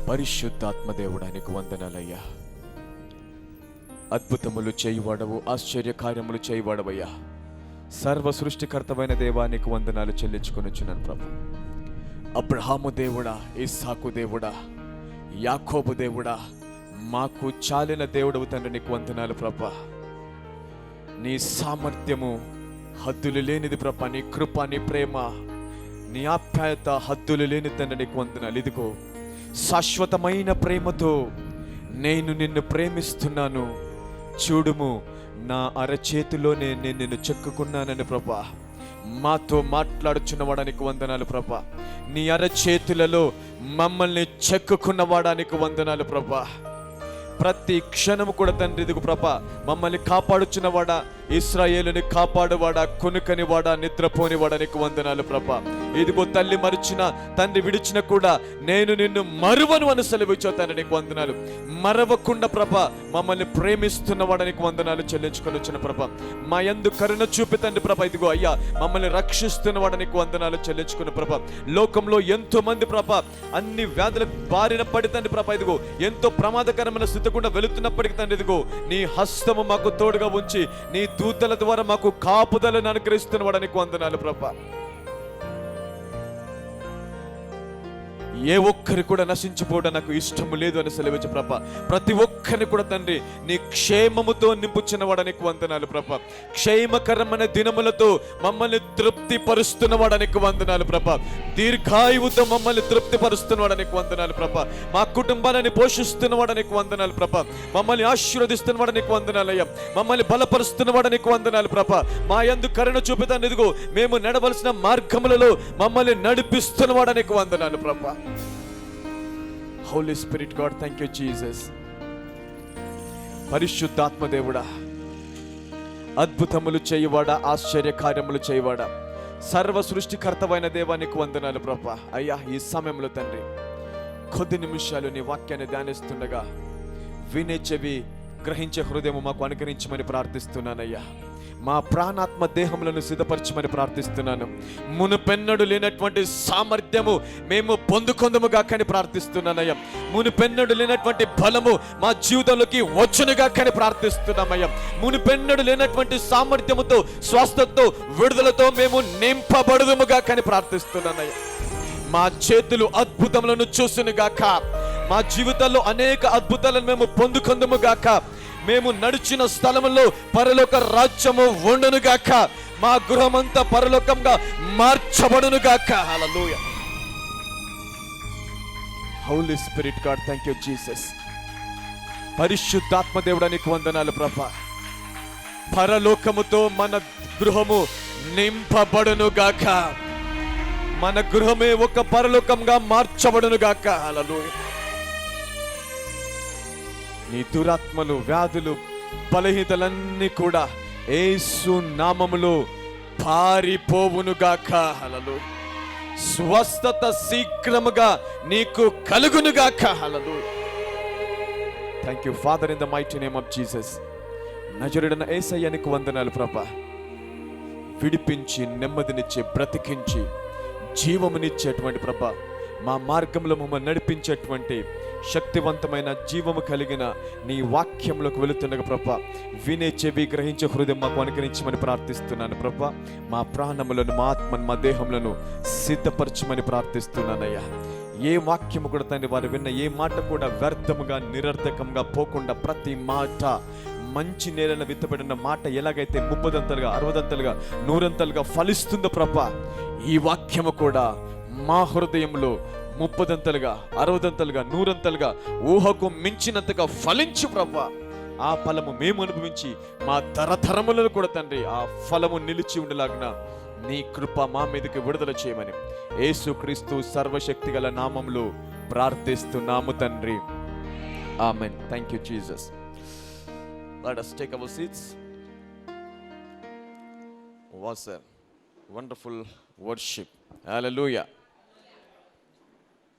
పరిశుద్ధాత్మ దేవుడా నీకు వందనాలయ్యా. అద్భుతములు చేయువాడవు, ఆశ్చర్యకార్యములు చేయువాడవయ్యా. సర్వ సృష్టికర్తమైన దేవా నీకు వందనాలు చెల్లించుకొనిచున్నాను ప్రభు. అబ్రహాము దేవుడా, ఇస్సాకు దేవుడా, యాకోబు దేవుడా, మాకు చాలిన దేవుడవు తండ్రి నీకు వందనాలు ప్రభా. నీ సామర్థ్యము హద్దులు లేనిది ప్రభా. నీ కృప, నీ ప్రేమ, నీ ఆప్యాయత హద్దులు లేని తండ్రి నీకు వందనాలు. ఇదిగో శాశ్వతమైన ప్రేమతో నేను నిన్ను ప్రేమిస్తున్నాను, చూడుము నా అరచేతిలోనే నేను నిన్ను చెక్కుకున్నానని ప్రభా మాతో మాట్లాడుచున్న వాడానికి వందనాలు ప్రభా. నీ అరచేతులలో మమ్మల్ని చెక్కుకున్న వాడానికి వందనాలు ప్రభా. ప్రతి క్షణము కూడా తండ్రి ఇదిగో ప్రభా మమ్మల్ని కాపాడుచున్నవాడా, ఇశ్రాయేలుని కాపాడువాడా, కొనుకని వాడా, నిద్రపోని వాడానికి వందనాలు ప్రభా. ఇదిగో తల్లి మరిచిన, తండ్రి విడిచిన కూడా నేను నిన్ను మరువను అని సెలవిచ్చావు తండ్రి నీకు వందనాలు. మరవకుండా ప్రభా మమ్మల్ని ప్రేమిస్తున్న వాడానికి వందనాలు చెల్లించుకొని వచ్చిన ప్రభా. మా యందు కరుణ చూపి తండ్రి ప్రభా ఇదిగో అయ్యా మమ్మల్ని రక్షిస్తున్న వాడానికి వందనాలు చెల్లించుకున్న ప్రభా. లోకంలో ఎంతో మంది ప్రభా అన్ని వ్యాధుల బారిన పడి తండ్రి ప్రభా ఇదిగో ఎంతో ప్రమాదకరమైన స్థితి కూడా వెళుతున్నప్పటికీ తండ్రి ఇదిగో నీ హస్తము మాకు తోడుగా ఉంచి నీ దూతల ద్వారా మాకు కాపుదలను అనుగ్రహిస్తున్న వాడానికి వందనాలు ప్రభా. ఏ ఒక్కరి కూడా నశించిపోవడం నాకు ఇష్టము లేదు అని సెలవించు ప్రభా. ప్రతి ఒక్కరిని కూడా తండ్రి నీ క్షేమముతో నింపుచున్న వాడానికి వందనాలు ప్రభా. క్షేమకరమైన దినములతో మమ్మల్ని తృప్తి పరుస్తున్న వాడానికి వందనాలు ప్రభా. దీర్ఘాయువుతో మమ్మల్ని తృప్తి పరుస్తున్న వాడానికి వందనాలు ప్రభా. మా కుటుంబాన్ని పోషిస్తున్న వాడానికి వందనాలు ప్రభా. మమ్మల్ని ఆశీర్వదిస్తున్న వాడానికి వందనాలయ్యా. మమ్మల్ని బలపరుస్తున్న వాడానికి వందనాలు ప్రభా. మా యందు కరుణ చూపితాను ఇదిగో మేము నడవలసిన మార్గములలో మమ్మల్ని నడిపిస్తున్న వాడానికి వందనాలు ప్రభా. Holy Spirit God, thank you Jesus. పరిశుద్ధాత్మ దేవుడా, అద్భుతములు చేయువాడా, ఆశ్చర్య కార్యములు చేయువాడా, సర్వ సృష్టికర్తమైన దేవానికి వందనాలు ప్రభా. అయ్యా ఈ సమయంలో తండ్రి కొద్ది నిమిషాలు నీ వాక్యాన్ని ధ్యానిస్తుండగా వినే చెవి, గ్రహించే హృదయము మాకు అనుగ్రహించమని ప్రార్థిస్తున్నానయ్యా. మా ప్రాణాత్మ దేహములను సిద్ధపరచమని ప్రార్థిస్తున్నాను. మునుపెన్నడు లేనటువంటి సామర్థ్యము మేము పొందుకొందుముగా కానీ ప్రార్థిస్తున్నానయ్యా. మునుపెన్నడు లేనటువంటి బలము మా జీవితంలోకి వచ్చునుగా కానీ ప్రార్థిస్తున్నామయ్యా. మునుపెన్నడు లేనటువంటి సామర్థ్యముతో, స్వస్థతతో, విడుదలతో మేము నింపబడుదుముగా కానీ ప్రార్థిస్తున్నానయ్యా. మా చేతులు అద్భుతములను చూసునుగాక. మా జీవితాల్లో అనేక అద్భుతాలను మేము పొందుకొందుముగాక. మేము నడిచిన స్థలములో పరలోక రాజ్యము ఉండునుగాక. మా గృహమంతా పరలోకంగా మార్చబడునుగాక. హల్లెలూయా. Holy Spirit God, thank you Jesus. పరిశుద్ధాత్మ దేవుడా నీకు వందనాలు ప్రభా. పరలోకముతో మన గృహము నింపబడునుగాక. మన గృహమే ఒక పరలోకంగా మార్చబడునుగాక. హల్లెలూయా. నీ దురాత్మలు, వ్యాధులు, బలహీనతలన్నీ కూడా యేసు నామములో పారిపోవునుగాక. హల్లెలూయా. స్వస్థత శీఘ్రముగా నీకు కలుగునుగాక. హల్లెలూయా. Thank you Father in the mighty name of Jesus. నజరుడైన యేసయ్య నీకు వందనాలు ప్రభా. విడిపించి, నెమ్మదినిచ్చి, బ్రతికించి, జీవమునిచ్చేటువంటి ప్రభా, మా మార్గంలో మమ్మల్ని నడిపించేటువంటి శక్తివంతమైన జీవము కలిగిన నీ వాక్యంలోకి వెళుతుండగా ప్రభా వినే చెవి, గ్రహించే హృదయం మాకు అనుగ్రహించమని ప్రార్థిస్తున్నాను ప్రభా. మా ప్రాణములను, మా ఆత్మను, మా దేహములను సిద్ధపరచమని ప్రార్థిస్తున్నానయ్యా. ఏ వాక్యము కూడా తండ్రి వారు విన్న ఏ మాట కూడా వ్యర్థముగా, నిరర్థకంగా పోకుండా ప్రతి మాట మంచి నేలను విత్తబడిన మాట ఎలాగైతే 30దంతలుగా, 60దంతలుగా, 100దంతలుగా ఫలిస్తుందో ప్రభా, ఈ వాక్యము కూడా మా హృదయంలో 30దంతలుగా, 60దంతలుగా, 100దంతలుగా, ఊహకు మించినంతగా ఫలించు ప్రభా. ఆ ఫలము మేము అనుభవించి మా తరతరములను కూడా తండ్రి ఆ ఫలము నిలిచి ఉండలాగిన నీ కృప మా మీదకి విడుదల చేయమని యేసుక్రీస్తు సర్వశక్తి గల నామములో ప్రార్థిస్తున్నాము తండ్రి. ఆమేన్. Thank you Jesus. Let us take our seats. Was a wonderful worship. Hallelujah.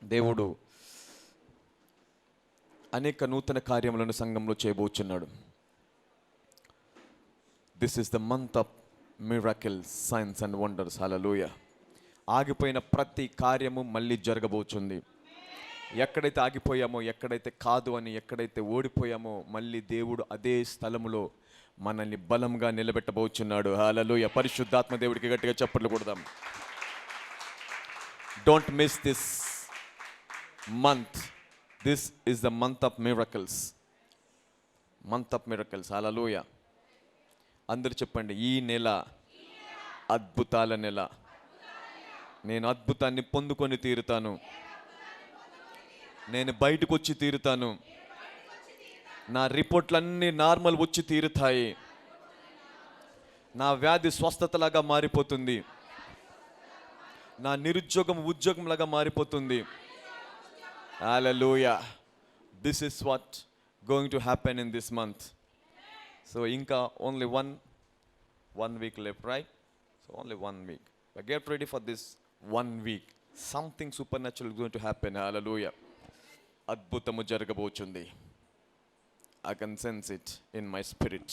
దేవుడు అనేక నూతన కార్యములను సంఘంలో చేయబోచున్నాడు. This is the month of miracles, signs and wonders. హల్లెలూయా. ఆగిపోయిన ప్రతి కార్యము మళ్ళీ జరగబోతుంది. ఎక్కడైతే ఆగిపోయామో, ఎక్కడైతే కాదు అని, ఎక్కడైతే ఓడిపోయామో, మళ్ళీ దేవుడు అదే స్థలములో మనల్ని బలంగా నిలబెట్టబోచున్నాడు. హల్లెలూయా. పరిశుద్ధాత్మ దేవుడికి గట్టిగా చప్పట్లు కొడదాం. Don't miss this month. This is the month of miracles. Month of miracles. హల్లెలూయా. అందరూ చెప్పండి, ఈ నెల అద్భుతాల నెల. నేను అద్భుతాన్ని పొందుకొని తీరుతాను. నేను బయటకు వచ్చి తీరుతాను. నా రిపోర్ట్లన్నీ నార్మల్ వచ్చి తీరుతాయి. నా వ్యాధి స్వస్థతలాగా మారిపోతుంది. నా నిరుద్యోగం ఉద్యోగంలాగా మారిపోతుంది. హల్లెలూయా. This is what going to happen in this month. So ఇంకా only one week left, right? So only 1 week. But get ready for this 1 week. Something supernatural is going to happen. Hallelujah. అద్భుతము జరగబోచుంది. I can sense it in my spirit.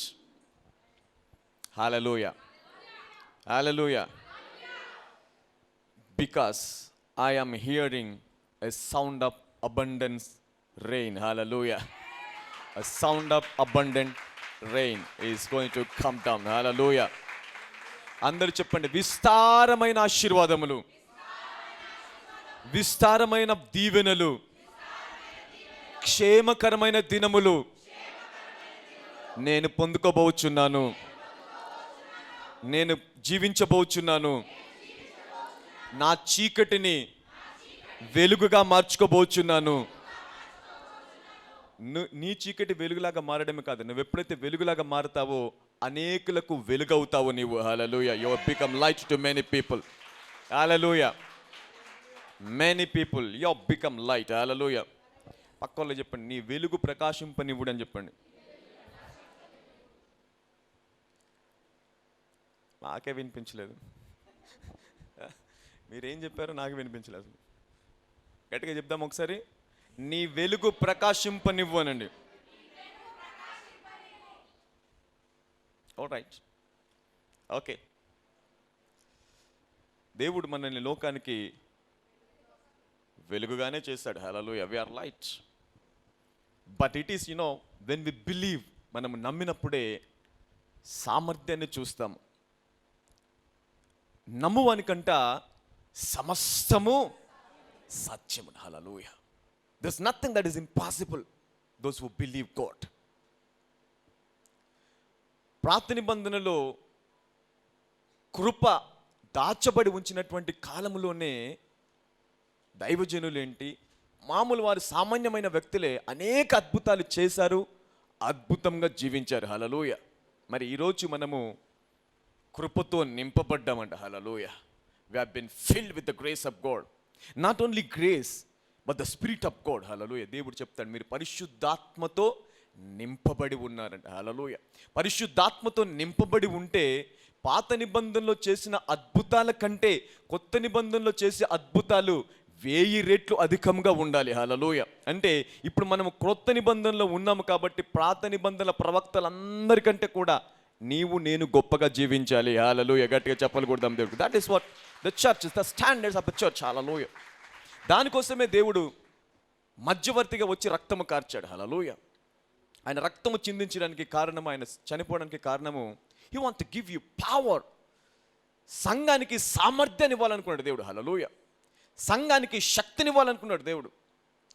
Hallelujah. Hallelujah. Because I am hearing a sound of abundance rain. Hallelujah. A sound of abundant rain is going to come down. Hallelujah. అందరూ చెప్పండి, విస్తారమైన ఆశీర్వాదములు, విస్తారమైన దీవెనలు, క్షేమకరమైన దినములు నేను పొందుకోబోచున్నాను. నేను జీవించబోచున్నాను. నా చీకటిని వెలుగుగా మార్చుకోబోచున్నాను. నీ చీకటి వెలుగులాగా మారడమే కాదు, నువ్వు ఎప్పుడైతే వెలుగులాగా మారుతావో అనేకులకు వెలుగవుతావు నీవు. హల్లెలూయా. You have become light to many people. హల్లెలూయా. Many people you have become light. హల్లెలూయా. పక్కలో చెప్పండి, నీ వెలుగు ప్రకాశింపనివ్వుడు అని చెప్పండి. నాకే వినిపించలేదు. మీరేం చెప్పారో నాకు వినిపించలేదు. గట్టిగా చెప్దాం ఒకసారి. నీ వెలుగు ప్రకాశింపనివ్వు అనండి. Alright, okay. దేవుడు మనల్ని లోకానికి వెలుగుగానే చేశాడు. హల్లెలూయా. We are light. But it is when we believe, మనం నమ్మినప్పుడే సామర్థ్యాన్ని చూస్తాం. నమ్మువానికంట సమస్తము సాధ్యము. హల్లెలూయా. There's nothing that is impossible, those who believe God. పాత నిబంధనలో కృప దాచబడి ఉంచినటువంటి కాలంలోనే దైవజనులేంటి, మామూలు వారు సామాన్యమైన వ్యక్తులే అనేక అద్భుతాలు చేశారు, అద్భుతంగా జీవించారు. హల్లెలూయా. మరి ఈరోజు మనము కృపతో నింపబడ్డామంట. హల్లెలూయా. We have been filled with the grace of God. Not only grace, but the Spirit of God. హల్లెలూయా. దేవుడు చెప్తాడు, మీరు పరిశుద్ధాత్మతో నింపబడి ఉన్నారంట. హల్లెలూయా. పరిశుద్ధాత్మతో నింపబడి ఉంటే పాత నిబంధనలో చేసిన అద్భుతాల కంటే కొత్త నిబంధనలో చేసే అద్భుతాలు 1000 రెట్లు అధికంగా ఉండాలి. హల్లెలూయా. అంటే ఇప్పుడు మనం క్రొత్త నిబంధనలో ఉన్నాము కాబట్టి పాత నిబంధనల ప్రవక్తలందరికంటే కూడా నీవు నేను గొప్పగా జీవించాలి. హల్లెలూయా. గట్టిగా చెప్పలు కొడదాం దేవుడికి. That is what the church is, the standards of the church. హల్లెలూయా. దానికోసమే దేవుడు మధ్యవర్తిగా వచ్చి రక్తము కార్చాడు. హల్లెలూయా. ఆయన రక్తము చిందించడానికి కారణము, ఆయన చనిపోవడానికి కారణము, he want to give you power. సంఘానికి సామర్థ్యాన్ని ఇవ్వాలనుకున్నాడు దేవుడు. హల్లెలూయా. సంఘానికి శక్తిని ఇవ్వాలనుకున్నాడు దేవుడు.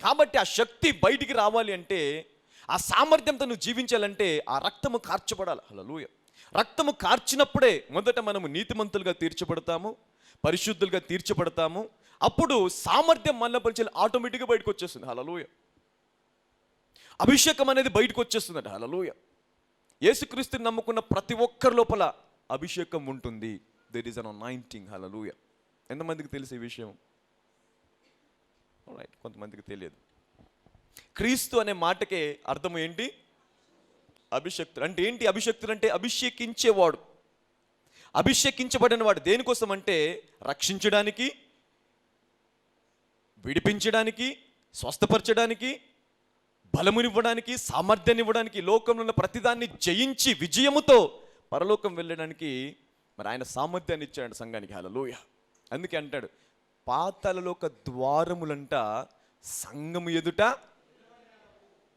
కాబట్టి ఆ శక్తి బయటికి రావాలి అంటే, ఆ సామర్థ్యంతో నువ్వు జీవించాలంటే ఆ రక్తము కార్చబడాలి. హల్లెలూయా. రక్తము కార్చినప్పుడే మొదట మనము నీతిమంతులుగా తీర్చబడతాము, పరిశుద్ధులుగా తీర్చబడతాము. అప్పుడు సామర్థ్యం మళ్ళీ పరిచయం ఆటోమేటిక్గా బయటకు వచ్చేస్తుంది. హల్లెలూయా. అభిషేకం అనేది బయటకు వచ్చేస్తుందంట. హల్లెలూయా. యేసుక్రీస్తుని నమ్ముకున్న ప్రతి ఒక్కరి లోపల అభిషేకం ఉంటుంది. There is an anointing. హల్లెలూయా. ఎంతమందికి తెలుసు ఈ విషయం? రైట్, కొంతమందికి తెలియదు. క్రీస్తు అనే మాటకే అర్థం ఏంటి? అభిషక్తుడు. అంటే ఏంటి అభిషక్తుడు అంటే? అభిషేకించేవాడు, అభిషేకించబడిన వాడు. దేనికోసం అంటే రక్షించడానికి, విడిపించడానికి, స్వస్థపరచడానికి, బలమునివ్వడానికి, సామర్థ్యాన్ని ఇవ్వడానికి, లోకంలో ఉన్న ప్రతిదాన్ని జయించి విజయముతో పరలోకం వెళ్ళడానికి మరి ఆయన సామర్థ్యాన్ని ఇచ్చాడు సంఘానికి. హల్లెలూయా. అందుకే అంటాడు, పాతాళలోక ద్వారములంట సంఘము ఎదుట.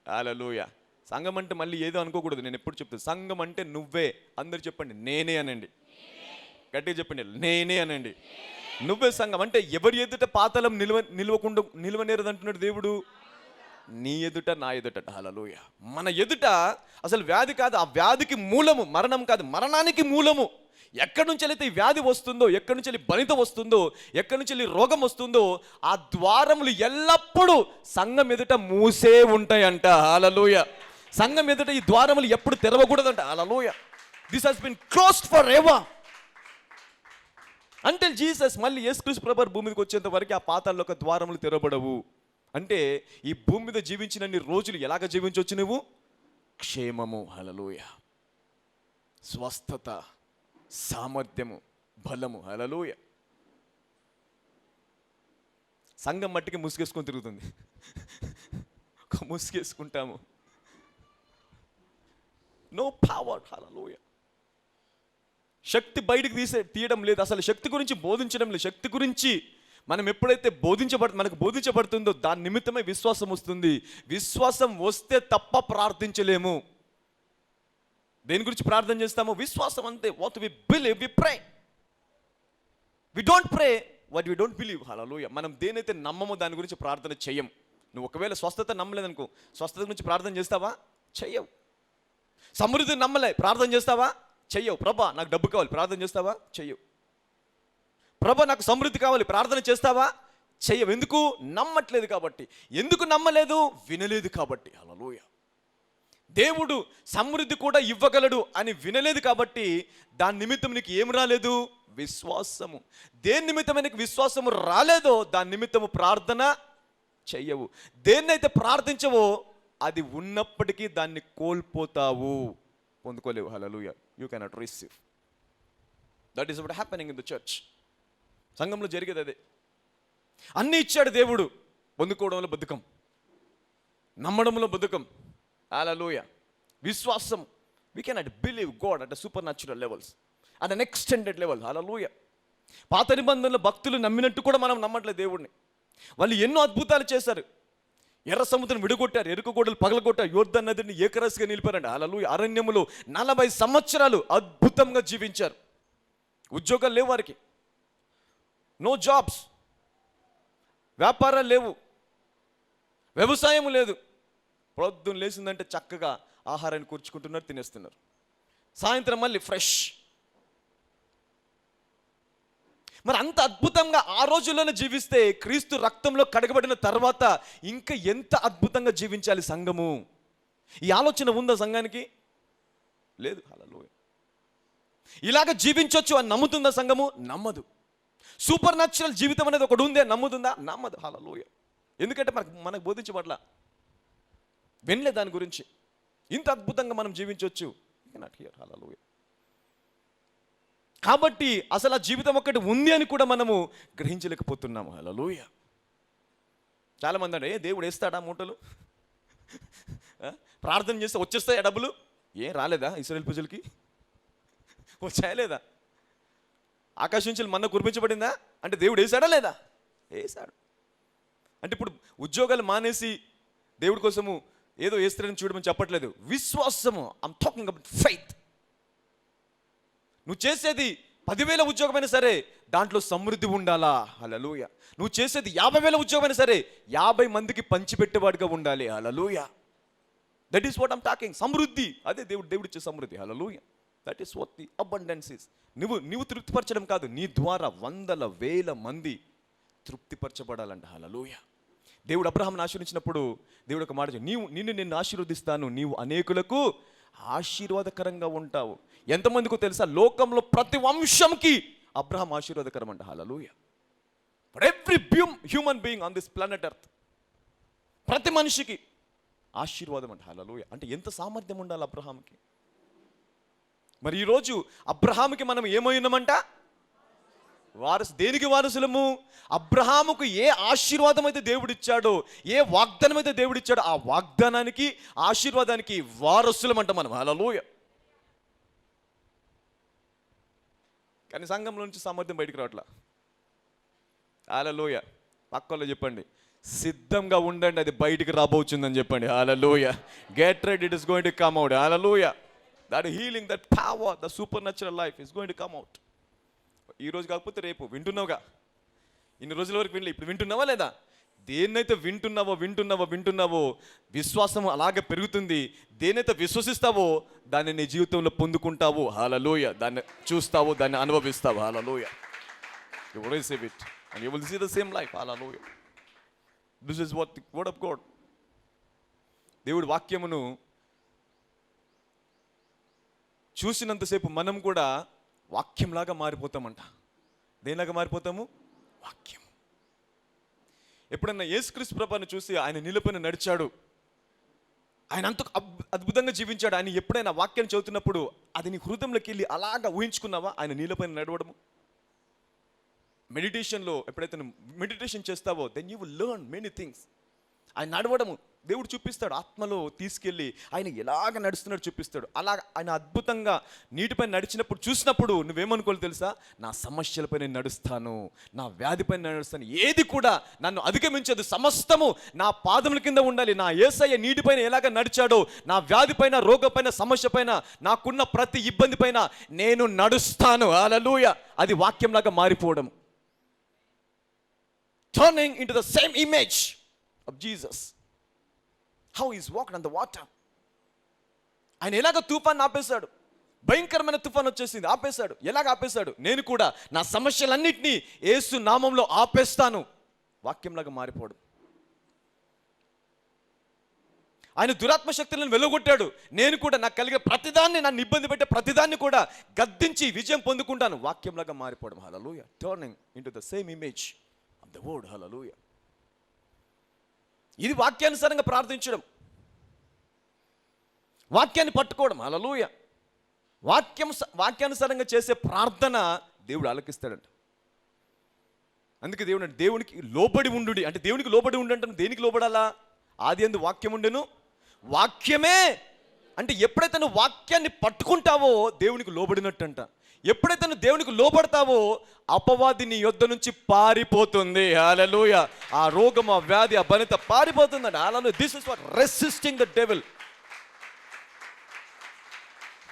హల్లెలూయా. సంఘం అంటే మళ్ళీ ఏదో అనుకోకూడదు. నేను ఎప్పుడు చెప్తాను, సంఘం అంటే నువ్వే. అందరు చెప్పండి నేనే అనండి. గట్టిగా చెప్పండి నేనే అనండి. నువ్వే సంఘం. అంటే ఎవరి ఎదుట పాతాళం నిలవనేరదు అంటున్నాడు దేవుడు. నీ ఎదుట నా ఎదుట. హల్లెలూయా. మన ఎదుట అసలు వ్యాధి కాదు, ఆ వ్యాధికి మూలము మరణం కాదు, మరణానికి మూలము. ఎక్కడి నుంచి అయితే ఈ వ్యాధి వస్తుందో, ఎక్కడి నుంచి వెళ్ళి బలిత వస్తుందో, ఎక్కడి నుంచి వెళ్ళి రోగం వస్తుందో, ఆ ద్వారములు ఎల్లప్పుడూ సంఘం ఎదుట మూసే ఉంటాయంట. హల్లెలూయా. సంఘం ఎదుట ఈ ద్వారములు ఎప్పుడు తెరవకూడదంట. హల్లెలూయా. This has been closed forever until Jesus. మళ్ళీ యేసుక్రీస్తు ప్రభువు భూమి మీదకి వచ్చేంత వరకు ఆ పాతాళంలో ఒక ద్వారములు తెరవబడవు. అంటే ఈ భూమి మీద జీవించినన్ని రోజులు ఎలాగ జీవించవచ్చు నువ్వు? క్షేమము. హల్లెలూయా. స్వస్థత, సామర్థ్యము, బలము. హల్లెలూయా. సంఘం మట్టికి ముసుగేసుకొని తిరుగుతుంది. ఒక ముసుగేసుకుంటాము. No power. హల్లెలూయా. శక్తి బయటికి తీయడం లేదు. అసలు శక్తి గురించి బోధించడం లేదు. శక్తి గురించి మనం ఎప్పుడైతే మనకు బోధించబడుతుందో దాని నిమిత్తమే విశ్వాసం వస్తుంది. విశ్వాసం వస్తే తప్ప ప్రార్థించలేము. దేని గురించి ప్రార్థన చేస్తాము? విశ్వాసం అంతే. What we believe we pray. We don't pray what we don't believe. హల్లెలూయా. మనం దేనైతే నమ్మమో దాని గురించి ప్రార్థన చెయ్యం. నువ్వు ఒకవేళ స్వస్థత నమ్మలేదనుకో, స్వస్థత గురించి ప్రార్థన చేస్తావా? చెయ్యవు. సమృద్ధి నమ్మలే, ప్రార్థన చేస్తావా? చెయ్యవు. ప్రభా నాకు డబ్బు కావాలి, ప్రార్థన చేస్తావా? చెయ్యవు. ప్రభా నాకు సమృద్ధి కావాలి, ప్రార్థన చేస్తావా? చెయ్యవు. ఎందుకు? నమ్మట్లేదు కాబట్టి. ఎందుకు నమ్మలేదు? వినలేదు కాబట్టి. హల్లెలూయా. దేవుడు సమృద్ధి కూడా ఇవ్వగలడు అని వినలేదు కాబట్టి దాని నిమిత్తం నీకు ఏం రాలేదు? విశ్వాసము. దేని నిమిత్తం నీకు విశ్వాసము రాలేదో దాని నిమిత్తము ప్రార్థన చెయ్యవు. దేన్నైతే ప్రార్థించవో అది ఉన్నప్పటికీ దాన్ని కోల్పోతావు, పొందుకోలేవు. హల్లెలూయా. You cannot receive. That is what happening in the church. సంఘంలో జరిగేది అదే. అన్నీ ఇచ్చాడు దేవుడు, పొందుకోవడంలో బద్ధకం, నమ్మడంలో బద్ధకం. హల్లెలూయా. విశ్వాసం. We cannot believe God at supernatural levels, at an extended level. హల్లెలూయా. పాత నిబంధనలో భక్తులు నమ్మినట్టు కూడా మనం నమ్మట్లేదు దేవుడిని. వాళ్ళు ఎన్నో అద్భుతాలు చేశారు. ఎర్ర సముద్రం విడగొట్టారు, ఎరుక గోడలు పగలగొట్టారు, యోర్దాను నదిని ఏకరాశిగా నిలిపారండి. హల్లెలూయా. అరణ్యములో 40 సంవత్సరాలు అద్భుతంగా జీవించారు. ఉద్యోగాలు లేవు వారికి, నో జాబ్స్, వ్యాపారాలు లేవు, వ్యవసాయం లేదు. పొద్దున్న లేచిందంటే చక్కగా ఆహారాన్ని కూర్చుకుంటున్నారు, తినేస్తున్నారు. సాయంత్రం మళ్ళీ ఫ్రెష్. మరి అంత అద్భుతంగా ఆ రోజుల్లోనే జీవిస్తే క్రీస్తు రక్తంలో కడగబడిన తర్వాత ఇంకా ఎంత అద్భుతంగా జీవించాలి సంఘము? ఈ ఆలోచన ఉందా సంఘానికి? లేదు. హల్లెలూయా. ఇలాగ జీవించవచ్చు అని నమ్ముతుందా సంఘము? నమ్మదు. సూపర్ న్యాచురల్ జీవితం అనేది ఒకటి ఉందే, నమ్ముతుందా? నమ్మదు. హల్లెలూయా. ఎందుకంటే మనకు బోధించబట్ల, వినలే దాని గురించి. ఇంత అద్భుతంగా మనం జీవించవచ్చు. హల్లెలూయా. కాబట్టి అసలు ఆ జీవితం ఒక్కటి ఉంది అని కూడా మనము గ్రహించలేకపోతున్నాము. హల్లెలూయా. చాలామంది అంటే దేవుడు వేస్తాడా మూటలు? ప్రార్థన చేస్తే వచ్చేస్తాయా డబ్బులు? ఏం రాలేదా ఇశ్రాయేలు ప్రజలకి? వచ్చాయా లేదా? ఆకాశం నుంచి మన్నా కురిపించబడిందా? అంటే దేవుడు వేసాడా లేదా? వేసాడు. అంటే ఇప్పుడు ఉద్యోగాలు మానేసి దేవుడి కోసము ఏదో వేస్తాడని చూడమని చెప్పట్లేదు. విశ్వాసము. I'm talking about faith. నువ్వు చేసేది 10,000 ఉద్యోగమైనా సరే దాంట్లో సమృద్ధి ఉండాలా? హల్లెలూయా. నువ్వు చేసేది 50,000 ఉద్యోగమైనా సరే 50 మందికి పంచిపెట్టేవాడిగా ఉండాలి. హల్లెలూయా. That is what I'm talking. సమృద్ధి. అదే దేవుడిచ్చే సమృద్ధి. హల్లెలూయా. That is what the abundance is. నువ్వు తృప్తిపరచడం కాదు, నీ ద్వారా 100,000 మంది తృప్తిపరచబడాలంట. హల్లెలూయా. దేవుడు అబ్రహాంను ఆశీర్వదించినప్పుడు దేవుడు ఒక మాట, నిన్ను ఆశీర్వదిస్తాను, నీవు అనేకులకు ఆశీర్వాదకరంగా ఉంటావు. ఎంతమందికో తెలుసా? లోకంలో ప్రతి వంశంకి అబ్రహాం ఆశీర్వాదకరం అంట. హల్లెలూయా. For every human being on this planet Earth, ప్రతి మనిషికి ఆశీర్వాదం అంట. హల్లెలూయా. అంటే ఎంత సామర్థ్యం ఉండాలి అబ్రహాంకి. మరి ఈరోజు అబ్రహాముకి మనం ఏమైనామంట? దేనికి వారసులము? అబ్రహాముకు ఏ ఆశీర్వాదం అయితే దేవుడిచ్చాడో, ఏ వాగ్దానం అయితే దేవుడిచ్చాడో ఆ వాగ్దానానికి, ఆశీర్వాదానికి వారసులం అంట మనం. హల్లెలూయా. కానీ సంఘంలో నుంచి సామర్థ్యం బయటికి రావట్లా. హల్లెలూయా. పక్కల్లో చెప్పండి, సిద్ధంగా ఉండండి, అది బయటికి రాబోతుందని చెప్పండి. హల్లెలూయా. Get ready, it is going to come out. హల్లెలూయా. That healing, that power, the supernatural life is going to come out. ఈ రోజు కాకపోతే రేపు. వింటున్నావుగా, ఇన్ని రోజుల వరకు వినలే, ఇప్పుడు వింటున్నావా లేదా? దేన్నైతే వింటున్నావో విశ్వాసం అలాగే పెరుగుతుంది. దేన్నైతే విశ్వసిస్తావో దాన్ని నీ జీవితంలో పొందుకుంటావు. హల్లెలూయా. దాన్ని చూస్తావు, దాన్ని అనుభవిస్తావు. హల్లెలూయా. You will receive it and you will see the same life. Hallelujah. This is what the word of God. దేవుడి వాక్యమును చూసినంతసేపు మనం కూడా వాక్యంలాగా మారిపోతామంట. దేనిలాగా మారిపోతాము? వాక్యం. ఎప్పుడన్నా యేసుక్రీస్తు ప్రభువుని చూసి ఆయన నిలుపున నడిచాడు, ఆయన అంత అద్భుతంగా జీవించాడు, ఆయన ఎప్పుడైనా వాక్యాన్ని చదువుతున్నప్పుడు అది నీ హృదయంలోకి వెళ్ళి అలాగా ఊహించుకున్నావా? ఆయన నీళ్ళపైన నడవడము. మెడిటేషన్లో ఎప్పుడైతే మెడిటేషన్ చేస్తావో then you will learn many things. ఆయన నడవడము దేవుడు చూపిస్తాడు, ఆత్మలో తీసుకెళ్ళి ఆయన ఎలాగ నడుస్తున్నాడు చూపిస్తాడు. అలా ఆయన అద్భుతంగా నీటిపై నడిచినప్పుడు చూసినప్పుడు నువ్వేమనుకోవాలి తెలుసా? నా సమస్యలపై నేను నడుస్తాను, నా వ్యాధిపై నడుస్తాను, ఏది కూడా నన్ను అధిగమించదు, సమస్తము నా పాదముల కింద ఉండాలి. నా యేసయ్య నీటిపైన ఎలాగ నడిచాడో నా వ్యాధిపైన, రోగపైన, సమస్యపైన, నాకున్న ప్రతి ఇబ్బంది పైన నేను నడుస్తాను. హల్లెలూయా. అది వాక్యంలాగా మారిపోవడం. Turning into the same image of Jesus. How he's walked on the water. ఆయన ఎలాగ తుఫాన్ ఆపేశాడు, భయంకరమైన తుఫాన్ వచ్చేసింది, ఆపేశాడు. ఎలాగ ఆపేశాడు? నేను కూడా నా సమస్యలన్నింటినీ యేసు నామంలో ఆపేస్తాను. వాక్యంలాగా మారిపోవడం. ఆయన దురాత్మ శక్తులను వెలుగొట్టాడు. నేను కూడా నాకు కలిగే ప్రతిదాన్ని, నన్ను ఇబ్బంది పెట్టే ప్రతిదాన్ని కూడా గద్దించి విజయం పొందుకుంటాను. వాక్యంలాగా మారిపోవడం. హల్లెలూయా. Turning into the same image of the word. హల్లెలూయా. ఇది వాక్యానుసారంగా ప్రార్థించడం, వాక్యాన్ని పట్టుకోవడం. హల్లెలూయా. వాక్యానుసారంగా చేసే ప్రార్థన దేవుడు ఆలకిస్తాడంట. అందుకే దేవునికి లోబడి ఉండు అంటే, దేవునికి లోబడి ఉండు అంటే దేనికి లోబడాలా? ఆదియందు వాక్యం ఉండెను, వాక్యమే అంటే ఎప్పుడైతే నువ్వు వాక్యాన్ని పట్టుకుంటావో దేవునికి లోబడినట్టంట. ఎప్పుడైతే నువ్వు దేవునికి లోబడతావో అపవాది నీ యొద్ద నుంచి పారిపోతుంది. హల్లెలూయా. ఆ రోగం, ఆ వ్యాధి, ఆ బలిత పారిపోతుందండి. హల్లెలూయా. This is what resisting the devil.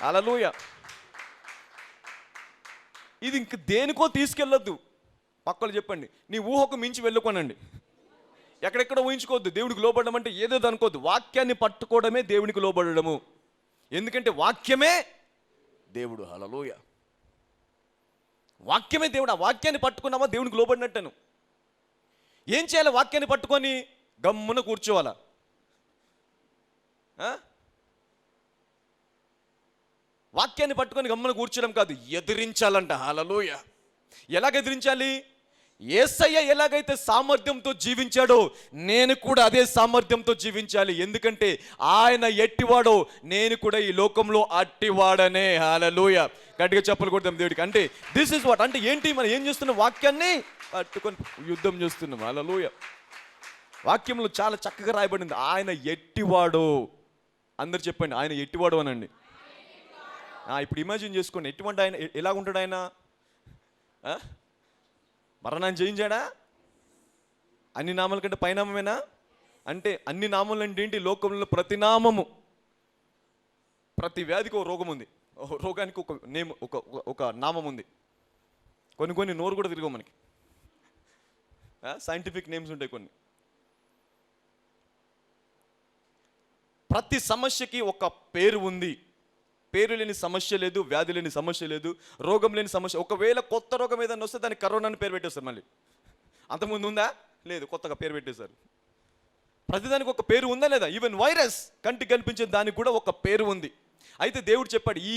హల్లెలూయా. ఇది ఇంక దేనికో తీసుకెళ్ళొద్దు. పక్కలు చెప్పండి, నీ ఊహకు మించి వెళ్ళుకోనండి. ఎక్కడెక్కడ ఊహించుకోవద్దు. దేవుడికి లోబడడం అంటే ఏదేదో అనుకోవద్దు. వాక్యాన్ని పట్టుకోవడమే దేవునికి లోబడము. ఎందుకంటే వాక్యమే దేవుడు. హల్లెలూయా. వాక్యమే దేవుడు. ఆ వాక్యాన్ని పట్టుకున్నావా దేవునికి లోబడినట్టను. ఏం చేయాలి? వాక్యాన్ని పట్టుకొని గమ్మున కూర్చోవాలా? వాక్యాన్ని పట్టుకొని గమ్మున కూర్చోడం కాదు, ఎదిరించాలంట. హల్లెలూయా. ఎలాగ ఎదిరించాలి? యేసయ్య ఎలాగైతే సామర్థ్యంతో జీవించాడో నేను కూడా అదే సామర్థ్యంతో జీవించాలి. ఎందుకంటే ఆయన ఎట్టివాడో నేను కూడా ఈ లోకంలో అట్టివాడనే. హల్లెలూయా. గట్టిగా చెప్పలు కొడతాం దేవుడికి. అంటే దిస్ ఇస్ వాట్ అంటే ఏంటి? మనం ఏం చేస్తున్నాం? వాక్యాన్ని పట్టుకొని యుద్ధం చేస్తున్నాం. హల్లెలూయా. వాక్యంలో చాలా చక్కగా రాయబడింది, ఆయన ఎట్టివాడో. అందరు చెప్పండి, ఆయన ఎట్టివాడు అనండి. ఇప్పుడు ఇమాజిన్ చేసుకోండి, ఎటువంటి ఆయన, ఎలాగుంటాడు ఆయన? మరణాన్ని జయించాడా? అన్ని నామాల కంటే పైనామమేనా? అంటే అన్ని నామములు అంటే ఏంటి? లోకంలో ప్రతి నామము, ప్రతి వ్యాధికి ఒక రోగం ఉంది, రోగానికి ఒక నేమ్, ఒక నామం ఉంది. కొన్ని నోరు కూడా తిరగవు మనకి. సైంటిఫిక్ నేమ్స్ ఉంటాయి కొన్ని. ప్రతి సమస్యకి ఒక పేరు ఉంది. పేరు లేని సమస్య లేదు, వ్యాధి లేని సమస్య లేదు, రోగం లేని సమస్య. ఒకవేళ కొత్త రోగం ఏదైనా వస్తే దానికి కరోనా అని పేరు పెట్టేస్తారు. మళ్ళీ అంతకుముందు ఉందా? లేదు, కొత్తగా పేరు పెట్టేశారు. ప్రతిదానికి ఒక పేరు ఉందా లేదా? ఈవెన్ వైరస్, కంటికి కనిపించే దానికి కూడా ఒక పేరు ఉంది. అయితే దేవుడు చెప్పాడు, ఈ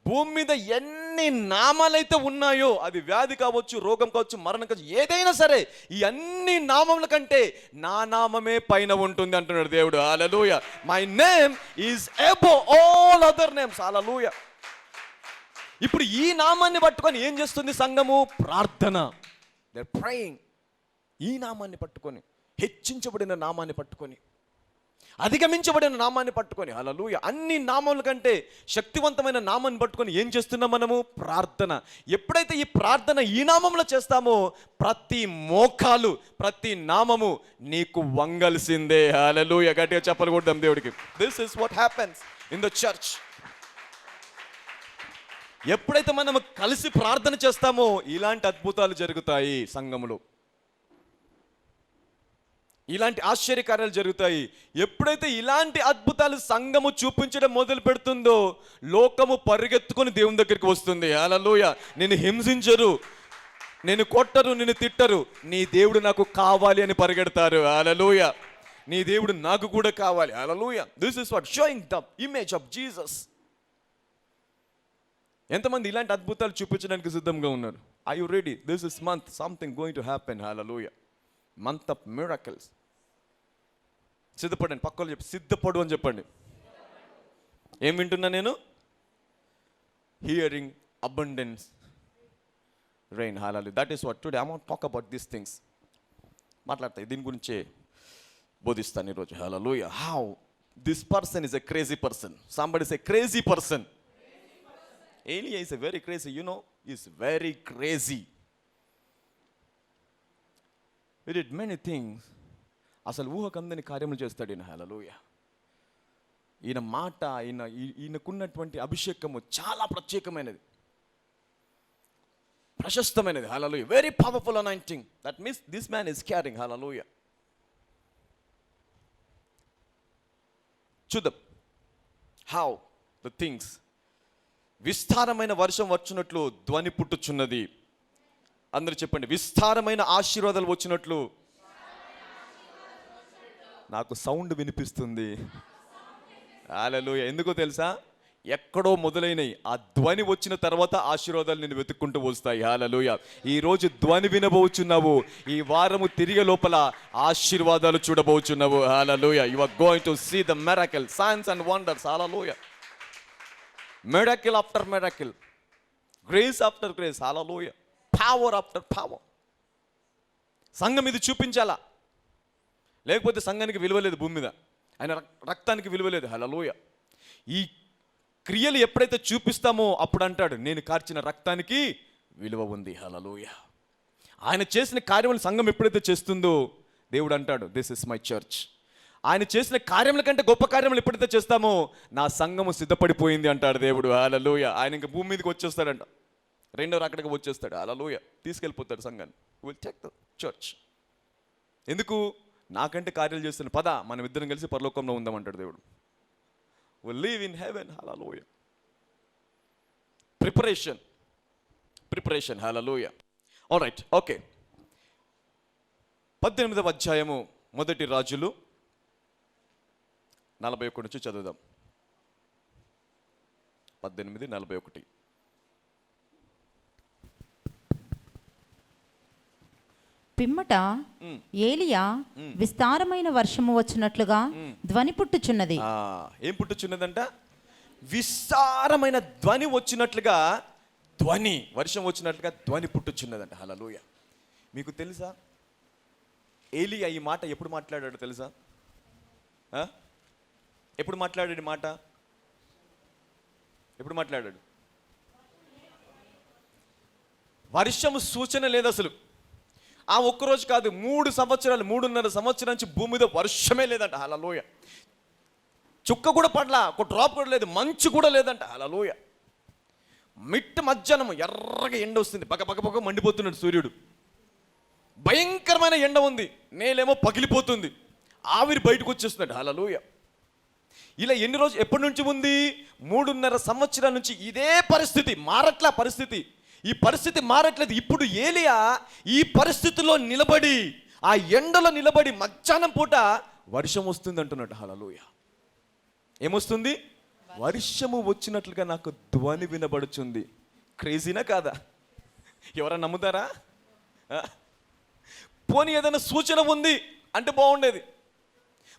భూమి మీద ఎన్ని నామాలైతే ఉన్నాయో, అది వ్యాధి కావచ్చు, రోగం కావచ్చు, మరణం కావచ్చు, ఏదైనా సరే, ఈ అన్ని నామముల కంటే నా నామమే పైన ఉంటుంది అంటున్నాడు దేవుడు. హల్లెలూయా. My name is above all other names. హల్లెలూయా. ఇప్పుడు ఈ నామాన్ని పట్టుకొని ఏం చేస్తుంది సంఘము? ప్రార్థన. They are praying. ఈ నామాన్ని పట్టుకొని, హెచ్చించబడిన నామాన్ని పట్టుకొని అధిగమించబడిన నామాన్ని పట్టుకొని, హల్లెలూయా, అన్ని నామముల కంటే శక్తివంతమైన నామాన్ని పట్టుకొని ఏం చేస్తున్నాం మనము? ప్రార్థన. ఎప్పుడైతే ఈ ప్రార్థన ఈ నామంలో చేస్తామో ప్రతి మోకాలు, ప్రతి నామము నీకు వంగల్సిందే. హల్లెలూయా, గట్టిగా చెప్పలు కొడదాం దేవుడికి. This is what happens in the church. ఎప్పుడైతే మనం కలిసి ప్రార్థన చేస్తామో ఇలాంటి అద్భుతాలు జరుగుతాయి సంఘములో, ఇలాంటి ఆశ్చర్యకార్యాలు జరుగుతాయి. ఎప్పుడైతే ఇలాంటి అద్భుతాలు సంఘము చూపించడం మొదలు పెడుతుందో లోకము పరిగెత్తుకొని దేవుని దగ్గరికి వస్తుంది. హల్లెలూయా. నిన్ను హింసించరు, నిన్ను కొట్టరు, నిన్ను తిట్టరు, నీ దేవుడు నాకు కావాలి అని పరిగెడతారు. హల్లెలూయా. నీ దేవుడు నాకు కూడా కావాలి. హల్లెలూయా. This is what showing the image of Jesus. ఎంతమంది ఇలాంటి అద్భుతాలు చూపించడానికి సిద్ధంగా ఉన్నారు? Are you ready? This is month something going to happen. హల్లెలూయా. Month of miracles. సిద్ధపడండి. పక్కలో చెప్పి సిద్ధపడు అని చెప్పండి. ఏం వింటున్నా నేను? Hearing abundance rain. హల్లెలూయా. That is what today I want talk about these things. మాట్లాడతాయి, దీని గురించే బోధిస్తాను ఈరోజు. హల్లెలూయా. How this person is a crazy person. Somebody is a crazy person. Elia is a very crazy, you know, is very crazy. He did many things. అసలు ఊహకందని కార్యములు చేస్తాడు ఈయన. హల్లెలూయా. ఈయన మాట, ఈయనకున్నటువంటి అభిషేకము చాలా ప్రత్యేకమైనది, ప్రశస్తమైనది. హల్లెలూయా. Very powerful anointing. That means this man is carrying. హల్లెలూయా. చూద్దాం హౌ ద థింగ్స్. విస్తారమైన వర్షం వచ్చినట్లు ధ్వని పుట్టుచున్నది. అందరూ చెప్పండి, విస్తారమైన ఆశీర్వాదాలు వచ్చినట్లు నాకు సౌండ్ వినిపిస్తుంది. హల్లెలూయా. ఎందుకో తెలుసా? ఎక్కడో మొదలైనవి, ఆ ధ్వని వచ్చిన తర్వాత ఆశీర్వాదాలు నేను వెతుక్కుంటూ వస్తాయి. హల్లెలూయా. ఈ రోజు ధ్వని వినబోచున్నావు, ఈ వారము తిరిగే లోపల ఆశీర్వాదాలు చూడబోచున్నావు. హల్లెలూయా. You are going to see the miracle, signs and wonders. హల్లెలూయా. Miracle after miracle, grace after grace. Hallelujah. Power after power. సంఘం ఇది చూపించాలా, లేకపోతే సంఘానికి విలువ లేదు భూమి మీద, ఆయన రక్తానికి విలువ లేదు. హల్లెలూయా. ఈ క్రియలు ఎప్పుడైతే చూపిస్తామో అప్పుడు అంటాడు, నేను కార్చిన రక్తానికి విలువ ఉంది. హల్లెలూయా. ఆయన చేసిన కార్యములు సంఘం ఎప్పుడైతే చేస్తుందో దేవుడు అంటాడు, దిస్ ఇస్ మై చర్చ్. ఆయన చేసిన కార్యముల కంటే గొప్ప కార్యములు ఎప్పుడైతే చేస్తామో నా సంఘము సిద్ధపడిపోయింది అంటాడు దేవుడు. హల్లెలూయా. ఆయన ఇంకా భూమి మీదకి వచ్చేస్తాడంట, రెండో రాకడకి వచ్చేస్తాడు. హల్లెలూయా. తీసుకెళ్ళిపోతాడు సంఘాన్ని. Will take the church. ఎందుకు? నాకంటే కార్యాలు చేస్తున్న పద, మనం ఇద్దరం కలిసి పరలోకంలో ఉందామంటాడు దేవుడు. Will live in heaven. హల్లెలూయా. ప్రిపరేషన్. హల్లెలూయా. Alright, okay. 18వ అధ్యాయము మొదటి రాజులు 41 నుంచి చదువుదాం. 18:41. పిమ్మట ఏలియా విస్తారమైన వర్షము వచ్చినట్లుగా ధ్వని పుట్టుచున్నది. ఏం పుట్టుచున్నదంట? విస్తారమైన ధ్వని వచ్చినట్లుగా, వర్షం వచ్చినట్లుగా ధ్వని పుట్టుచున్నదంట. హల్లెలూయా. మీకు తెలుసా ఏలియా ఈ మాట ఎప్పుడు మాట్లాడాడు తెలుసా? ఎప్పుడు మాట్లాడాడు మాట? ఎప్పుడు మాట్లాడాడు? వర్షము సూచన లేదు అసలు. ఆ ఒక్కరోజు కాదు, 3 సంవత్సరాలు, 3.5 సంవత్సరాల నుంచి భూమి మీద వర్షమే లేదంట. హల్లెలూయా. చుక్క కూడా పడలా, ఒక డ్రాప్ కూడా లేదు, మంచు కూడా లేదంట. హల్లెలూయా. మిట్ట మధ్యాహ్నం ఎర్రగా ఎండ వస్తుంది, పగ మండిపోతున్నాడు సూర్యుడు. భయంకరమైన ఎండ ఉంది, నేలేమో పగిలిపోతుంది, ఆవిరి బయటకు వచ్చేస్తున్నాడు. హల్లెలూయా. ఇలా ఎన్ని రోజులు, ఎప్పటి నుంచి ఉంది? 3.5 సంవత్సరాల నుంచి ఇదే పరిస్థితి. మారట్లా పరిస్థితి, ఈ పరిస్థితి మారట్లేదు. ఇప్పుడు ఏలియా ఈ పరిస్థితిలో నిలబడి, ఆ ఎండలో నిలబడి మధ్యాహ్నం పూట వర్షం వస్తుంది అంటున్నాడు. హల్లెలూయా. ఏమొస్తుంది? వర్షము వచ్చినట్లుగా నాకు ధ్వని వినబడుచుంది. క్రేజీనా కాదా? ఎవరైనా నమ్ముతారా? పోనీ ఏదైనా సూచన ఉంది అంటే బాగుండేది.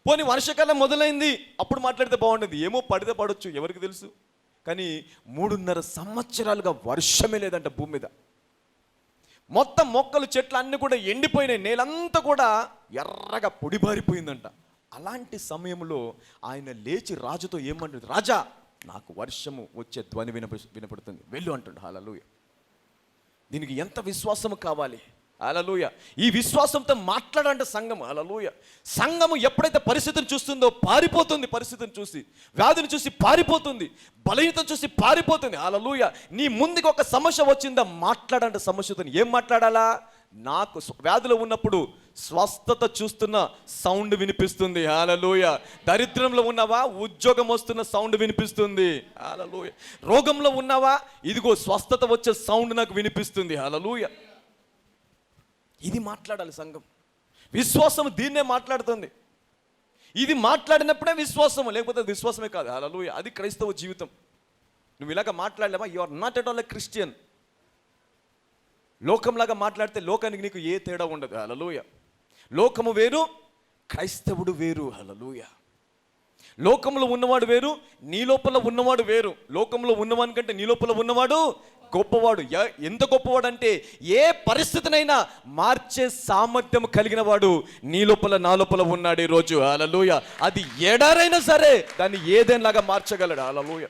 పోనీ వర్షాకాలం మొదలైంది అప్పుడు మాట్లాడితే బాగుండేది. ఏమో పడితే పడవచ్చు, ఎవరికి తెలుసు. కానీ 3.5 సంవత్సరాలుగా వర్షమే లేదంట భూమి మీద. మొత్తం మొక్కలు, చెట్లు అన్నీ కూడా ఎండిపోయినాయి, నేలంతా కూడా ఎర్రగా పొడిబారిపోయిందంట. అలాంటి సమయంలో ఆయన లేచి రాజుతో ఏమంటుంది, రాజా నాకు వర్షము వచ్చే ధ్వని వినపడుతుంది, వెళ్ళు అంటుండు. హల్లెలూయా. దీనికి ఎంత విశ్వాసము కావాలి. హల్లెలూయా. ఈ విశ్వాసంతో మాట్లాడంటే సంఘం. హల్లెలూయా. సంఘము ఎప్పుడైతే పరిస్థితిని చూస్తుందో పారిపోతుంది. పరిస్థితిని చూసి, వ్యాధిని చూసి పారిపోతుంది, బలహీనతను చూసి పారిపోతుంది. హల్లెలూయా. నీ ముందుకు ఒక సమస్య వచ్చిందా, మాట్లాడంటే సమస్యతో. ఏం మాట్లాడాలా? నాకు వ్యాధిలో ఉన్నప్పుడు స్వస్థత చూస్తున్న సౌండ్ వినిపిస్తుంది. హల్లెలూయా. దరిద్రంలో ఉన్నావా, ఉద్యోగం వస్తున్న సౌండ్ వినిపిస్తుంది. హల్లెలూయా. రోగంలో ఉన్నావా, ఇదిగో స్వస్థత వచ్చే సౌండ్ నాకు వినిపిస్తుంది. హల్లెలూయా. ఇది మాట్లాడాలి సంఘం. విశ్వాసం దీన్నే మాట్లాడుతుంది. ఇది మాట్లాడినప్పుడే విశ్వాసము, లేకపోతే విశ్వాసమే కాదు. హల్లెలూయా. అది క్రైస్తవ జీవితం. నువ్వు ఇలాగ మాట్లాడలేవా, you are not at all a Christian. లోకంలాగా మాట్లాడితే లోకానికి నీకు ఏ తేడా ఉండదు. హల్లెలూయా. లోకము వేరు, క్రైస్తవుడు వేరు. హల్లెలూయా. లోకంలో ఉన్నవాడు వేరు, నీ లోపల ఉన్నవాడు వేరు. లోకంలో ఉన్నవాని కంటే నీ లోపల ఉన్నవాడు గొప్పవాడు. ఎంత గొప్పవాడు అంటే ఏ పరిస్థితినైనా మార్చే సామర్థ్యం కలిగిన వాడు నీ లోపల నా లోపల ఉన్నాడు ఈరోజు. హల్లెలూయా. అది ఎడారైనా సరే దాన్ని ఏదైనాలాగా మార్చగలడు. హల్లెలూయా.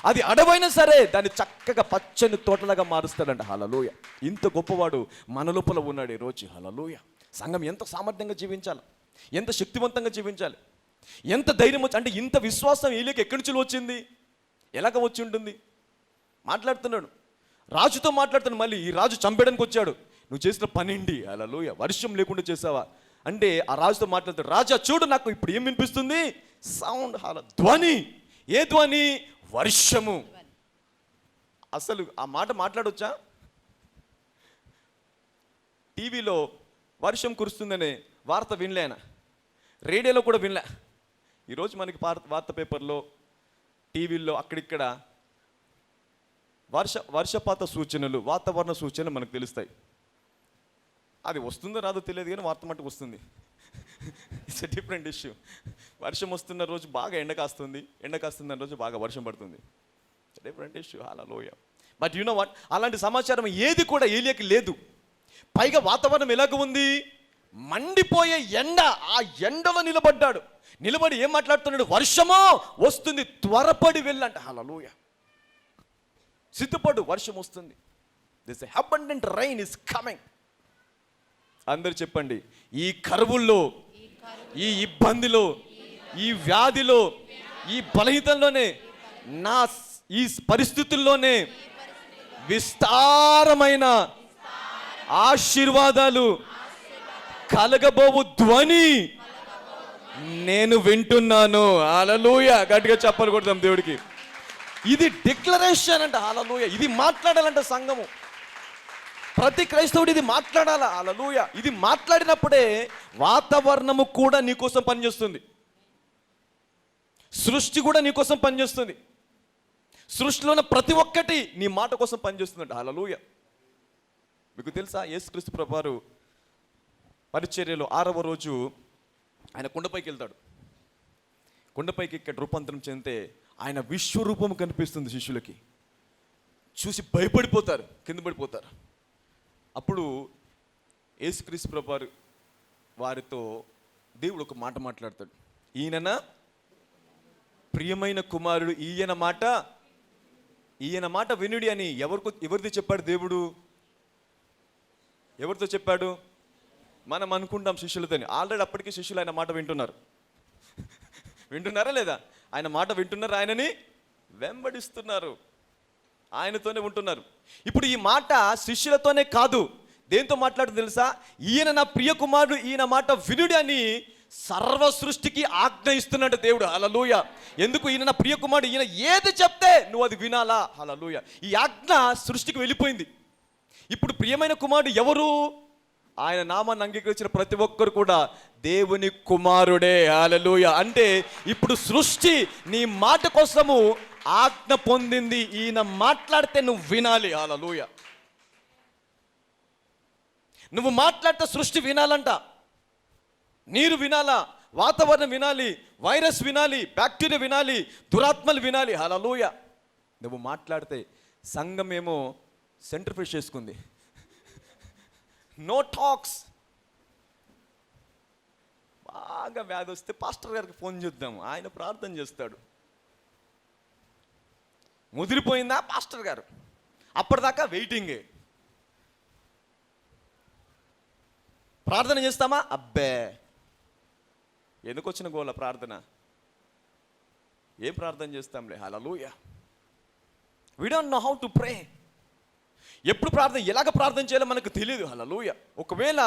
అది అడవైనా సరే దాన్ని చక్కగా పచ్చని తోటలాగా మారుస్తాడంట. హల్లెలూయా. ఇంత గొప్పవాడు మన లోపల ఉన్నాడు ఈరోజు. హల్లెలూయా. సంఘం ఎంత సామర్థ్యంగా జీవించాలి, ఎంత శక్తివంతంగా జీవించాలి, ఎంత ధైర్యం వచ్చి, అంటే ఇంత విశ్వాసం వీళ్ళకి ఎక్కడి నుంచి వచ్చింది, ఎలాగ వచ్చి ఉంటుంది? మాట్లాడుతున్నాడు, రాజుతో మాట్లాడుతున్నాడు. మళ్ళీ ఈ రాజు చంపేయడానికి వచ్చాడు. నువ్వు చేసిన పనిండి. హల్లెలూయా. వర్షం లేకుండా చేసావా అంటే ఆ రాజుతో మాట్లాడుతాడు. రాజా చూడు, నాకు ఇప్పుడు ఏం వినిపిస్తుంది? సౌండ్. ధ్వని. ఏ ధ్వని? వర్షము. అసలు ఆ మాట మాట్లాడొచ్చా? టీవీలో వర్షం కురుస్తుందనే వార్త వినలేనా, రేడియోలో కూడా వినలే. ఈరోజు మనకి వార్త పేపర్లో, టీవీల్లో అక్కడిక్కడ వర్షపాత సూచనలు, వాతావరణ సూచనలు మనకు తెలుస్తాయి. అది వస్తుందో రాదో తెలియదు, కానీ వార్త మట్టుకు వస్తుంది. It's a different issue. వర్షం వస్తున్న రోజు బాగా ఎండ కాస్తుంది, ఎండ కాస్తున్న రోజు బాగా వర్షం పడుతుంది. It's a different issue. Hallelujah. But you know what, అలాంటి సమాచారం ఏది కూడా ఏలియాకి లేదు. పైగా వాతావరణం ఎలాగ ఉంది? మండిపోయే ఎండ. ఆ ఎండలో నిలబడ్డాడు. నిలబడి ఏం మాట్లాడుతున్నాడు? వర్షమో వస్తుంది, త్వరపడి వెళ్ళంట. హల్లెలూయా. సిద్ధపడు, వర్షం వస్తుంది. This abundant rain is coming. అందరు చెప్పండి, ఈ కరువుల్లో, ఈ ఇబ్బందిలో, ఈ వ్యాధిలో, ఈ బలహీనతలోనే, నా ఈ పరిస్థితుల్లోనే విస్తారమైన ఆశీర్వాదాలు కలగబోవు ధ్వని నేను వింటున్నాను. హల్లెలూయా. గట్టిగా చెప్పలు కొడదాం దేవుడికి. ఇది డిక్లరేషన్ అంట. హల్లెలూయా. ఇది మాట్లాడాలంట సంఘము. ప్రతి క్రైస్తవుడు ఇది మాట్లాడాలా. హల్లెలూయా. ఇది మాట్లాడినప్పుడే వాతావరణము కూడా నీకోసం పనిచేస్తుంది, సృష్టి కూడా నీకోసం పనిచేస్తుంది. సృష్టిలో ఉన్న ప్రతి ఒక్కటి నీ మాట కోసం పనిచేస్తుందంట. హల్లెలూయా. మీకు తెలుసా, యేసుక్రీస్తు ప్రభువారు పరిచర్యలో 6వ రోజు ఆయన కొండపైకి వెళ్తాడు. కొండపైకి ఇక్కడ రూపాంతరం చెందితే ఆయన విశ్వరూపం కనిపిస్తుంది. శిష్యులకి చూసి భయపడిపోతారు, కింద పడిపోతారు. అప్పుడు యేసుక్రీస్తు ప్రభువారు వారితో దేవుడు ఒక మాట మాట్లాడతాడు. ఈయన ప్రియమైన కుమారుడు, ఈయన మాట వినుడి అని ఎవరితో చెప్పాడు దేవుడు? ఎవరితో చెప్పాడు? మనం అనుకుంటాం శిష్యులతోని. ఆల్రెడీ అప్పటికే శిష్యులు ఆయన మాట వింటున్నారు. వింటున్నారా లేదా? ఆయన మాట వింటున్నారు, ఆయనని వెంబడిస్తున్నారు, ఆయనతోనే ఉంటున్నారు. ఇప్పుడు ఈ మాట శిష్యులతోనే కాదు, దేంతో మాట్లాడుతుంది తెలుసా? ఈయన నా ప్రియ కుమారుడు, ఈయన మాట వినుడి అని సర్వ సృష్టికి ఆజ్ఞ ఇస్తున్నట్టు దేవుడు. హల్లెలూయా. ఎందుకు? ఈయన నా ప్రియ కుమారుడు, ఈయన ఏది చెప్తే నువ్వు అది వినాలా. హల్లెలూయా. ఈ ఆజ్ఞ సృష్టికి వెళ్ళిపోయింది. ఇప్పుడు ప్రియమైన కుమారుడు ఎవరు? ఆయన నామాన్ని అంగీకరించిన ప్రతి ఒక్కరు కూడా దేవుని కుమారుడే. హల్లెలూయా. అంటే ఇప్పుడు సృష్టి నీ మాట కోసము ఆజ్ఞ పొందింది. ఈయన మాట్లాడితే నువ్వు వినాలి. హల్లెలూయా. నువ్వు మాట్లాడితే సృష్టి వినాలంట. నీరు వినాలా, వాతావరణం వినాలి, వైరస్ వినాలి, బ్యాక్టీరియా వినాలి, దురాత్మలు వినాలి. హల్లెలూయా. నువ్వు మాట్లాడితే సంఘం ఏమో సెంట్రిఫ్యూజ్ చేసుకుంది. No talks. బాగా వ్యాధి వస్తే పాస్టర్ గారికి ఫోన్ చేద్దాము, ఆయన ప్రార్థన చేస్తాడు. ముదిరిపోయిందా పాస్టర్ గారు, అప్పటిదాకా వెయిటింగే. ప్రార్థన చేస్తామా, అబ్బే ఎందుకు వచ్చిన గోల ప్రార్థన, ఏం ప్రార్థన చేస్తాంలే. హల్లెలూయా. We don't know how to pray. ఎప్పుడు ప్రార్థన, ఎలాగ ప్రార్థన చేయాలో మనకు తెలియదు. హల్లెలూయా. ఒకవేళ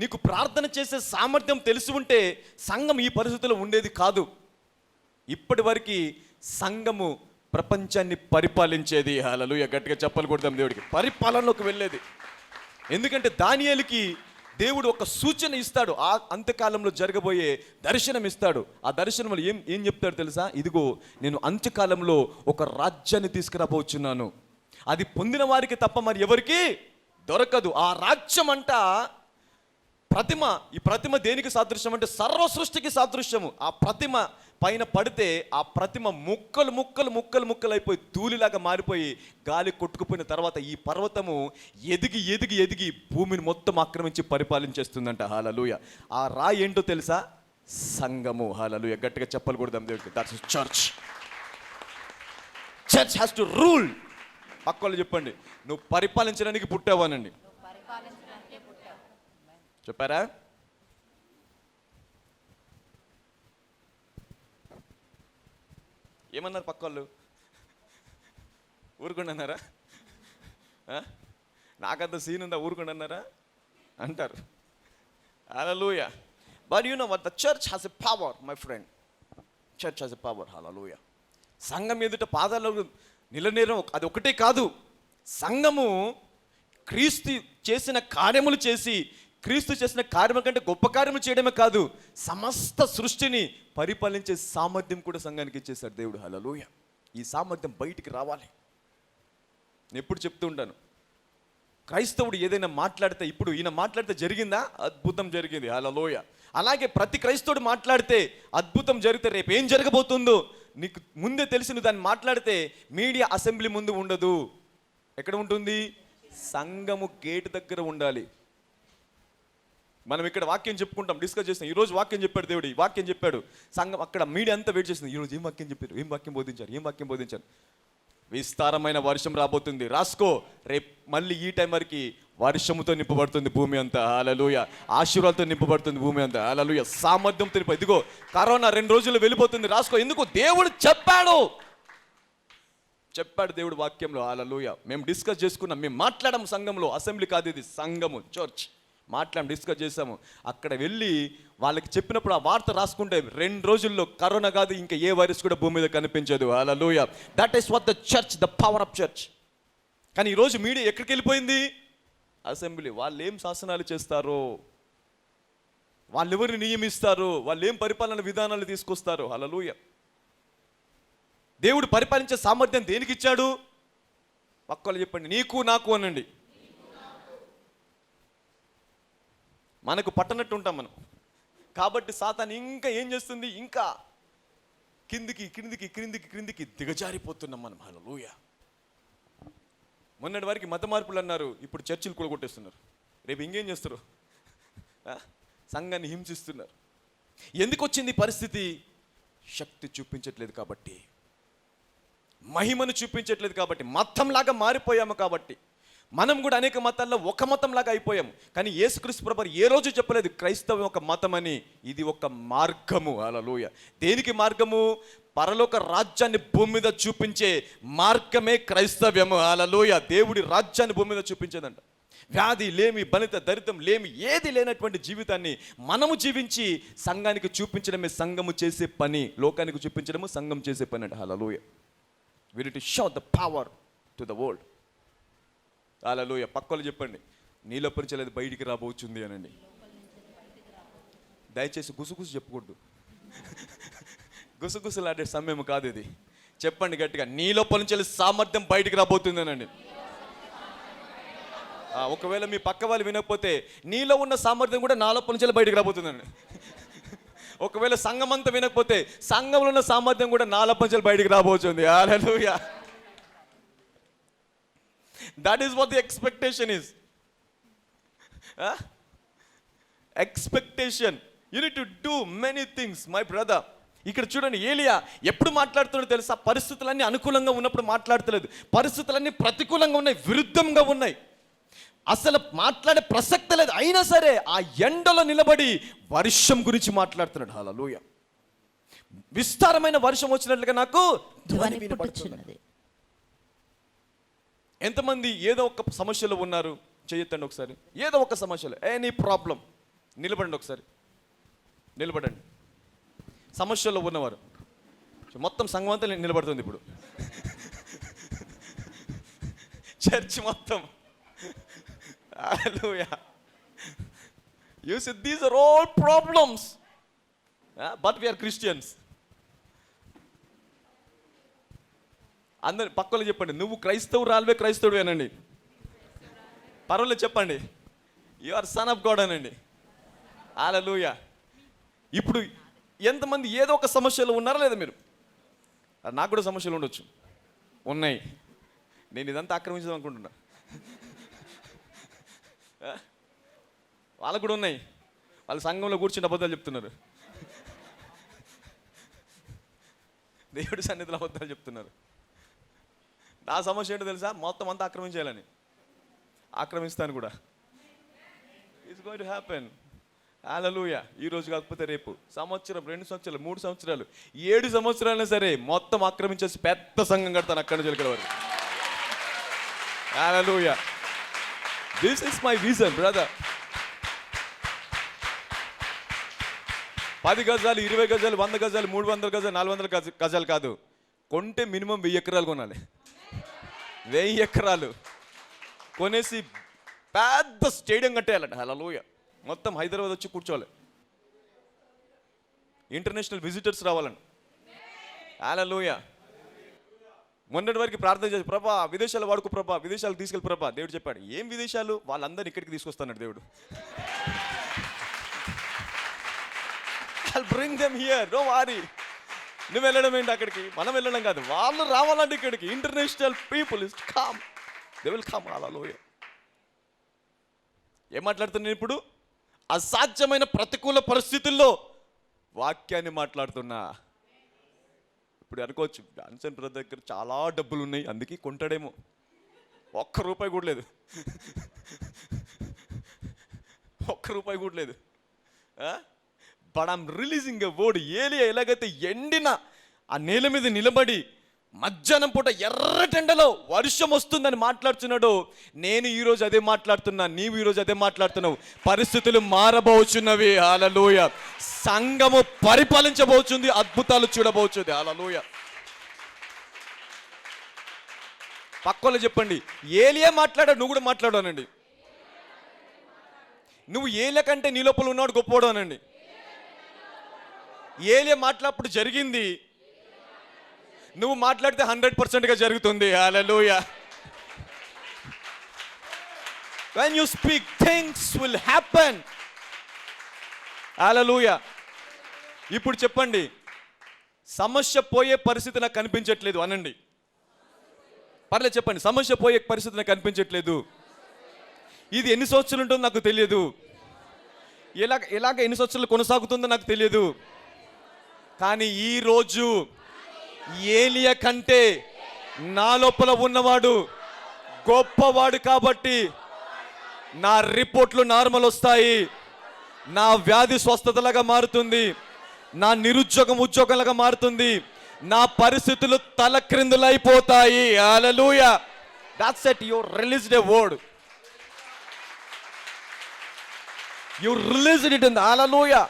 నీకు ప్రార్థన చేసే సామర్థ్యం తెలిసి ఉంటే సంఘం ఈ పరిస్థితిలో ఉండేది కాదు. ఇప్పటి వరకు సంఘము ప్రపంచాన్ని పరిపాలించేది. హల్లెలూయా. గట్టిగా చెప్పలు కొడదాం దేవుడికి. పరిపాలనలోకి వెళ్ళేది. ఎందుకంటే దానియేలుకి దేవుడు ఒక సూచన ఇస్తాడు, ఆ అంత్యకాలంలో జరగబోయే దర్శనం ఇస్తాడు. ఆ దర్శనంలో ఏం చెప్తాడు తెలుసా? ఇదిగో నేను అంత్యకాలంలో ఒక రాజ్యాన్ని తీసుకురాబోచున్నాను, అది పొందిన వారికి తప్ప మరి ఎవరికి దొరకదు. ఆ రాజ్యం అంట ప్రతిమ. ఈ ప్రతిమ దేనికి సాదృశ్యం అంటే సర్వ సృష్టికి సాదృశ్యము. ఆ ప్రతిమ పైన పడితే ఆ ప్రతిమ ముక్కలు ముక్కలు ముక్కలు ముక్కలు అయిపోయి ధూళిలాగా మారిపోయి గాలి కొట్టుకుపోయిన తర్వాత ఈ పర్వతము ఎదిగి ఎదిగి ఎదిగి భూమిని మొత్తం ఆక్రమించి పరిపాలించేస్తుందంట. హల్లెలూయా. ఆ రాయి ఏంటో తెలుసా? సంఘము. హల్లెలూయా. గట్టిగా చెప్పలు కొడదాం దేవుడికి. That's church. Church has to rule. పక్కలు చెప్పండి, నువ్వు పరిపాలించడానికి పుట్టావానండి. చెప్పారా? ఏమన్నారు పక్కళ్ళు? ఊరుకుండా అన్నారా? నాకంత సీన్ ఉందా, ఊరుకుండా అన్నారా అంటారు. హల్లెలూయా. But you know what, the church has a power my friend. Church has a power. హల్లెలూయా. సంఘం ఎదుట పాదాలు నిలనేరం అది ఒకటే కాదు. సంఘము క్రీస్తు చేసిన కార్యములు చేసి, క్రీస్తు చేసిన కార్యముల కంటే గొప్ప కార్యములు చేయడమే కాదు, సమస్త సృష్టిని పరిపాలించే సామర్థ్యం కూడా సంఘానికి ఇచ్చేశాడు దేవుడు. హల్లెలూయా. ఈ సామర్థ్యం బయటికి రావాలి. నేను ఎప్పుడు చెప్తూ ఉంటాను, క్రైస్తవుడు ఏదైనా మాట్లాడితే, ఇప్పుడు ఈయన మాట్లాడితే జరిగిందా? అద్భుతం జరిగింది. హల్లెలూయా. అలాగే ప్రతి క్రైస్తవుడు మాట్లాడితే అద్భుతం జరిగితే రేపు ఏం జరగబోతుందో నీకు ముందే తెలిసి నువ్వు దాన్ని మాట్లాడితే మీడియా అసెంబ్లీ ముందు ఉండదు. ఎక్కడ ఉంటుంది? సంఘము గేటు దగ్గర ఉండాలి. మనం ఇక్కడ వాక్యం చెప్పుకుంటాం, డిస్కస్ చేస్తాం. ఈరోజు వాక్యం చెప్పాడు దేవుడు, ఈ వాక్యం చెప్పాడు. సంఘం అక్కడ మీడియా అంతా వెయిట్ చేస్తుంది. ఈరోజు ఏం వాక్యం చెప్పారు, ఏం వాక్యం బోధించారు, ఏం వాక్యం బోధించారు. విస్తారమైన వర్షం రాబోతుంది, రాసుకో. రేపు మళ్ళీ ఈ టైం వరకు వర్షముతో నింపబడుతుంది భూమి అంతా. హల్లెలూయా. ఆశీర్వాదంతో నింపబడుతుంది భూమి అంతా. హల్లెలూయా. సామర్థ్యంతో నింప. ఇదిగో కరోనా 2 రోజుల్లో వెళ్ళిపోతుంది, రాసుకో. ఎందుకు? దేవుడు చెప్పాడు దేవుడు వాక్యంలో. హల్లెలూయా. మేము డిస్కస్ చేసుకున్నాం, మేము మాట్లాడాము సంఘంలో. అసెంబ్లీ కాదు ఇది, సంఘము, చర్చ్. మాట్లాడి డిస్కస్ చేసాము. అక్కడ వెళ్ళి వాళ్ళకి చెప్పినప్పుడు ఆ వార్త రాసుకుంటే 2 రోజుల్లో కరోనా కాదు ఇంకా ఏ వైరస్ కూడా భూమి మీద కనిపించదు. హల్లెలూయా. That is what the church, the power of church. కానీ ఈరోజు మీడియా ఎక్కడికి వెళ్ళిపోయింది? అసెంబ్లీ. వాళ్ళు ఏం శాసనాలు చేస్తారో, వాళ్ళు ఎవరిని నియమిస్తారు, వాళ్ళు ఏం పరిపాలన విధానాలు తీసుకొస్తారు. హల్లెలూయా. దేవుడు పరిపాలించే సామర్థ్యం దేనికి ఇచ్చాడు? పక్కలు చెప్పండి, నీకు నాకు అనండి. మనకు పట్టనట్టు ఉంటాం మనం. కాబట్టి సాతాను ఇంకా ఏం చేస్తుంది? ఇంకా కిందికి కిందికి కిందికి కిందికి దిగజారిపోతున్నాం మనం. హల్లెలూయా. మొన్నటి వారికి మత మార్పులు అన్నారు, ఇప్పుడు చర్చిలు కూడా కొట్టేస్తున్నారు. రేపు ఇంకేం చేస్తారు? సంఘాన్ని హింసిస్తున్నారు. ఎందుకు వచ్చింది పరిస్థితి? శక్తి చూపించట్లేదు కాబట్టి, మహిమను చూపించట్లేదు కాబట్టి, మతంలాగా మారిపోయాము కాబట్టి. మనం కూడా అనేక మతాల్లో ఒక మతంలాగా అయిపోయాము. కానీ యేసుక్రీస్తు ప్రభువు ఏ రోజు చెప్పలేదు క్రైస్తవం ఒక మతం అని. ఇది ఒక మార్గము. హల్లెలూయా. దేనికి మార్గము? పరలోక రాజ్యాన్ని భూమి మీద చూపించే మార్గమే క్రైస్తవ్యము. హల్లెలూయా. దేవుడి రాజ్యాన్ని భూమి మీద చూపించేదంట. వ్యాధి లేమి, బలిత, దరిద్రం లేమి, ఏది లేనటువంటి జీవితాన్ని మనము జీవించి సంఘానికి చూపించడమే సంఘము చేసే పని. లోకానికి చూపించడము సంఘం చేసే పని అంట. హల్లెలూయా. We need to show the power to the world. హల్లెలూయా. పక్కలు చెప్పండి, నీలో పరిచలేదు బయటికి రాబోతుంది అనండి. దయచేసి గుసగుసు చెప్పకూడదు. గుసగుసలాడే సమయం కాదు ఇది. చెప్పండి గట్టిగా, నీలో పరిచలే సామర్థ్యం బయటికి రాబోతుంది అనండి. ఒకవేళ మీ పక్క వాళ్ళు వినకపోతే, నీలో ఉన్న సామర్థ్యం కూడా నాలో పరిచలే బయటికి రాబోతుందండి. ఒకవేళ సంఘం అంతా వినకపోతే, సంఘంలో ఉన్న సామర్థ్యం కూడా నాలో పరిచలే బయటికి రాబోతుంది. హల్లెలూయా. That is what the expectation is. Expectation. You need to do many things my brother. ఇక్కడ చూడండి, ఏలియా ఎప్పుడు మాట్లాడుతున్నాడో తెలుసా? పరిస్థితులన్నీ అనుకూలంగా ఉన్నప్పుడు మాట్లాడతలేదు, పరిస్థితులన్నీ ప్రతికూలంగా ఉన్నాయి, విరుద్ధంగా ఉన్నాయి, అసలు మాట్లాడే ప్రసక్తి లేదు. అయినా సరే ఆ ఎండలో నిలబడి వర్షం గురించి మాట్లాడుతున్నాడు. హల్లెలూయా. విస్తారమైన వర్షం వచ్చినట్లుగా నాకు ధ్వని వినపడుతున్నది. ఎంతమంది ఏదో ఒక సమస్యలో ఉన్నారు? చేయొద్దండి ఒకసారి. ఏదో ఒక సమస్యలో, ఎనీ ప్రాబ్లం, నిలబడండి ఒకసారి, నిలబడండి. సమస్యలో ఉన్నవారు మొత్తం సంఘం అంతా నిలబడుతుంది ఇప్పుడు, చర్చ్ మొత్తం. హల్లెలూయా. You see, these are all problems, but we are Christians. అందరు పక్కలో చెప్పండి, నువ్వు క్రైస్తవురాలువే, క్రైస్తవుడు అనండి. పర్వాలేదు చెప్పండి, you are son of God అనండి. హల్లెలూయా. ఇప్పుడు ఎంతమంది ఏదో ఒక సమస్యలో ఉన్నారా లేదా? మీరు, నాకు కూడా సమస్యలు ఉండొచ్చు, ఉన్నాయి. నేను ఇదంతా ఆక్రమించదాం అనుకుంటున్నా. వాళ్ళకు కూడా ఉన్నాయి. వాళ్ళ సంఘంలో కూర్చుని అబద్ధాలు చెప్తున్నారు, దేవుడి సన్నిధిలో అబద్ధాలు చెప్తున్నారు. నా సమస్య ఏంటో తెలుసా? మొత్తం అంతా ఆక్రమించాలని. ఆక్రమిస్తాను కూడా. It's going to happen. హల్లెలూయా. ఈ రోజు కాకపోతే రేపు, సంవత్సరం, 2 సంవత్సరాలు, 3 సంవత్సరాలు, 7 సంవత్సరాలైనా సరే మొత్తం ఆక్రమించేసి పెద్ద సంఘం కడతాను అక్కడి నుంచి ఇక్కడ వరకు. హల్లెలూయా. This is my vision brother. 10 గజాలు, 20 గజాలు, 100 గజాలు, 300 గజాలు, 400 గజాలు కాదు, కొంటే మినిమం 1000 ఎకరాలు కొనాలి. 1000 ఎకరాలు కొనేసి పెద్ద స్టేడియం కట్టేయాలంట. హల్లెలూయా. మొత్తం హైదరాబాద్ వచ్చి కూర్చోవాలి, ఇంటర్నేషనల్ విజిటర్స్ రావాలండి. హల్లెలూయా. మొన్నటి వరకు ప్రార్థన చేసి, ప్రభా విదేశాలు వాడుకో, ప్రభా విదేశాలకు తీసుకెళ్ళి ప్రభా. దేవుడు చెప్పాడు, ఏం విదేశాలు? వాళ్ళందరినీ ఇక్కడికి తీసుకొస్తాడు దేవుడు. I'll bring them here, don't worry. నువ్వు వెళ్ళడం ఏంటి అక్కడికి? మనం వెళ్ళడం కాదు, వాళ్ళు రావాలంటే ఇక్కడికి. International people is come, they will come. హల్లెలూయా. ఏం మాట్లాడుతున్నాను ఇప్పుడు? అసాధ్యమైన ప్రతికూల పరిస్థితుల్లో వాక్యాన్ని మాట్లాడుతున్నా. ఇప్పుడు అనుకోవచ్చు, జాన్సన్ బ్రదర్ దగ్గర చాలా డబ్బులు ఉన్నాయి, అందుకే కొంటాడేమో. ₹1 కూడా లేదు, ₹1 కూడా లేదు. But I'm releasing a word. ఏలియా ఎలాగైతే ఎండిన ఆ నేల మీద నిలబడి మధ్యాహ్నం పూట ఎర్రటెండలో వర్షం వస్తుందని మాట్లాడుతున్నాడు, నేను ఈరోజు అదే మాట్లాడుతున్నా, నీవు ఈరోజు అదే మాట్లాడుతున్నావు. పరిస్థితులు మారబోచున్నవి. హల్లెలూయా. సంఘము పరిపాలించబోచుంది, అద్భుతాలు చూడబోచుంది. హల్లెలూయా. పక్కలో చెప్పండి, ఏలియా మాట్లాడాడు, నువ్వు కూడా మాట్లాడు అనండి. నువ్వు ఏలియా కంటే నీ లోపల ఉన్నాడు గొప్పవాడు అనండి. ఏలియా మాట్లాడినప్పుడు జరిగింది, నువ్వు మాట్లాడితే 100%గా జరుగుతుంది. హల్లెలూయా. When you speak, things will happen. హల్లెలూయా. ఇప్పుడు చెప్పండి, సమస్య పోయే పరిస్థితి నాకు కనిపించట్లేదు అనండి. పర్లేదు చెప్పండి, సమస్య పోయే పరిస్థితి నాకు కనిపించట్లేదు. ఇది ఎన్ని సంవత్సరాలు ఉంటుందో నాకు తెలియదు, ఎలాగ ఎన్ని సంవత్సరాలు కొనసాగుతుందో నాకు తెలియదు. కానీ ఈరోజు ఏలియా కంటే నా లోపల ఉన్నవాడు గొప్పవాడు కాబట్టి నా రిపోర్ట్లు నార్మల్ వస్తాయి, నా వ్యాధి స్వస్థతలాగా మారుతుంది, నా నిరుద్యోగం ఉద్యోగంలాగా మారుతుంది, నా పరిస్థితులు తలక్రిందులైపోతాయి. హల్లెలూయా. That's it. You released a word. You released it in the hallelujah.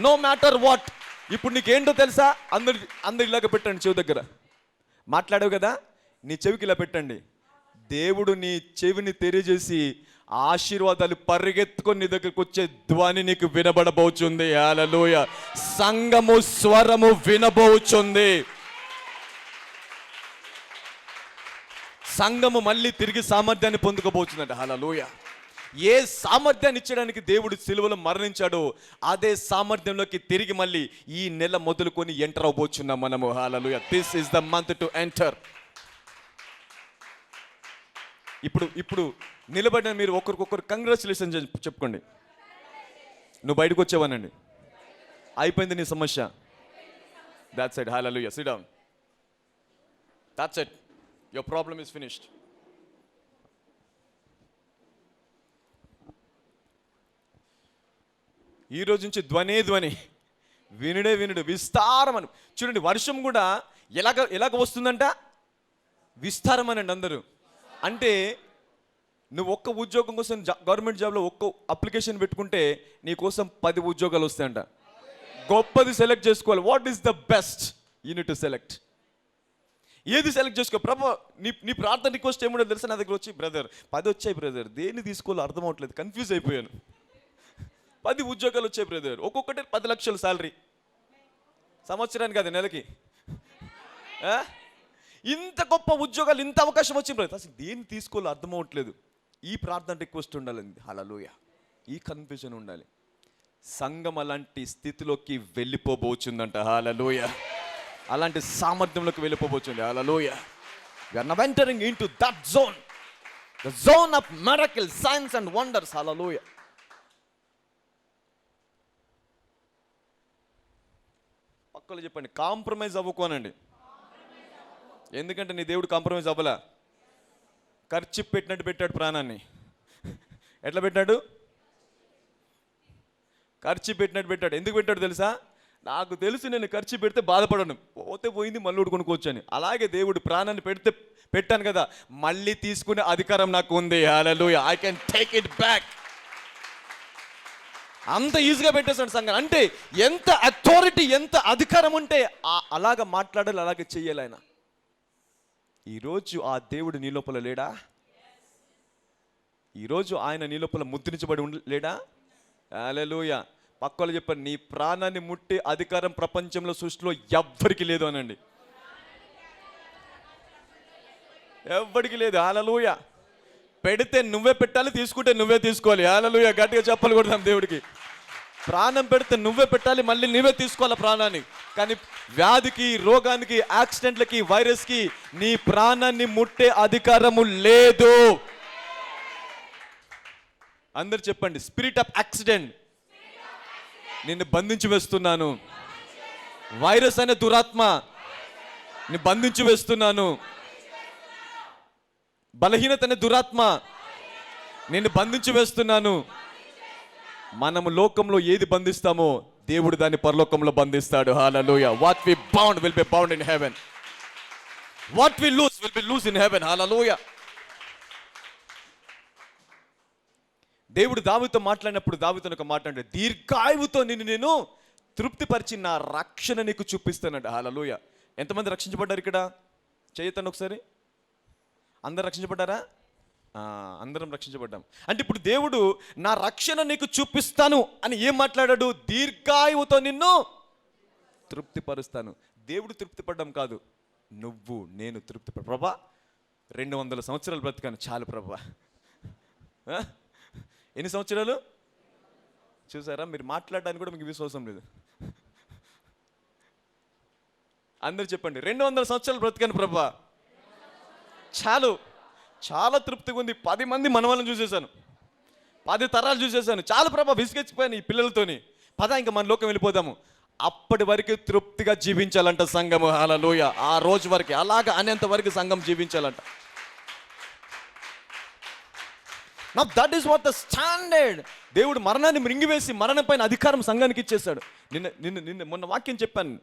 No matter what. ఇప్పుడు నీకేంటో తెలుసా? అందరు ఇలాగ పెట్టండి, చెవి దగ్గర మాట్లాడావు కదా, నీ చెవికి ఇలా పెట్టండి. దేవుడు నీ చెవిని తెరిచేసి ఆశీర్వాదాలు పరిగెత్తుకొని నీ దగ్గరకు వచ్చే ధ్వని నీకు వినబడబోచుంది. హల్లెలూయా. సంఘము స్వరము వినబోచుంది. సంఘము మళ్ళీ తిరిగి సామర్థ్యాన్ని పొందుకోబోతుందంట. హల్లెలూయా. ఏ సామర్థ్యాన్ని ఇచ్చడానికి దేవుడు సిలువలో మరణించాడో అదే సామర్థ్యంలోకి తిరిగి మళ్ళీ ఈ నెల మొదలుకొని ఎంటర్ అవబోచున్నాం మనము. హల్లెలూయా. This is the month to enter. ఇప్పుడు నిలబడిన మీరు ఒకరికొకరు కంగ్రాచులేషన్ చెప్పుకోండి. నువ్వు బయటకు వచ్చావనండి. అయిపోయింది నీ సమస్య. That's it. Hallelujah. SIT down. That's it. Your problem is finished. ఈ రోజు నుంచి ధ్వని వినుడు విస్తారం అని. చూడండి, వర్షం కూడా ఎలాగ వస్తుందంట? విస్తారం అనండి అందరూ. అంటే నువ్వు ఒక్క ఉద్యోగం కోసం గవర్నమెంట్ జాబ్లో ఒక్క అప్లికేషన్ పెట్టుకుంటే నీ కోసం 10 ఉద్యోగాలు వస్తాయంట. గొప్పది సెలెక్ట్ చేసుకోవాలి. What is the best? You need to select. ఏది సెలెక్ట్ చేసుకో. ప్రభు నీ ప్రార్థన రిక్వెస్ట్ ఏముండో తెలుసా? నా దగ్గర వచ్చి, బ్రదర్ 10 వచ్చాయి బ్రదర్, దేన్ని తీసుకోవాలో అర్థం అవట్లేదు, కన్ఫ్యూజ్ అయిపోయాను. 10 ఉద్యోగాలు వచ్చాయి బ్రదర్, ఒక్కొక్కటి 10 లక్షలు శాలరీ, సంవత్సరానికి కాదు నెలకి. ఇంత గొప్ప ఉద్యోగాలు, ఇంత అవకాశం వచ్చింది బ్రదర్, అసలు దేన్ని తీసుకోవాలో అర్థం అవ్వట్లేదు. ఈ ప్రార్థన రిక్వెస్ట్ ఉండాలండి. హల్లెలూయా. ఈ కన్ఫ్యూజన్ ఉండాలి. సంఘం అలాంటి స్థితిలోకి వెళ్ళిపోబోతుందంట. హల్లెలూయా. అలాంటి సామర్థ్యంలోకి వెళ్ళిపోబోతుంది. హల్లెలూయా. We are now entering into that zone, the zone of miracles, signs and wonders. Hallelujah. పక్కలో చెప్పండి, కాంప్రమైజ్ అవ్వకోనండి. ఎందుకంటే నీ దేవుడు కాంప్రమైజ్ అవ్వలా. ఖర్చు పెట్టినట్టు పెట్టాడు ప్రాణాన్ని. ఎట్లా పెట్టాడు? ఖర్చు పెట్టినట్టు పెట్టాడు. ఎందుకు పెట్టాడు తెలుసా? నాకు తెలుసు నేను ఖర్చు పెడితే బాధపడను, పోతే పోయింది మళ్ళీ కొనుక్కోవచ్చు అని. అలాగే దేవుడు ప్రాణాన్ని పెట్టాను కదా, మళ్ళీ తీసుకునే అధికారం నాకు ఉంది. హల్లెలూయా. I can take it back. అంత ఈజీగా పెట్టేశాడు సంఘం. అంటే ఎంత అథారిటీ, ఎంత అధికారం ఉంటే అలాగ మాట్లాడాలి, అలాగే చెయ్యాలి ఆయన. ఈరోజు ఆ దేవుడు నీ లోపల లేడా? ఈరోజు ఆయన నీ లోపల ముద్రించబడి లేడా? హల్లెలూయా. పక్కలు చెప్పండి, నీ ప్రాణాన్ని ముట్టే అధికారం ప్రపంచంలో, సృష్టిలో ఎవ్వరికి లేదు అనండి. ఎవ్వరికి లేదు. హల్లెలూయా. పెడితే నువ్వే పెట్టాలి, తీసుకుంటే నువ్వే తీసుకోవాలి. హల్లెలూయా. గట్టిగా చెప్పలు కొడదాం దేవుడికి. ప్రాణం పెడితే నువ్వే పెట్టాలి, మళ్ళీ నువ్వే తీసుకోవాలి ప్రాణాన్ని. కానీ వ్యాధికి, రోగానికి, యాక్సిడెంట్లకి, వైరస్కి నీ ప్రాణాన్ని ముట్టే అధికారము లేదు. అందరు చెప్పండి, స్పిరిట్ ఆఫ్ యాక్సిడెంట్ నిన్ను బంధించి వేస్తున్నాను. వైరస్ అనే దురాత్మ నిన్ను బంధించి వేస్తున్నాను. బలహీనత అనే దురాత్మ నిన్ను బంధించి వేస్తున్నాను. మనము లోకంలో ఏది బంధిస్తామో దేవుడు దాన్ని పరలోకంలో బంధిస్తాడు. హల్లెలూయా. What we bound will be bound in heaven. What we lose will be loose in heaven. హల్లెలూయా. దేవుడు దావీదుతో మాట్లాడినప్పుడు దావీదుతో ఒక మాట అంటే, దీర్ఘాయువుతో నిన్ను నేను తృప్తిపరిచి నా రక్షణ నీకు చూపిస్తానంట. హల్లెలూయా. ఎంతమంది రక్షించబడ్డారు ఇక్కడ? చేయొద్దండి ఒకసారి. అందరు రక్షించబడ్డారా? అందరం రక్షించబడ్డాం. అంటే ఇప్పుడు దేవుడు నా రక్షణ నీకు చూపిస్తాను అని ఏం మాట్లాడాడు? దీర్ఘాయువుతో నిన్ను తృప్తిపరుస్తాను. దేవుడు తృప్తిపడ్డం కాదు, నువ్వు నేను తృప్తిపడ. ప్రభా 200 సంవత్సరాలు బ్రతికాను చాలు ప్రభా. ఎన్ని సంవత్సరాలు? చూసారా, మీరు మాట్లాడడానికి కూడా మీకు విశ్వాసం లేదు. అందరు చెప్పండి, 200 సంవత్సరాలు బ్రతికాను ప్రభా చాలు, చాలా తృప్తిగా ఉంది. 10 మంది మనవాళ్ళని చూసేశాను, 10 తరాలు చూసేశాను, చాలు ప్రభా, విసిగెచ్చిపోయాను ఈ పిల్లలతోని. పద ఇంకా మన లోకం వెళ్ళిపోదాము. అప్పటి వరకు తృప్తిగా జీవించాలంట సంఘము. హల్లెలూయా. ఆ రోజు వరకు, అలాగా అనేంత వరకు సంఘం జీవించాలంట. Now that is what the standard. దేవుడు మరణాన్ని మృంగివేసి మరణం పైన అధికారం సంఘానికి ఇచ్చేశాడు. మొన్న వాక్యం చెప్పాను,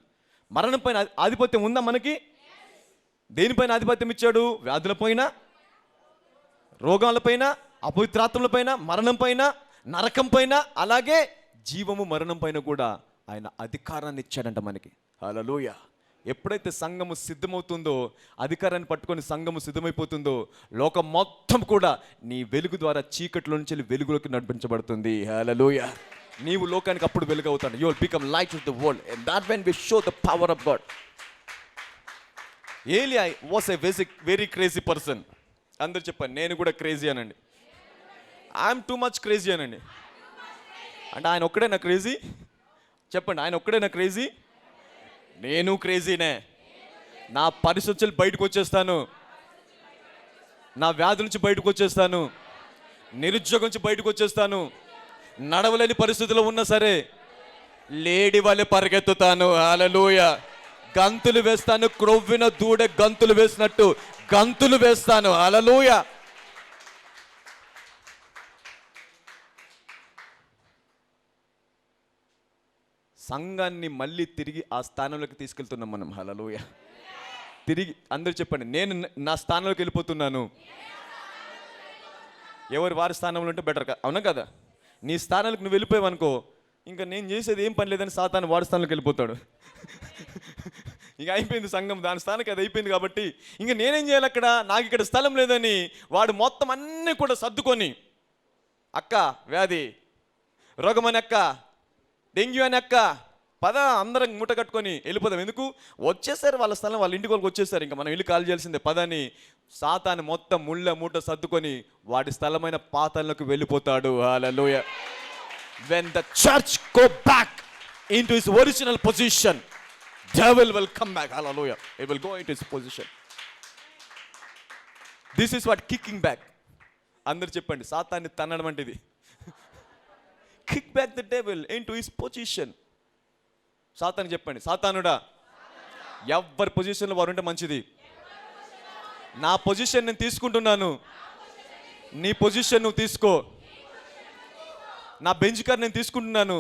మరణం పైన ఆధిపత్యం ఉందా మనకి? దేనిపైన ఆధిపత్యం ఇచ్చాడు? వ్యాధుల పైన, రోగాల పైన, అపవిత్రాత్మల పైన, మరణం పైన, నరకం పైన, అలాగే జీవము మరణం పైన కూడా ఆయన అధికారాన్ని ఇచ్చాడంట మనకి. హల్లెలూయా. ఎప్పుడైతే సంఘము సిద్ధమవుతుందో, అధికారాన్ని పట్టుకొని సంఘము సిద్ధమైపోతుందో, లోకం మొత్తం కూడా నీ వెలుగు ద్వారా చీకట్లో నుంచి వెలుగులోకి నడిపించబడుతుంది. హల్లెలూయా. నీవు లోకానికి అప్పుడు వెలుగు అవుతాడు. You will become light to the world, and that when we show the power of God. ఏలియా was a very crazy person. అందరు చెప్పండి, నేను కూడా క్రేజీ అనండి. ఐఎమ్ టూ మచ్ క్రేజీ అనండి. అంటే ఆయన ఒక్కడేనా క్రేజీ? చెప్పండి, ఆయన ఒక్కడేనా క్రేజీ? నేను క్రేజీనే. నా పరిస్థితులు బయటకు వచ్చేస్తాను, నా వ్యాధి నుంచి బయటకు వచ్చేస్తాను, నిరుద్యోగం నుంచి బయటకు వచ్చేస్తాను. నడవలేని పరిస్థితుల్లో ఉన్నా సరే, లేడి వలె పరిగెత్తుతాను. హల్లెలూయా. గంతులు వేస్తాను, క్రొవ్విన దూడ గంతులు వేసినట్టు గంతులు వేస్తాను. హల్లెలూయా. సంఘాన్ని మళ్ళీ తిరిగి ఆ స్థానంలోకి తీసుకెళ్తున్నాం మనం. హల్లెలూయా. తిరిగి అందరూ చెప్పండి, నేను నా స్థానంలోకి వెళ్ళిపోతున్నాను. ఎవరు వారి స్థానంలో ఉంటే బెటర్, అవునా కదా? నీ స్థానానికి నువ్వు వెళ్ళిపోయావు అనుకో, ఇంకా నేను చేసేది ఏం పని లేదని సాతాను వాడి స్థానంలోకి వెళ్ళిపోతాడు. ఇక అయిపోయింది సంఘం, దాని స్థానానికి అది అయిపోయింది. కాబట్టి ఇంకా నేనేం చేయాలి అక్కడ, నాకు ఇక్కడ స్థలం లేదని వాడు మొత్తం అన్నీ కూడా సర్దుకొని, అక్క వ్యాధి, రోగమని అక్క, డెంగ్యూ అని అక్క, పద అందరం మూట కట్టుకొని వెళ్ళిపోదాం. ఎందుకు వచ్చేసారు వాళ్ళ స్థలం, వాళ్ళ ఇంటికి వాళ్ళకి వచ్చేసారు, ఇంకా మనం ఇల్లు కాల్ చేయాల్సిందే పదని సాతాను మొత్తం ముళ్ళ మూట సర్దుకొని వాడి స్థలమైన పాతాల్లోకి వెళ్ళిపోతాడు. హల్లెలూయా. When the church go back into its original position, devil will come back. Hallelujah. It will go into its position. This is what kicking back. అందరు చెప్పండి, సాతాన్ని తన్నడం అంటే ఇది. Kick back the devil into his position. సాతాను చెప్పండి, సాతానుడా ఎవరి పొజిషన్లో వారు ఉంటే మంచిది. నా పొజిషన్ నేను తీసుకుంటున్నాను, నీ పొజిషన్ నువ్వు తీసుకో. నా బెంచ్ కార్ నేను తీసుకుంటున్నాను,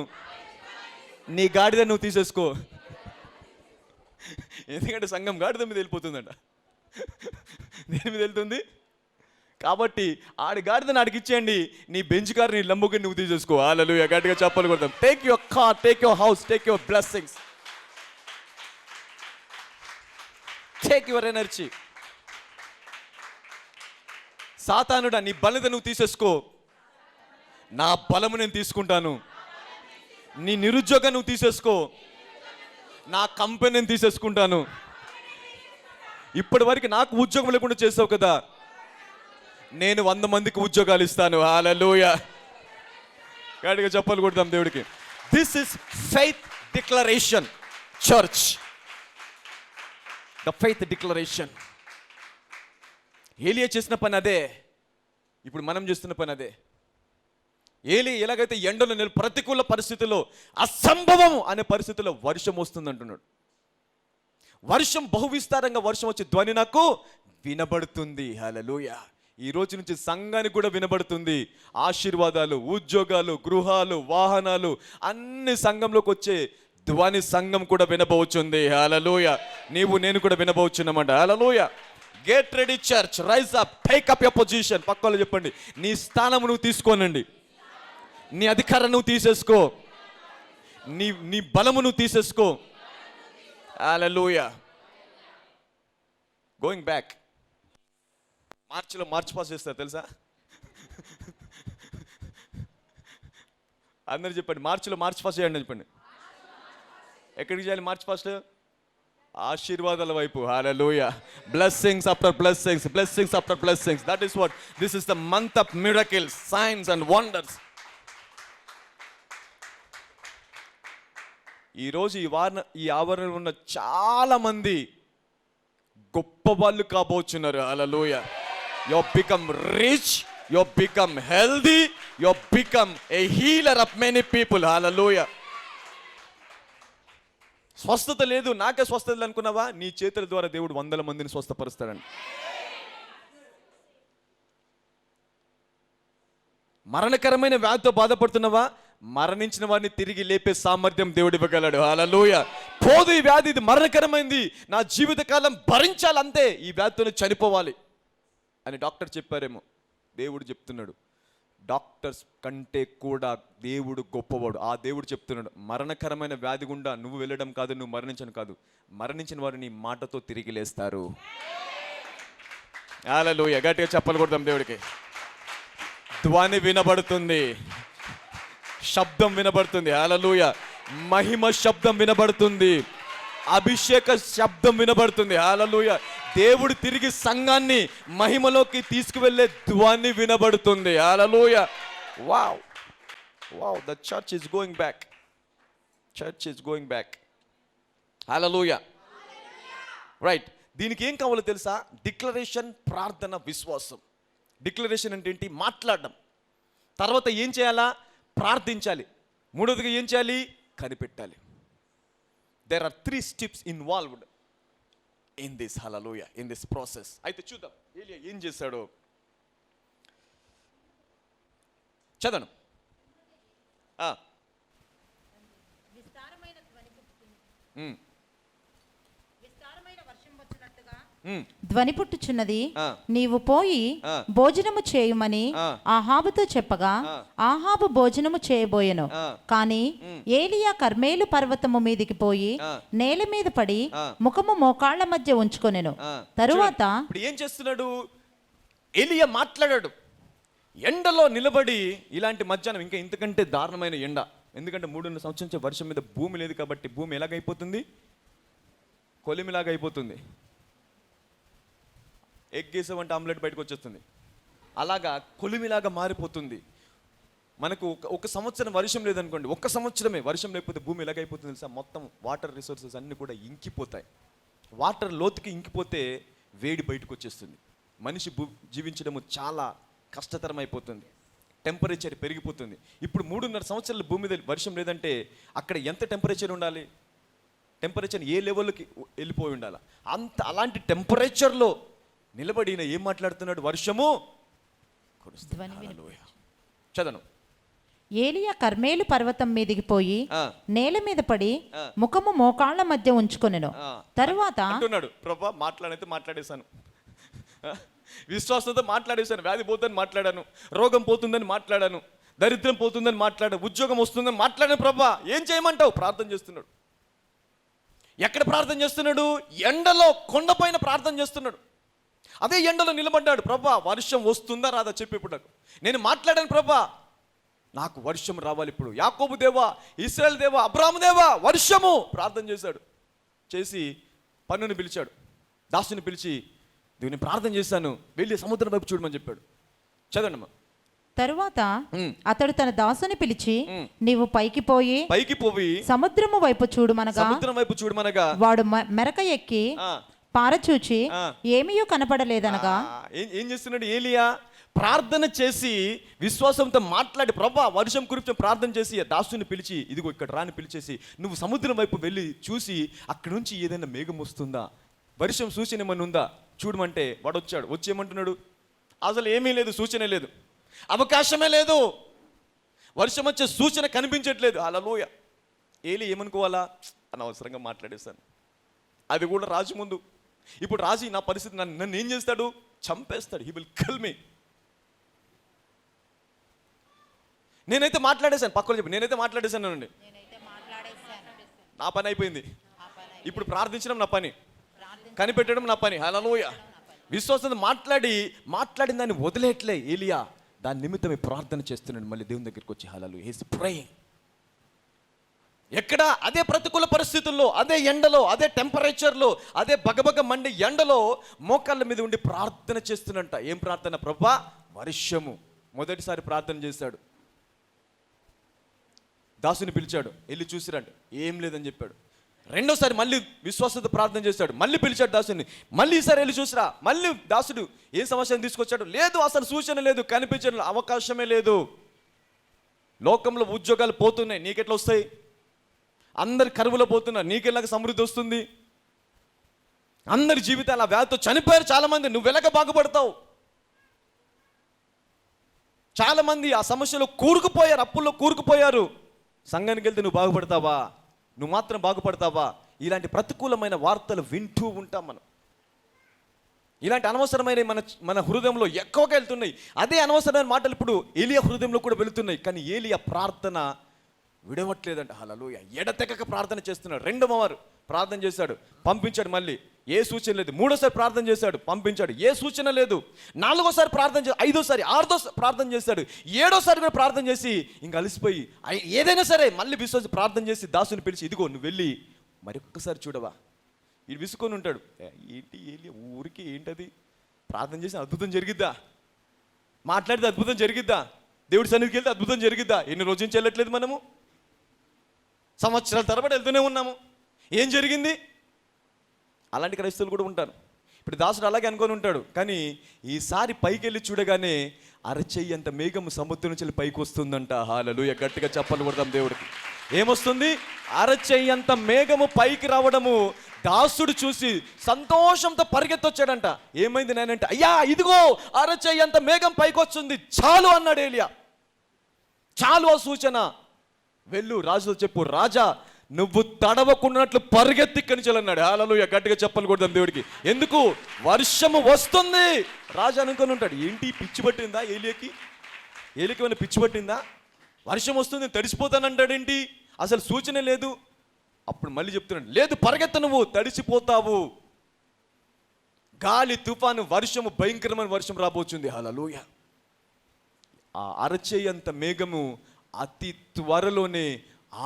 నీ గాడిద నువ్వు తీసేసుకో. ఎందుకంటే సంఘం గాడిద మీద వెళ్ళిపోతుందంట. దేని మీద వెళ్తుంది? కాబట్టి ఆడి గాడిదని ఆడికి ఇచ్చేయండి, నీ బెంచ్ కార్, నీ లంబోగిని నువ్వు తీసేసుకో. హల్లెలూయా. గట్టిగా చెప్పాలి కొడతాం. Take your car, take your house, take your blessings, take your energy. సాతానుడా నీ బలత నువ్వు తీసేసుకో, నా బలము నేను తీసుకుంటాను. నీ నిరుద్యోగం నువ్వు తీసేసుకో, నా కంపెనీ నేను తీసేసుకుంటాను. ఇప్పటి వరకు నాకు ఉద్యోగం లేకుండా చేసావు కదా, నేను 100 మందికి ఉద్యోగాలు ఇస్తాను. హల్లెలూయా. గట్టిగా చెప్పాలి కొడతాం దేవుడికి. This is faith declaration church, the faith declaration. ఏలియా చేసిన పని అదే, ఇప్పుడు మనం చేస్తున్న పని అదే. ఏలి ఎలాగైతే ఎండలో ప్రతికూల పరిస్థితుల్లో, అసంభవం అనే పరిస్థితుల్లో వర్షం వస్తుంది అంటున్నాడు. వర్షం బహువిస్తారంగా వర్షం వచ్చే ధ్వని నాకు వినబడుతుంది. హల్లెలూయా. ఈ రోజు నుంచి సంఘానికి కూడా వినబడుతుంది. ఆశీర్వాదాలు, ఉద్యోగాలు, గృహాలు, వాహనాలు అన్ని సంఘంలోకి వచ్చే ధ్వని సంఘం కూడా వినబోచుంది. హల్లెలూయా. నీవు నేను కూడా వినబోచున్నామంట. హల్లెలూయా. Get ready church, rise up, take up your position. పక్కలో చెప్పండి, నీ స్థానం నువ్వు తీసుకోనండి, నీ అధికారం నువ్వు తీసేసుకో, నీ బలము నువ్వు తీసేసుకో. హల్లెలూయా. Going back. మార్చిలో మార్చ్ పాస్ చేస్తారు తెలుసా? అందరు చెప్పండి, మార్చిలో మార్చ్ పాస్ చేయండి చెప్పండి. ఎక్కడికి చేయాలి మార్చ్ పాస్ట్? ఆశీర్వాదాల వైపు. హల్లెలూయా. Blessings after blessings, blessings after blessings. That is what this is the month of miracles, signs and wonders. ఈరోజు ఈ ఆవరణలో ఉన్న చాలా మంది గొప్ప వాళ్ళు కాబోచున్నారు. హల్లెలూయా. You become rich, you become healthy, you become a healer of many people. Hallelujah. స్వస్థత లేదు, నాకే స్వస్థత లేదు అనుకున్నావా? నీ చేతుల ద్వారా దేవుడు 100 మందిని స్వస్థపరుస్తాడండి. మరణకరమైన వ్యాధితో బాధపడుతున్నావా? మరణించిన వారిని తిరిగి లేపే సామర్థ్యం దేవుడు ఇవ్వగలడు. హల్లెలూయా. పోదు ఈ వ్యాధి, ఇది మరణకరమైంది, నా జీవితకాలం భరించాలంతే, ఈ వ్యాధితోనే చనిపోవాలి అని డాక్టర్ చెప్పారేమో. దేవుడు చెప్తున్నాడు, డాక్టర్స్ కంటే కూడా దేవుడు గొప్పవాడు. ఆ దేవుడు చెప్తున్నాడు, మరణకరమైన వ్యాధి గుండా నువ్వు వెళ్ళడం కాదు, నువ్వు మరణించను కాదు, మరణించిన వారు నీ మాటతో తిరిగి లేస్తారు. హల్లెలూయా. గట్టిగా చెప్పలు కొడతాం దేవుడికి. ధ్వని వినబడుతుంది, శబ్దం వినబడుతుంది. హల్లెలూయా. మహిమ శబ్దం వినబడుతుంది, అభిషేక శబ్దం వినబడుతుంది. హల్లెలూయా. దేవుడు తిరిగి సంఘాన్ని మహిమలోకి తీసుకువెళ్ళే ధ్వని వినబడుతుంది. హల్లెలూయా. Wow wow, the church is going back, church is going back. హల్లెలూయా. రైట్. దీనికి ఏం కావాలో తెలుసా? డిక్లరేషన్, ప్రార్థన, విశ్వాసం. డిక్లరేషన్ అంటే ఏంటి? మాట్లాడడం. తర్వాత ఏం చేయాలా? ప్రార్థించాలి. మూడవదిగా ఏం చేయాలి? కనిపెట్టాలి. There are 3 steps involved in this hallelujah, in this process. అయితే చూద్దాం ఏలియా ఏం చేశాడో. చదవను. ధ్వని పుట్టుచున్నది, నీవు పోయి భోజనము చేయుమని ఆహాబుతో చెప్పగా ఆహాబు భోజనము చేయబోయెను. కాని ఏలియా కర్మేలు పర్వతము మీదికి పోయి నేల మీద పడి ముఖము మోకాళ్ల మధ్య ఉంచుకొనెను. తరువాత ఇప్పుడు ఏం చేస్తున్నాడు? ఏలియా మాట్లాడాడు. ఎండలో నిలబడి, ఇలాంటి మధ్యాహ్నం ఇంకా ఇంతకంటే దారుణమైన ఎండ. ఎందుకంటే 3 సంవత్సరం నుంచి వర్షం మీద భూమి లేదు కాబట్టి భూమి ఎలాగైపోతుంది? కొలిమిలాగా అయిపోతుంది. ఎగ్ వేసామంటే ఆమ్లెట్ బయటకు వచ్చేస్తుంది. అలాగా కొలిమిలాగా మారిపోతుంది. మనకు ఒక సంవత్సరం వర్షం లేదనుకోండి, ఒక్క సంవత్సరమే వర్షం లేకపోతే భూమి ఎలాగైపోతుంది తెలుసా? మొత్తం వాటర్ రిసోర్సెస్ అన్నీ కూడా ఇంకిపోతాయి. వాటర్ లోతుకి ఇంకిపోతే వేడి బయటకు వచ్చేస్తుంది. మనిషి జీవించడము చాలా కష్టతరం అయిపోతుంది. టెంపరేచర్ పెరిగిపోతుంది. ఇప్పుడు 3.5 సంవత్సరాలు భూమి మీద వర్షం లేదంటే అక్కడ ఎంత టెంపరేచర్ ఉండాలి? టెంపరేచర్ ఏ లెవెల్కి వెళ్ళిపోయి ఉండాలి? అలాంటి టెంపరేచర్లో నిలబడిన ఏం మాట్లాడుతున్నాడు? వర్షము చదను. ఏలియా కర్మేలు పర్వతం మీదికి పోయి నేల మీద పడి ముఖము మోకాళ్ల మధ్య ఉంచుకొనెను. తరువాత అంటున్నాడు, ప్రభా మాట్లాడైతే మాట్లాడేశాను, విశ్వాసంతో మాట్లాడేశాను, వ్యాధి పోతుందని మాట్లాడాను, రోగం పోతుందని మాట్లాడాను, దరిద్రం పోతుందని మాట్లాడాను, ఉద్యోగం వస్తుందని మాట్లాడాను, ప్రభా ఏం చేయమంటావు? ప్రార్థన చేస్తున్నాడు. ఎక్కడ ప్రార్థన చేస్తున్నాడు? ఎండలో, కొండపైన ప్రార్థన చేస్తున్నాడు. అదే ఎండలో నిలబడ్డాడు. ప్రభా వర్షం వస్తుందా రాదా చెప్పి ఇప్పుడు నాకు. నేను మాట్లాడాను ప్రభా, నాకు వర్షం రావాలి ఇప్పుడు. యాకోబు దేవా, ఇశ్రాయేలు దేవా, అబ్రాహాము దేవా వర్షము ప్రార్థన చేశాడు. చేసి పన్నుని పిలిచాడు, దాసుని పిలిచి దీన్ని ప్రార్థన చేశాను, వెళ్ళి సముద్రం వైపు చూడమని చెప్పాడు. చదవండి. తరువాత అతడు తన దాసుని పిలిచి నీవు పైకి పోయి సముద్రము వైపు చూడమనగా వాడు మెరక ఎక్కి పారచూచి ఏమీయూ కనపడలేదనగా ఏం చేస్తున్నాడు? ఏలియా ప్రార్థన చేసి విశ్వాసంతో మాట్లాడి ప్రభా వర్షం కురిపించి ప్రార్థన చేసి దాసుని పిలిచి ఇదిగో ఇక్కడ రాని పిలిచేసి నువ్వు సముద్రం వైపు వెళ్ళి చూసి అక్కడి నుంచి ఏదైనా మేఘం వస్తుందా, వర్షం సూచన ఏమన్నా ఉందా చూడమంటే వాడు వచ్చాడు. వచ్చి ఏమంటున్నాడు? అసలు ఏమీ లేదు, సూచన లేదు, అవకాశమే లేదు, వర్షం వచ్చే సూచన కనిపించట్లేదు. హల్లెలూయా. ఏలి ఏమనుకోవాలా? అనవసరంగా మాట్లాడేశాను, అది కూడా రాజు ముందు. ఇప్పుడు రాజు నా పరిస్థితి, నన్ను ఏం చేస్తాడు? చంపేస్తాడు. He will kill me. నేనైతే మాట్లాడేశాను, పక్కన చెప్పి నేనైతే మాట్లాడేశాను అండి, నా పని అయిపోయింది. ఇప్పుడు ప్రార్థించడం నా పని, కనిపెట్టడం నా పని. హల్లెలూయా. విశ్వాసంతో మాట్లాడిన దాన్ని వదిలేట్లే ఏలియా, దాని నిమిత్తమే ప్రార్థన చేస్తున్నాడు. మళ్ళీ దేవుని దగ్గరికి వచ్చి హల్లెలూయా, హి ఈస్ ప్రేయింగ్. ఎక్కడ? అదే ప్రతికూల పరిస్థితుల్లో, అదే ఎండలో, అదే టెంపరేచర్లో, అదే బగబగ మండే ఎండలో మోకాళ్ళ మీద ఉండి ప్రార్థన చేస్తున్నంట. ఏం ప్రార్థన? ప్రభా వర్షము. మొదటిసారి ప్రార్థన చేశాడు, దాసుని పిలిచాడు, వెళ్ళి చూసిరంట, ఏం లేదని చెప్పాడు. రెండోసారి మళ్ళీ విశ్వాసంతో ప్రార్థన చేశాడు, మళ్ళీ పిలిచాడు దాసుని, మళ్ళీ ఈసారి వెళ్ళి చూసిరా. మళ్ళీ దాసుడు ఏ సమస్యను తీసుకొచ్చాడు? లేదు, అసలు సూచన లేదు, కనిపించడం అవకాశమే లేదు. లోకంలో ఉద్యోగాలు పోతున్నాయి, నీకెట్లా వస్తాయి? అందరి కరువులో పోతున్నారు, నీకెలాగ సమృద్ధి వస్తుంది? అందరి జీవితాలు ఆ వ్యాధితో చనిపోయారు చాలామంది, నువ్వు ఎలాగ బాగుపడతావు? చాలామంది ఆ సమస్యలో కూరుకుపోయారు, అప్పుల్లో కూరుకుపోయారు. సంఘానికి వెళ్తే నువ్వు బాగుపడతావా? నువ్వు మాత్రం బాగుపడతావా? ఇలాంటి ప్రతికూలమైన వార్తలు వింటూ ఉంటాం మనం. ఇలాంటి అనవసరమైన మన హృదయంలో ఎక్కువగా వెళ్తున్నాయి. అదే అనవసరమైన మాటలు ఇప్పుడు ఏలియా హృదయంలో కూడా వెళుతున్నాయి. కానీ ఏలియా ప్రార్థన విడవట్లేదంట. హల్లెలూయా. ఎడతెగక ప్రార్థన చేస్తున్నాడు. రెండవవారు ప్రార్థన చేశాడు, పంపించాడు, మళ్ళీ ఏ సూచన లేదు. మూడోసారి ప్రార్థన చేశాడు, పంపించాడు, ఏ సూచన లేదు. నాలుగోసారి ప్రార్థన చేశాడు, ఐదోసారి, ఆరోసారి ప్రార్థన చేశాడు, ఏడోసారి కూడా ప్రార్థన చేసి ఇంక అలసిపోయి ఏదైనా సరే మళ్ళీ విశ్వాసి ప్రార్థన చేసి దాసుని పిలిచి ఇదిగో నువ్వు వెళ్ళి మరొక్కసారి చూడవా. ఇది విసుకొని ఉంటాడు, ఏంటి ఏలియా ఊరికి ఏంటది? ప్రార్థన చేసి అద్భుతం జరిగిద్దా? మాట్లాడితే అద్భుతం జరిగిద్దా? దేవుడి సన్నిధికి వెళ్తే అద్భుతం జరిగిద్దా? ఎన్ని రోజుల నుంచి వెళ్ళట్లేదు మనము, సంవత్సరాల తరబడి వెళ్తూనే ఉన్నాము, ఏం జరిగింది? అలాంటి క్రైస్తవులు కూడా ఉంటారు. ఇప్పుడు దాసుడు అలాగే అనుకొని ఉంటాడు. కానీ ఈసారి పైకి వెళ్ళి చూడగానే అరచెయ్యంత మేఘం సముద్రం నుంచి పైకి వస్తుందంట. హల్లెలూయా. గట్టిగా చప్పట్లు కొడదాం దేవుడికి. ఏమొస్తుంది? అరచెయ్యంత మేఘము పైకి రావడము దాసుడు చూసి సంతోషంతో పరిగెత్తొచ్చాడంట. ఏమైంది నేనంటే, అయ్యా ఇదిగో అరచెయ్యంత మేఘం పైకి వస్తుంది, చాలు అన్నాడు ఏలియా. చాలు ఆ సూచన, వెళ్ళు రాజుతో చెప్పు, రాజా నువ్వు తడవకున్నట్లు పరిగెత్తి కనిచెలన్నాడు. హల్లెలూయా, గట్టిగా చెప్పలు కొడదాం దేవుడికి. ఎందుకు? వర్షము వస్తుంది. రాజు అనుకొని ఉంటాడు, ఏంటి పిచ్చి పట్టిందా ఏలియాకి? ఏలియాకి పిచ్చి పట్టిందా? వర్షం వస్తుంది తడిసిపోతానంటాడేంటి? అసలు సూచన లేదు. అప్పుడు మళ్ళీ చెప్తున్నాడు, లేదు పరిగెత్త, నువ్వు తడిసిపోతావు. గాలి, తుఫాను, వర్షము, భయంకరమైన వర్షం రాబోతుంది. హల్లెలూయా. ఆ అరచేయంత మేఘము అతి త్వరలోనే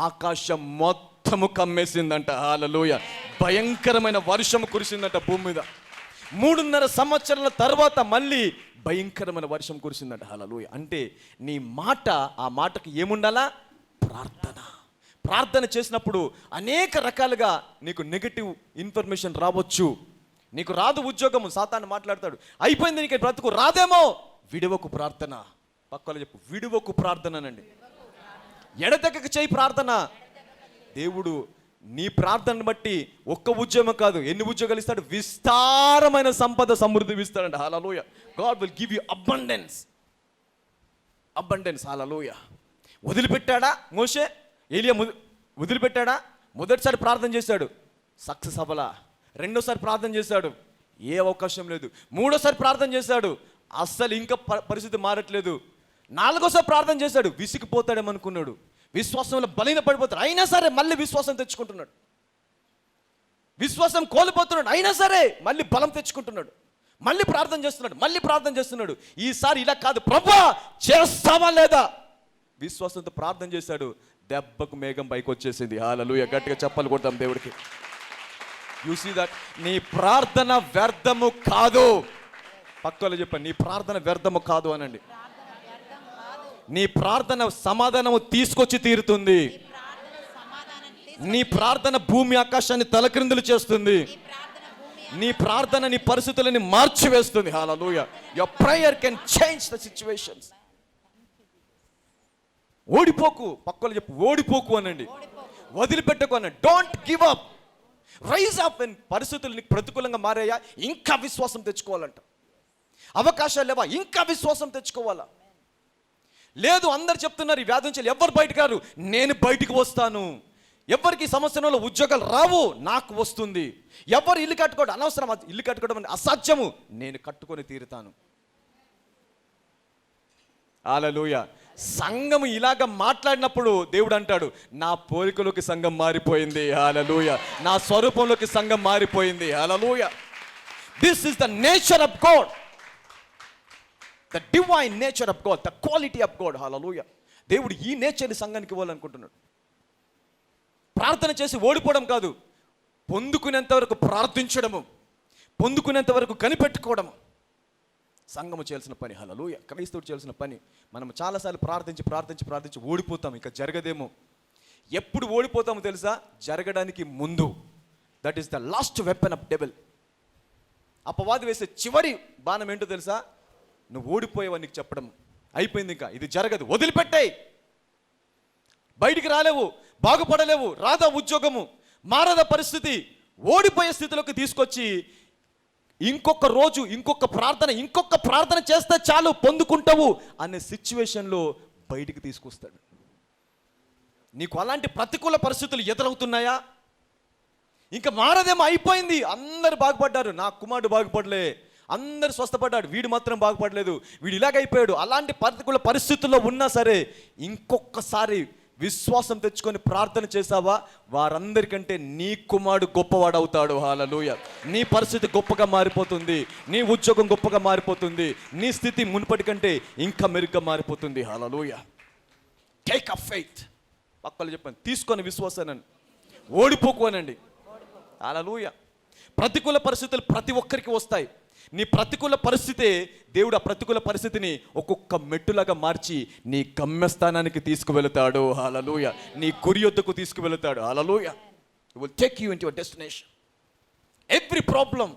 ఆకాశం మొత్తము కమ్మేసిందంట. హల్లెలూయా. భయంకరమైన వర్షం కురిసిందంట భూమి మీద. 3.5 సంవత్సరాల తర్వాత మళ్ళీ భయంకరమైన వర్షం కురిసిందంట. హల్లెలూయా. అంటే నీ మాట, ఆ మాటకి ఏముండాలా? ప్రార్థన. ప్రార్థన చేసినప్పుడు అనేక రకాలుగా నీకు నెగటివ్ ఇన్ఫర్మేషన్ రావచ్చు. నీకు రాదు ఉద్యోగము, సాతాను మాట్లాడతాడు, అయిపోయింది నీకు బ్రతుకు, రాదేమో. విడువకు ప్రార్థన. పక్కలో చెప్పు, విడువకు ప్రార్థననండి. ఎడతెగక చేయి ప్రార్థన. దేవుడు నీ ప్రార్థనను బట్టి ఒక్క ఉద్యోగం కాదు, ఎన్ని ఉద్యోగాలు ఇస్తాడు? విస్తారమైన సంపద, సమృద్ధి ఇస్తాడంట. హల్లెలూయా. God will give you abundance. హల్లెలూయా. వదిలిపెట్టాడా మోషే? ఏలియా వదిలిపెట్టాడా? మొదటిసారి ప్రార్థన చేశాడు, సక్సెస్ అవ్వలా. రెండోసారి ప్రార్థన చేశాడు, ఏ అవకాశం లేదు. మూడోసారి ప్రార్థన చేశాడు, అస్సలు ఇంకా పరిస్థితి మారట్లేదు. 4వసారి ప్రార్థన చేశాడు, విసిగిపోతాడేమనుకున్నాడు, విశ్వాసంలో బలహీన పడిపోతాడు. అయినా సరే మళ్ళీ విశ్వాసం తెచ్చుకుంటున్నాడు. విశ్వాసం కోల్పోతున్నాడు, అయినా సరే మళ్ళీ బలం తెచ్చుకుంటున్నాడు. మళ్ళీ ప్రార్థన చేస్తున్నాడు. ఈసారి ఇలా కాదు, ప్రభువా చేస్తావా లేదా? విశ్వాసంతో ప్రార్థన చేశాడు, దెబ్బకు మేఘం పైకి వచ్చేసింది. హల్లెలూయా. గట్టిగా చెప్పలు కొడతాం దేవుడికి. యు సీ దట్ నీ ప్రార్థన వ్యర్థము కాదు. పక్కలో చెప్పండి, నీ ప్రార్థన వ్యర్థము కాదు అనండి. నీ ప్రార్థన సమాధానము తీసుకొచ్చి తీరుతుంది. నీ ప్రార్థన భూమి ఆకాశాన్ని తలక్రిందులు చేస్తుంది. నీ ప్రార్థన నీ పరిస్థితులని మార్చివేస్తుంది. హల్లెలూయా. Your prayer can change the situations. ఓడిపోకు. పక్కలో చెప్పు, ఓడిపోకు అనండి. వదిలిపెట్టకు అనండి. Don't give up. Rise up. పరిస్థితులు నీకు ప్రతికూలంగా మారాయా, ఇంకా విశ్వాసం తెచ్చుకోవాలంట. అవకాశాలు లేవా, ఇంకా విశ్వాసం తెచ్చుకోవాలా. లేదు అందరు చెప్తున్నారు ఈ వ్యాధి నుంచి ఎవరు బయటకు రారు, నేను బయటికి వస్తాను. ఎవరికి సంవత్సరంలో ఉద్యోగాలు రావు, నాకు వస్తుంది. ఎవరు ఇల్లు కట్టుకోవడం అనవసరం, ఇల్లు కట్టుకోవడం అంటే అసాధ్యము, నేను కట్టుకొని తీరుతాను. హల్లెలూయా. సంఘం ఇలాగ మాట్లాడినప్పుడు దేవుడు అంటాడు, నా పోలికలోకి సంఘం మారిపోయింది. హల్లెలూయా. నా స్వరూపంలోకి సంఘం మారిపోయింది. హల్లెలూయా. This is the nature of God, the divine nature of God, the quality of God. హల్లెలూయా. దేవుడు ఈ నేచర్ని సంఘానికి ఇవ్వాలనుకుంటున్నాడు. ప్రార్థన చేసి ఓడిపోవడం కాదు, పొందుకునేంత వరకు ప్రార్థించడము, పొందుకునేంత వరకు కనిపెట్టుకోవడము సంఘము చేయాల్సిన పని. హల్లెలూయా. క్రైస్తవుడు చేయాల్సిన పని. మనం చాలాసార్లు ప్రార్థించి ఓడిపోతాం, ఇంకా జరగదేమో. ఎప్పుడు ఓడిపోతామో తెలుసా? జరగడానికి ముందు. That is the last weapon of devil. అపవాది వేసే చివరి బాణం ఏంటో తెలుసా? నువ్వు ఓడిపోయావని నీకు చెప్పడం. అయిపోయింది, ఇంకా ఇది జరగదు, వదిలిపెట్టాయి, బయటికి రాలేవు, బాగుపడలేవు, రాదా ఉద్యోగము, మారదా పరిస్థితి, ఓడిపోయే స్థితిలోకి తీసుకొచ్చి ఇంకొక రోజు ఇంకొక ప్రార్థన చేస్తే చాలు పొందుకుంటావు అనే సిచ్యువేషన్లో బయటికి తీసుకొస్తాడు. నీకు అలాంటి ప్రతికూల పరిస్థితులు ఎదురవుతున్నాయా? ఇంకా మారదేమో, అయిపోయింది, అందరు బాగుపడ్డారు, నా కుమారుడు బాగుపడలే, అందరు స్వస్థపడ్డాడు, వీడు మాత్రం బాగుపడలేదు, వీడు ఇలాగైపోయాడు. అలాంటి ప్రతికూల పరిస్థితుల్లో ఉన్నా సరే ఇంకొకసారి విశ్వాసం తెచ్చుకొని ప్రార్థన చేసావా, వారందరికంటే నీ కుమారుడు గొప్పవాడు అవుతాడు. హల్లెలూయా. నీ పరిస్థితి గొప్పగా మారిపోతుంది, నీ ఉద్యోగం గొప్పగా మారిపోతుంది, నీ స్థితి మునుపటి కంటే ఇంకా మెరుగ్గా మారిపోతుంది. హల్లెలూయా. Take a faith. పక్కలు చెప్పండి, తీసుకొని విశ్వాసాన్ని. ఓడిపోకు అనండి. హల్లెలూయా. ప్రతికూల పరిస్థితులు ప్రతి ఒక్కరికి వస్తాయి. నీ ప్రతికూల పరిస్థితే దేవుడు ఆ ప్రతికూల పరిస్థితిని ఒక్కొక్క మెట్టులాగా మార్చి నీ గమ్యస్థానానికి తీసుకువెళతాడు. హల్లెలూయా. నీ గురి యొద్దకు తీసుకువెళతాడు. హల్లెలూయా. He will take you into your destination. Every problem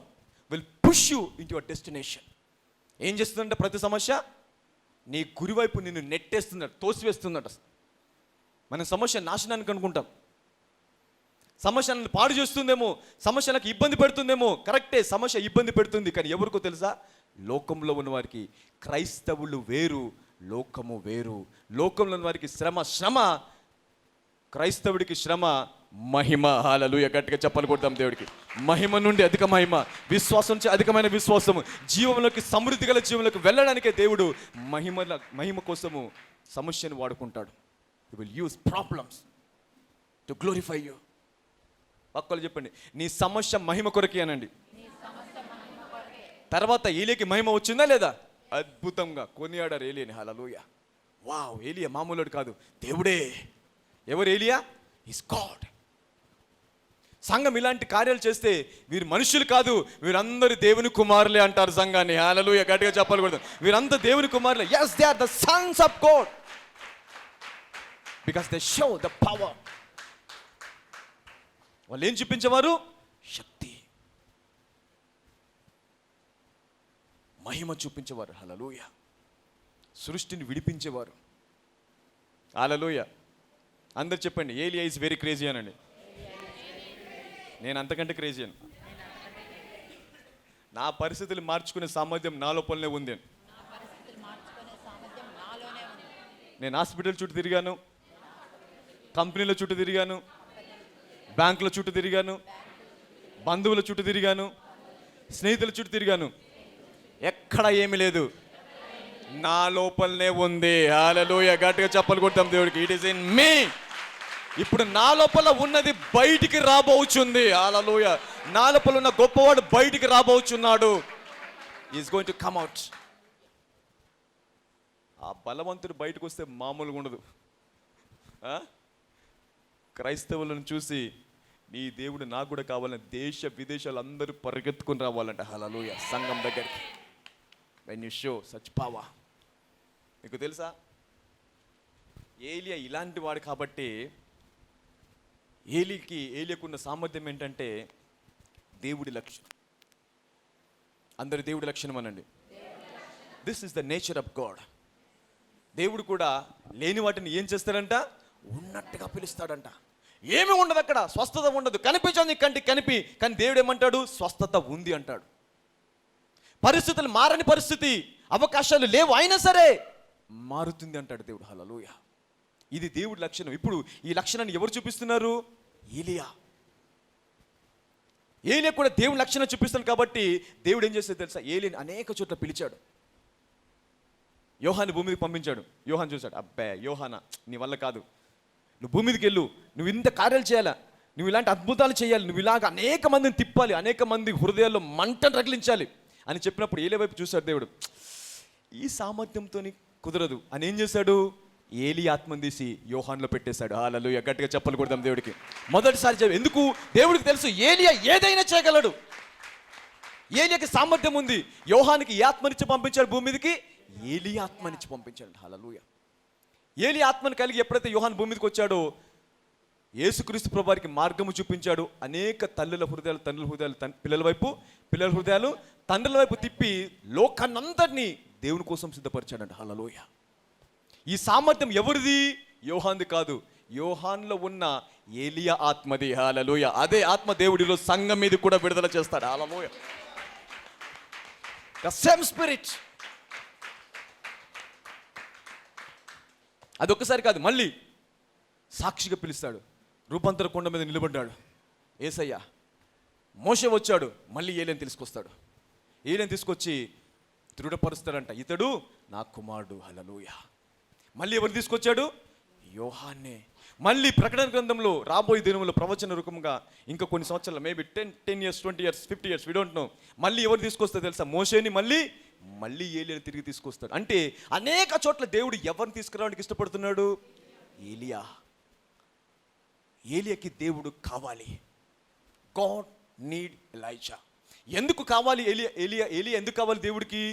will push you into your destination. ఏం చేస్తుందంటే ప్రతి సమస్య నీ గురి వైపు నిన్ను నెట్టేస్తుందట, తోసివేస్తుందట. మనం సమస్య నాశనానికి అనుకుంటాం, సమస్యలను పాడు చేస్తుందేమో, సమస్యలకు ఇబ్బంది పెడుతుందేమో. కరెక్టే, సమస్య ఇబ్బంది పెడుతుంది. కానీ ఎవరికో తెలుసా? లోకంలో ఉన్న వారికి. క్రైస్తవులు వేరు, లోకము వేరు. లోకంలో ఉన్న వారికి శ్రమ, క్రైస్తవుడికి శ్రమ మహిమ. హల్లెలూయా, గట్టిగా చెప్పాలి కొడతాం దేవుడికి. మహిమ నుండి అధిక మహిమ, విశ్వాసం నుంచి అధికమైన విశ్వాసము, జీవంలోకి సమృద్ధి గల జీవంలోకి వెళ్ళడానికే దేవుడు మహిమ కోసము సమస్యను వాడుకుంటాడు. He will use problems to glorify you. పక్కలు చెప్పండి, నీ సమస్య మహిమ కొరకే అనండి. తర్వాత ఏలియాకి మహిమ వచ్చిందా లేదా? అద్భుతంగా కొనియాడారు ఏలియాని. హల్లెలూయా, వావ్, ఏలియా మామూలుడు కాదు, దేవుడే. ఎవరు ఏలియా? Is God. సంఘం ఇలాంటి కార్యాలు చేస్తే వీరు మనుషులు కాదు, వీరందరూ దేవుని కుమారులే అంటారు సంఘాన్ని. హల్లెలూయా, గట్టిగా చెప్పకూడదు. వీరంతా దేవుని కుమారులే. yes, they are the sons of God because they show the power. వాళ్ళు ఏం చూపించేవారు? శక్తి, మహిమ చూపించేవారు. హల్లెలూయా, సృష్టిని విడిపించేవారు. హల్లెలూయా, అందరు చెప్పండి, ఏలియా ఈజ్ వెరీ క్రేజీ అనండి. నేను అంతకంటే క్రేజీ అని. నా పరిస్థితులు మార్చుకునే సామర్థ్యం నా లోపలనే ఉంది. నేను హాస్పిటల్ చుట్టూ తిరిగాను, కంపెనీల చుట్టూ తిరిగాను, బ్యాంకుల చుట్టూ తిరిగాను, బంధువుల చుట్టూ తిరిగాను, స్నేహితుల చుట్టూ తిరిగాను. ఎక్కడ ఏమీ లేదు, నా లోపలనే ఉంది. హల్లెలూయా, గట్టిగా చెప్పలు కొడతాం దేవుడికి. It is in me. ఇప్పుడు నా లోపల ఉన్నది బయటికి రాబోచుంది. హల్లెలూయా, నా లోపల ఉన్న గొప్పవాడు బయటికి రాబోచున్నాడు. Is going to come out. ఆ బలవంతుడు బయటకు వస్తే మామూలుగా ఉండదు. క్రైస్తవులను చూసి నీ దేవుడు నాకు కూడా కావాలని దేశ విదేశాలు అందరూ పరిగెత్తుకుని రావాలంట. హల్లెలూయా, సంఘం దగ్గరికి. when you show such power. మీకు తెలుసా, ఏలియా ఇలాంటి వాడు కాబట్టి ఏలియాకున్న సామర్థ్యం ఏంటంటే దేవుడి లక్షణం. అందరు దేవుడి లక్షణం అనండి. This is the nature of God. దేవుడు కూడా లేని వాటిని ఏం చేస్తాడంట? ఉన్నట్టుగా పిలుస్తాడంట. ఏమి ఉండదు అక్కడ, స్వస్థత ఉండదు, కనిపించదు కంటికి కానీ దేవుడు ఏమంటాడు? స్వస్థత ఉంది అంటాడు. పరిస్థితులు మారని పరిస్థితి, అవకాశాలు లేవు, అయినా సరే మారుతుంది అంటాడు దేవుడు. హల్లెలూయా, ఇది దేవుడి లక్షణం. ఇప్పుడు ఈ లక్షణాన్ని ఎవరు చూపిస్తున్నారు? ఏలియా కూడా దేవుడి లక్షణం చూపిస్తాడు కాబట్టి దేవుడు ఏం చేస్తాడు తెలుసా? ఏలియాని అనేక చోట్ల పిలిచాడు. యోహాను భూమి మీదకి పంపించాడు. యోహాను చూశాడు, అబ్బాయి యోహానా, నీ వల్ల కాదు, నువ్వు భూమి మీదకి వెళ్ళు, నువ్వు ఇంత కార్యాలు చేయాలా, నువ్వు ఇలాంటి అద్భుతాలు చేయాలి, నువ్వు ఇలాగ అనేక మందిని తిప్పాలి, అనేక మంది హృదయాల్లో మంటను రగిలించాలి అని చెప్పినప్పుడు ఏలియా వైపు చూశాడు దేవుడు. ఈ సామర్థ్యంతో కుదరదు అని ఏం చేశాడు? ఏలియా ఆత్మను తీసి యోహాన్లో పెట్టేశాడు. హల్లెలూయా, గట్టిగా చెప్పలు కొడదాం దేవుడికి. మొదటిసారి ఎందుకు? దేవుడికి తెలుసు ఏలియా ఏదైనా చేయగలడు. ఏలియాకి సామర్థ్యం ఉంది. యోహానికి ఏ ఆత్మనిచ్చి పంపించాడు భూమి మీదకి? ఏలియా ఆత్మనిచ్చి పంపించాడు. హల్లెలూయా, ఏలియా ఆత్మను కలిగి ఎప్పుడైతే యోహాను భూమి మీదకి వచ్చాడో యేసుక్రీస్తు ప్రభువారికి మార్గము చూపించాడు. అనేక తండ్రుల హృదయాలు పిల్లల వైపు, పిల్లల హృదయాలు తండ్రుల వైపు తిప్పి లోకాన్నంతటినీ దేవుని కోసం సిద్ధపరిచాడంట. హల్లెలూయా, ఈ సామర్థ్యం ఎవరిది? యోహాన్ది కాదు, యోహాన్లో ఉన్న ఏలియా ఆత్మది. హల్లెలూయా, అదే ఆత్మ దేవుడిలో సంఘం మీద కూడా విడుదల చేస్తాడు. హల్లెలూయా, ద సేమ్ స్పిరిట్. అదొక్కసారి కాదు, మళ్ళీ సాక్షిగా పిలుస్తాడు. రూపాంతర కొండ మీద నిలబడ్డాడు యేసయ్య. మోషే వచ్చాడు, మళ్ళీ ఏలియాని తీసుకొస్తాడు. ఏలియాని తీసుకొచ్చి దృఢపరుస్తాడంట, ఇతడు నా కుమారుడు. హల్లెలూయా, మళ్ళీ ఎవరు తీసుకొచ్చాడు? యోహాన్నే. మళ్ళీ ప్రకటన గ్రంథంలో రాబోయే దినంలో ప్రవచన రూపంగా ఇంకా కొన్ని సంవత్సరాలు, maybe 10 years 20 years 50 years, we don't know, మళ్ళీ ఎవరు తీసుకొస్తే తెలుసా? మోషేని మళ్ళీ ఏలియాని తిరిగి తీసుకొస్తాడు. అంటే అనేక చోట్ల దేవుడు ఎవరిని తీసుకురావడానికి ఇష్టపడుతున్నాడు? ఏలియాకి దేవుడు కావాలి. God need Elijah. ఎందుకు కావాలి ఏలియా ఎందుకు కావాలి దేవుడికి?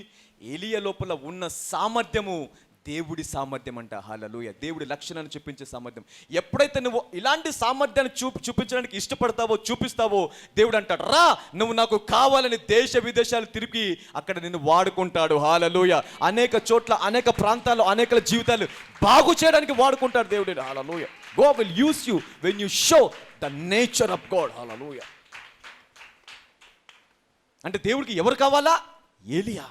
ఏలియా లోపల ఉన్న సామర్థ్యము దేవుడి సామర్థ్యం అంట. హల్లెలూయా, దేవుడి లక్షణాన్ని చూపించే సామర్థ్యం. ఎప్పుడైతే నువ్వు ఇలాంటి సామర్థ్యాన్ని చూపించడానికి ఇష్టపడతావో, చూపిస్తావో, దేవుడు అంటాడు, రా, నువ్వు నాకు కావాలని దేశ విదేశాలు తిరిగి అక్కడ నిన్ను వాడుకుంటాడు. హల్లెలూయా, అనేక చోట్ల, అనేక ప్రాంతాల్లో, అనేక జీవితాలు బాగు చేయడానికి వాడుకుంటాడు దేవుడు. హల్లెలూయా, God will use you when you show the nature of God. Hallelujah. అంటే దేవుడికి ఎవరు కావాలా? ఏలియా.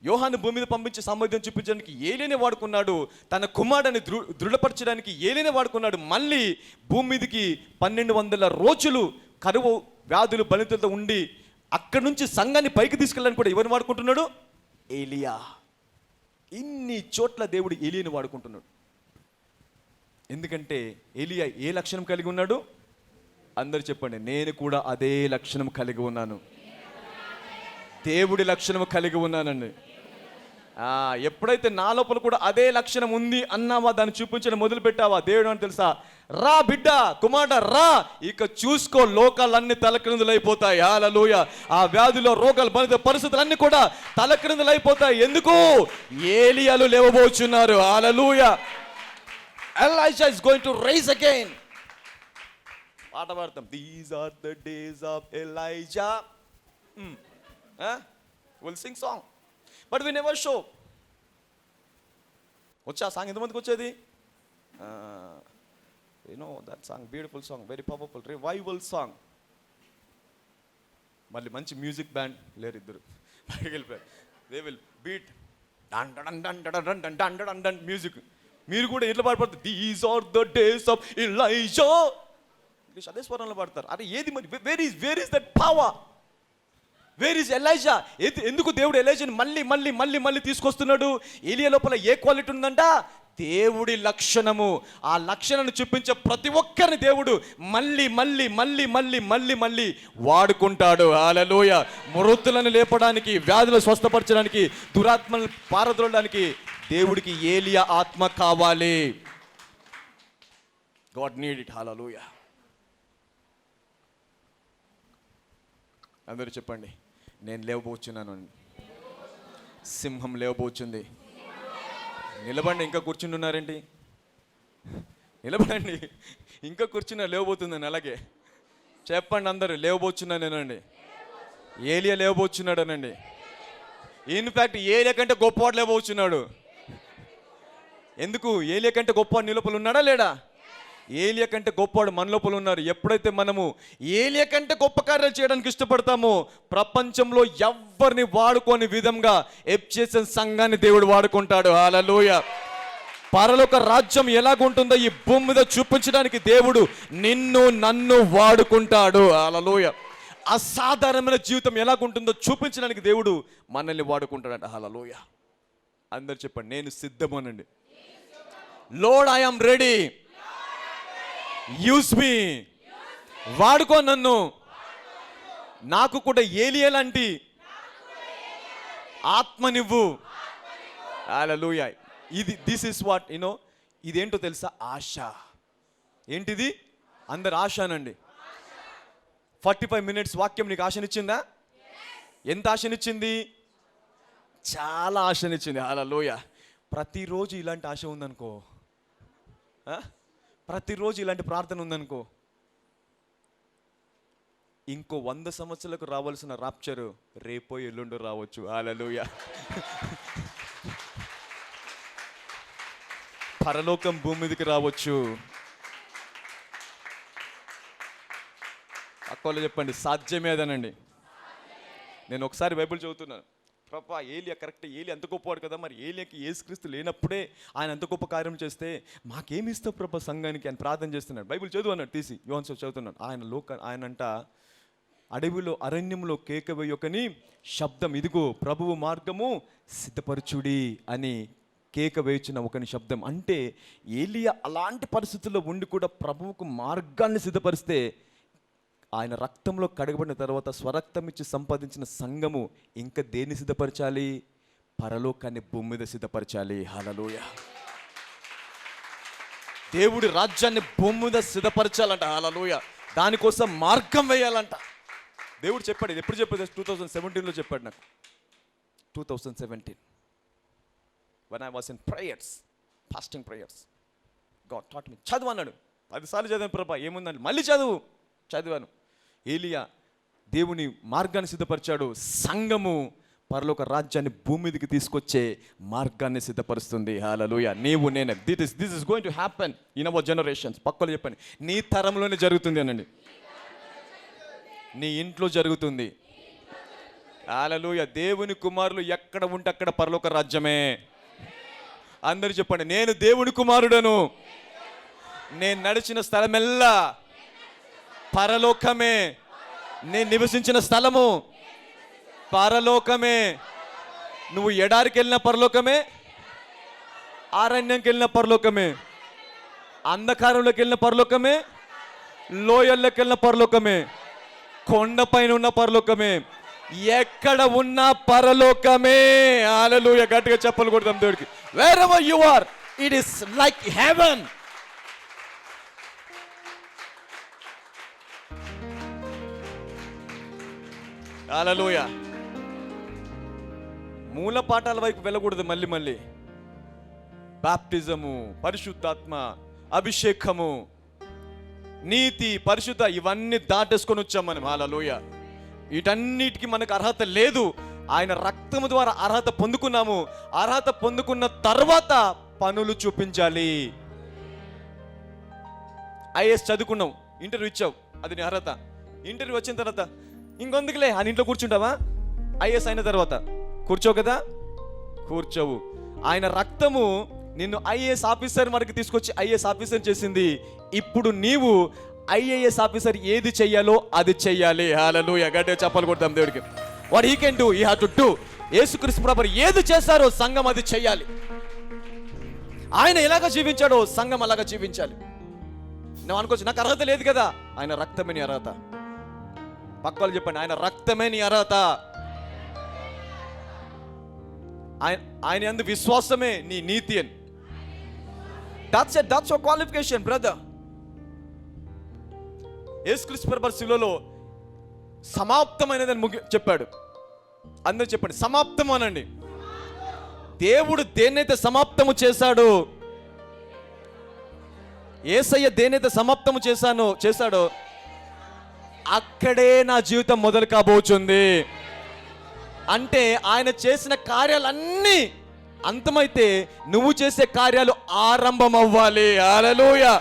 యోహాను భూమి మీద పంపించి సామర్థ్యం చూపించడానికి ఏలియానే వాడుకున్నాడు. తన కుమారుడిని దృఢపరచడానికి ఏలియానే వాడుకున్నాడు. మళ్ళీ భూమి మీదకి 1200 రోజులు కరువు వ్యాధులు బలితులతో ఉండి అక్కడి నుంచి సంఘాన్ని పైకి తీసుకెళ్ళడానికి కూడా ఎవరిని వాడుకుంటున్నాడు? ఏలియా. ఇన్ని చోట్ల దేవుడు ఏలియాని వాడుకుంటున్నాడు. ఎందుకంటే ఏలియా ఏ లక్షణం కలిగి ఉన్నాడు? అందరు చెప్పండి, నేను కూడా అదే లక్షణం కలిగి ఉన్నాను. దేవుడి లక్షణం కలిగి ఉన్నానండి. ఎప్పుడైతే నా లోపల కూడా అదే లక్షణం ఉంది అన్నావా, దాన్ని చూపించడం మొదలు పెట్టావా, దేవుడు అని తెలుసా, రా బిడ్డ కుమారుడా రా, ఇక చూసుకో, లోకాలన్నీ తలక్రిందులైపోతాయి. హల్లెలూయా. ఆ వ్యాధులు, రోగాలు, బలిత పరిస్థితులన్నీ కూడా తలక్రిందులైపోతాయి. ఎందుకు? ఏలియాలు లేవబోచున్నారు. హల్లెలూయా. Elijah is going to rise again. పాట పాడతాం, these are the days of Elijah. We'll sing song, but we never show. వచ్చా సాంగ్ ఎంతమందికి వచ్చేది? You know that song, beautiful song, very powerful revival song. మళ్ళీ మంచి మ్యూజిక్ బ్యాండ్ లేరు, ఇద్దరు బయటికి వెళ్ళిపోయారు. దే విల్ బీట్ డండ్ డండ్ డండ్ డండ్ డండ్ డండ్ డండ్ డండ్ మ్యూజిక్. మీరు కూడా ఎట్లా పాడతారు? These are the days of Elijah. English అదే స్వరంలో పాడతారు. అరే ఏది మరి, where is that power? Where is Elijah? ఎందుకు దేవుడు ఎలైజాని మళ్ళీ మళ్ళీ మళ్ళీ మళ్ళీ తీసుకొస్తున్నాడు? ఏలియా లోపల ఏ క్వాలిటీ ఉందంట? దేవుడి లక్షణము. ఆ లక్షణాన్ని చూపించే ప్రతి ఒక్కరిని దేవుడు మళ్ళీ మళ్ళీ మళ్ళీ మళ్ళీ మళ్ళీ మళ్ళీ వాడుకుంటాడు. హల్లెలూయా. మృతులను లేపడానికి, వ్యాధులు స్వస్థపరచడానికి, దురాత్మలను పారద్రోలడానికి దేవుడికి ఏలియా ఆత్మ కావాలి. God need it. హల్లెలూయా. అందరూ చెప్పండి, నేను లేవబోచున్నాను. సింహం లేవబోచుంది. నిలబండి, ఇంకా కూర్చుని ఉన్నారేంటి? నిలబడండి, ఇంకా కూర్చున్నా లేవబోతుందని. అలాగే చెప్పండి అందరూ, లేవబోచున్నానేనండి. ఏలియా లేవబోచున్నాడు అనండి. ఇన్ఫ్యాక్ట్ ఏలియా కంటే గొప్పవాడు లేవబోచున్నాడు. ఎందుకు? ఏలియా కంటే గొప్పవాడు నీ లోపల ఉన్నాడా లేడా? ఏలియా కంటే గొప్పవాడు మన లోపల ఉన్నారు. ఎప్పుడైతే మనము ఏలియా కంటే గొప్ప కార్యాలు చేయడానికి ఇష్టపడతామో, ప్రపంచంలో ఎవ్వరిని వాడుకోని విధంగా ఎఫెసీయుల సంఘాన్ని దేవుడు వాడుకుంటాడు. హల్లెలూయా. పరలోక రాజ్యం ఎలాగుంటుందో ఈ భూమి మీద చూపించడానికి దేవుడు నిన్ను నన్ను వాడుకుంటాడు. హల్లెలూయా. అసాధారణమైన జీవితం ఎలాగుంటుందో చూపించడానికి దేవుడు మనల్ని వాడుకుంటాడంట. హల్లెలూయా. అందరు చెప్పండి, నేను సిద్ధమనండి. Lord I am ready, use me. వాడుకో నన్ను. నాకు కూడా ఏలియా లాంటి ఆత్మనివ్వు. హల్లెలూయా. This is what you know. ఇదేంటో తెలుసా? ఆశ. ఏంటిది? అందరు ఆశనండి. 45 minutes వాక్యం నీకు ఆశనిచ్చిందా? ఎంత ఆశనిచ్చింది? చాలా ఆశనిచ్చింది. హల్లెలూయా. ప్రతిరోజు ఇలాంటి ఆశ ఉందనుకో, ప్రతిరోజు ఇలాంటి ప్రార్థన ఉందనుకో, ఇంకో 100 సంవత్సరాలకు రావాల్సిన రాప్చరు రేపో ఎల్లుండో రావచ్చు. హల్లెలూయా. పరలోకం భూమి మీదకి రావచ్చు. అక్కలో చెప్పండి, సాధ్యమేదనండి. నేను ఒకసారి బైబిల్ చదువుతున్నాను. ప్రభా, ఏలియా కరెక్ట్, ఏలియా అంత గొప్పవాడు కదా, మరి ఏలియాకి యేసుక్రీస్తు లేనప్పుడే ఆయన అంత గొప్ప కార్యం చేస్తే మాకేమి ఇస్తావు ప్రభా సంఘానికి అని ప్రార్థన చేస్తున్నాడు. బైబిల్ చదువు అన్నాడు, తీసి యోహాను చదువుతున్నాడు. ఆయనంట అడవిలో అరణ్యంలో కేక వేయొకని శబ్దం, ఇదిగో ప్రభువు మార్గము సిద్ధపరచుడి అని కేక వేయుచున్న ఒకని శబ్దం. అంటే ఏలియా అలాంటి పరిస్థితుల్లో ఉండి కూడా ప్రభువుకు మార్గాన్ని సిద్ధపరిస్తే, ఆయన రక్తంలో కడగబడిన తర్వాత స్వరక్తం ఇచ్చి సంపాదించిన సంఘము ఇంకా దేన్ని సిద్ధపరచాలి? పరలోకాన్ని భూమి మీద సిద్ధపరచాలి. హల్లెలూయా. దేవుడి రాజ్యాన్ని భూమి మీద సిద్ధపరచాలంట. హల్లెలూయా. దానికోసం మార్గం వేయాలంట. దేవుడు చెప్పాడు. ఇది ఎప్పుడు చెప్పాడు? 2017లో చెప్పాడు నాకు. 2017 when I was in prayers, fasting prayers, God taught me. చదువు అన్నాడు. 10 సార్లు చదివాను. ప్రభా ఏముందండి? మళ్ళీ చదివాను. ఏలియా దేవుని మార్గాన్ని సిద్ధపరిచాడు. సంఘము పరలోక రాజ్యాన్ని భూమి మీదకి తీసుకొచ్చే మార్గాన్ని సిద్ధపరుస్తుంది. హల్లెలూయా. నీవు నేను this is going to happen in our generations. పక్కలో చెప్పండి, నీ తరంలోనే జరుగుతుంది అనండి. నీ ఇంట్లో జరుగుతుంది. హల్లెలూయా. దేవుని కుమారులు ఎక్కడ ఉంటే అక్కడ పరలోక రాజ్యమే. అందరూ చెప్పండి, నేను దేవుని కుమారుడను, నేను నడిచిన స్థలమెల్లా పరలోకమే, నేను నివసించిన స్థలము పరలోకమే. నువ్వు ఎడారికి వెళ్ళిన పరలోకమే, అరణ్యంకి వెళ్ళిన పరలోకమే, అంధకారంలోకి వెళ్ళిన పరలోకమే, లోయల్లోకి వెళ్ళిన పరలోకమే, కొండపైన ఉన్న పరలోకమే, ఎక్కడ ఉన్న పరలోకమే. హల్లెలూయా. గట్టిగా చెప్పలు కొడతాం దేవుడికి. wherever you are, it is like heaven. హల్లెలూయా. మూల పాఠాల వైపు వెళ్ళకూడదు. మళ్ళీ బాప్టిజము, పరిశుద్ధాత్మ అభిషేకము, నీతి, పరిశుద్ధ, ఇవన్నీ దాటేసుకొని వచ్చాం మనం. హల్లెలూయా. వీటన్నిటికీ మనకు అర్హత లేదు. ఆయన రక్తము ద్వారా అర్హత పొందుకున్నాము. అర్హత పొందుకున్న తర్వాత పనులు చూపించాలి. ఐఏఎస్ చదువుకున్నావు, ఇంటర్వ్యూ ఇచ్చావు, అది నీ అర్హత. ఇంటర్వ్యూ వచ్చిన తర్వాత ఇంకొందుకులే అని ఇంట్లో కూర్చుంటావా? ఐఏఎస్ అయిన తర్వాత కూర్చోవు కదా, కూర్చోవు. ఆయన రక్తము నిన్ను ఐఏఎస్ ఆఫీసర్ వరకు తీసుకొచ్చి ఐఏఎస్ ఆఫీసర్ చేసింది. ఇప్పుడు నీవు ఐఏఎస్ ఆఫీసర్ ఏది చెయ్యాలో అది చెయ్యాలి. హల్లెలూయా. గట్టిగా చెప్పాలి కొడతాం దేవుడికి. What he can do, he have to do. యేసుక్రీస్తు ప్రభువు ఏది చేశారో సంఘం అది చెయ్యాలి. ఆయన ఎలాగ జీవించాడో సంఘం అలాగా జీవించాలి. నువ్వు అనుకోవచ్చు, నాకు అర్హత లేదు కదా. ఆయన రక్తమే నీ అర్హత. పక్కలు చెప్పండి, ఆయన రక్తమే నీ అర్హత. ఆయన యందు విశ్వాసమే నీ నీతి అని. that's your qualification, brother. యేసుక్రీస్తు ప్రభువు శిలువలో సమాప్తమైనదని చెప్పాడు. అందరూ చెప్పండి, సమాప్తం అనండి. దేవుడు దేన్నైతే సమాప్తము చేశాడో, యేసయ్య దేన్నైతే సమాప్తము చేశాడో అక్కడే నా జీవితం మొదలు కాబోతుంది. అంటే ఆయన చేసిన కార్యాలన్నీ అంతమైతే నువ్వు చేసే కార్యాలు ఆరంభం అవ్వాలి. హల్లెలూయా.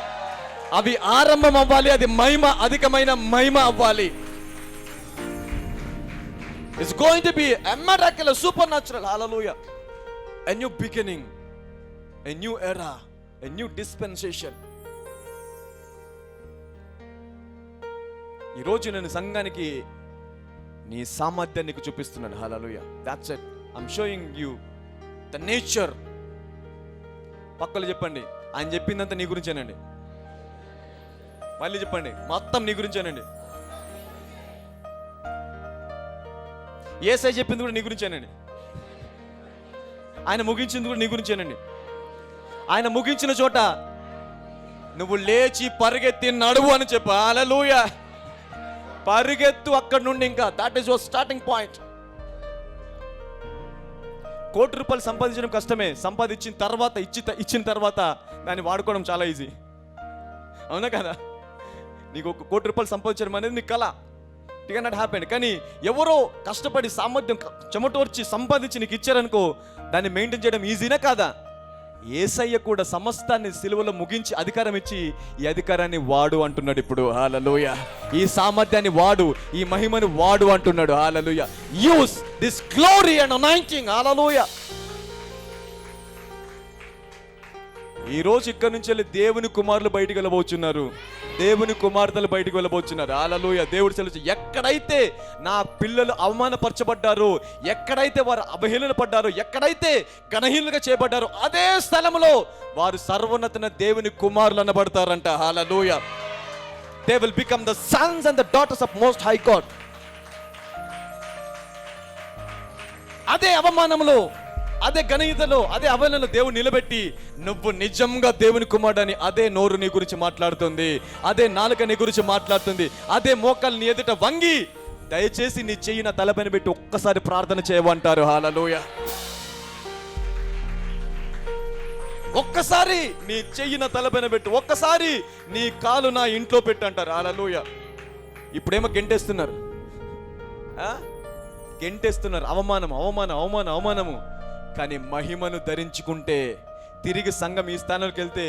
అవి ఆరంభం అవ్వాలి. అది మహిమ, అధికమైన మహిమ అవ్వాలి. It's going to be a miraculous, supernatural. Hallelujah. A new beginning, a new era, a new dispensation. ఈరోజు నేను సంఘానికి నీ సామర్థ్యాన్ని నీకు చూపిస్తున్నాను. హల్లెలూయా. That's it. I'm showing you the nature. పక్కలు చెప్పండి, ఆయన చెప్పిందంతా నీ గురించేనండి. మళ్ళీ చెప్పండి, మొత్తం నీ గురించేనండి. యేసయ్య చెప్పింది కూడా నీ గురించేనండి. ఆయన ముగించింది కూడా నీ గురించేనండి. ఆయన ముగించిన చోట నువ్వు లేచి పరిగెత్తి నడువు అని చెప్పు. హల్లెలూయా. పరిగెత్తు అక్కడి నుండి. ఇంకా that is your starting point. ₹1,00,00,000 సంపాదించడం కష్టమే. సంపాదించిన తర్వాత ఇచ్చిన తర్వాత దాన్ని వాడుకోవడం చాలా ఈజీ. అవునా కదా? నీకు ₹1,00,00,000 సంపాదించడం అనేది నీ కళ. It can not happen. కానీ ఎవరో కష్టపడి సామర్థ్యం చెమటోర్చి సంపాదించి నీకు ఇచ్చారనుకో, దాన్ని మెయింటైన్ చేయడం ఈజీనా కాదా? యేసయ్య కూడా సమస్తాన్ని సిలువలో ముగించి అధికారం ఇచ్చి ఈ అధికారాన్ని వాడు అంటున్నాడు ఇప్పుడు. హల్లెలూయా. ఈ సామర్థ్యాన్ని వాడు, ఈ మహిమను వాడు అంటున్నాడు. హల్లెలూయా. Use this glory and anointing. హల్లెలూయా. ఈ రోజు ఇక్కడ నుంచి వెళ్ళి దేవుని కుమారులు బయటికి వెళ్ళబోతున్నారు, దేవుని కుమార్తెలు బయటికి వెళ్ళబోతున్నారు. హల్లెలూయా. దేవుడు సెలవు, ఎక్కడైతే నా పిల్లలు అవమానపరచబడ్డారో, ఎక్కడైతే వారు అవహేళన పడ్డారో, ఎక్కడైతే గణహీనులుగా చేయబడ్డారో అదే స్థలంలో వారు సర్వోన్నత దేవుని కుమారులు అనబడతారంట. హల్లెలూయా. They will become the sons and the daughters of most high God. అదే అవమానంలో, అదే గణనీయతలో, అదే అవహేళనలో దేవుడు నిలబెట్టి నువ్వు నిజంగా దేవుని కుమారుడని అదే నోరు నీ గురించి మాట్లాడుతుంది, అదే నాలుక నీ గురించి మాట్లాడుతుంది, అదే మోకాలు నీ ఎదుట వంగి దయచేసి నీ చెయ్యి నా తలపైన పెట్టి ఒక్కసారి ప్రార్థన చేయమంటారు. హల్లెలూయా. ఒక్కసారి నీ చెయ్యి నా తలపైన పెట్టు, ఒక్కసారి నీ కాలు నా ఇంట్లో పెట్టు అంటారు. హల్లెలూయా. ఇప్పుడేమో గెంటేస్తున్నారు. గెంటేస్తున్నారు. అవమానం అవమానం అవమానం అవమానము. కానీ మహిమను ధరించుకుంటే, తిరిగి సంఘం ఈ స్థానానికి వెళ్తే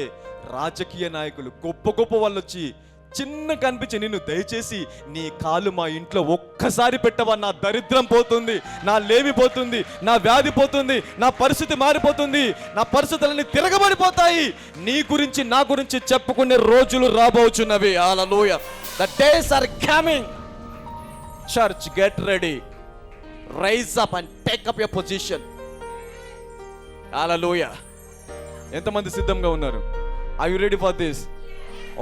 రాజకీయ నాయకులు గొప్ప గొప్ప వాళ్ళు వచ్చి చిన్న కనిపించి, నిన్ను దయచేసి నీ కాలు మా ఇంట్లో ఒక్కసారి పెట్టవా, నా దరిద్రం పోతుంది, నా లేమి పోతుంది, నా వ్యాధి పోతుంది, నా పరిస్థితి మారిపోతుంది, నా పరిస్థితులన్నీ తిరగబడిపోతాయి, నీ గురించి నా గురించి చెప్పుకునే రోజులు రాబోచున్నవి. హల్లెలూయా. The days are coming. Church, get ready. Rise up and take up your position. హల్లెలూయా. ఎంతమంది సిద్ధంగా ఉన్నారు? Are you ready for this?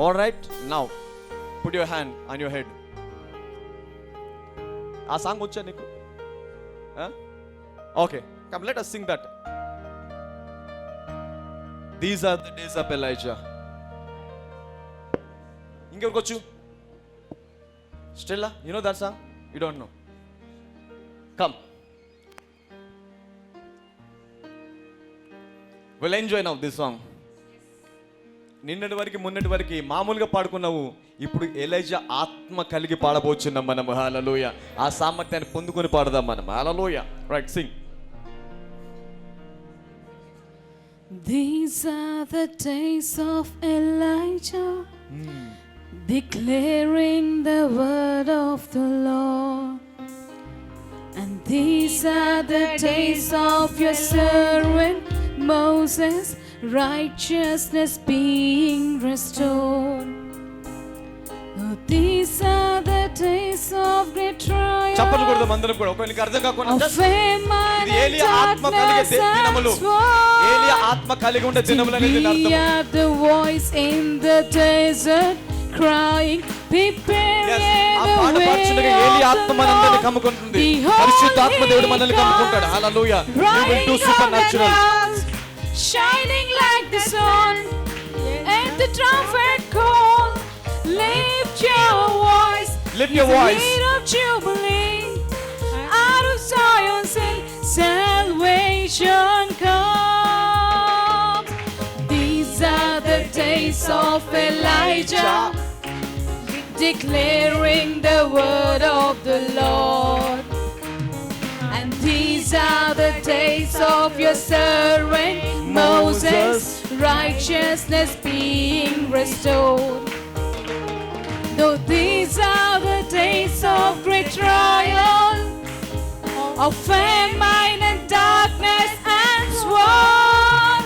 All right, now put your hand on your head. ఆ సాంగ్ వచ్చా నీకు? Okay, come let us sing that. These are the days of Elijah. ఇంకెవరికొచ్చు? Stella, you know that song? You don't know? Come. We'll enjoy now this song. నిన్నటి వరకు మొన్నటి వరకు మామూలుగా పాడుకున్నావు, ఇప్పుడు Elijah ఆత్మ కలిగి పాడబోచున్నాం మనం. హల్లెలూయా. ఆ సామర్థ్యాన్ని పొందుకొని పాడదాం మనం. హల్లెలూయా. Right, sing. These are the days of Elijah, declaring the word of the Lord. And these are the days of your servant Moses, righteousness being restored. Oh, these are the days of great trial. చప్పట్లు కొడదాం అందరం కూడా. ఒకవేళ అర్థం కాకుండా ఇది ఏలియా ఆత్మ కలిగే దినములు, ఏలియా ఆత్మ కలిగి ఉండే దినములు అనేది అర్థం. Hear the voice in the desert crying, prepare the way of ఏలియా ఆత్మ మనందరిని కమ్ముకుంటుంది. పరిశుద్ధాత్మ దేవుడు మనల్ని కమ్ముకుంటాడు. హల్లెలూయా. You will do supernatural. Shining like the sun, and the trumpet call. Lift your voice, lift your voice. Year of jubilee, out of Zion sing, salvation comes. These are the days of Elijah, declaring the word of the Lord. And these are the days of your servant Moses, righteousness being restored. Though these are the days of great trial, of famine and darkness and sword,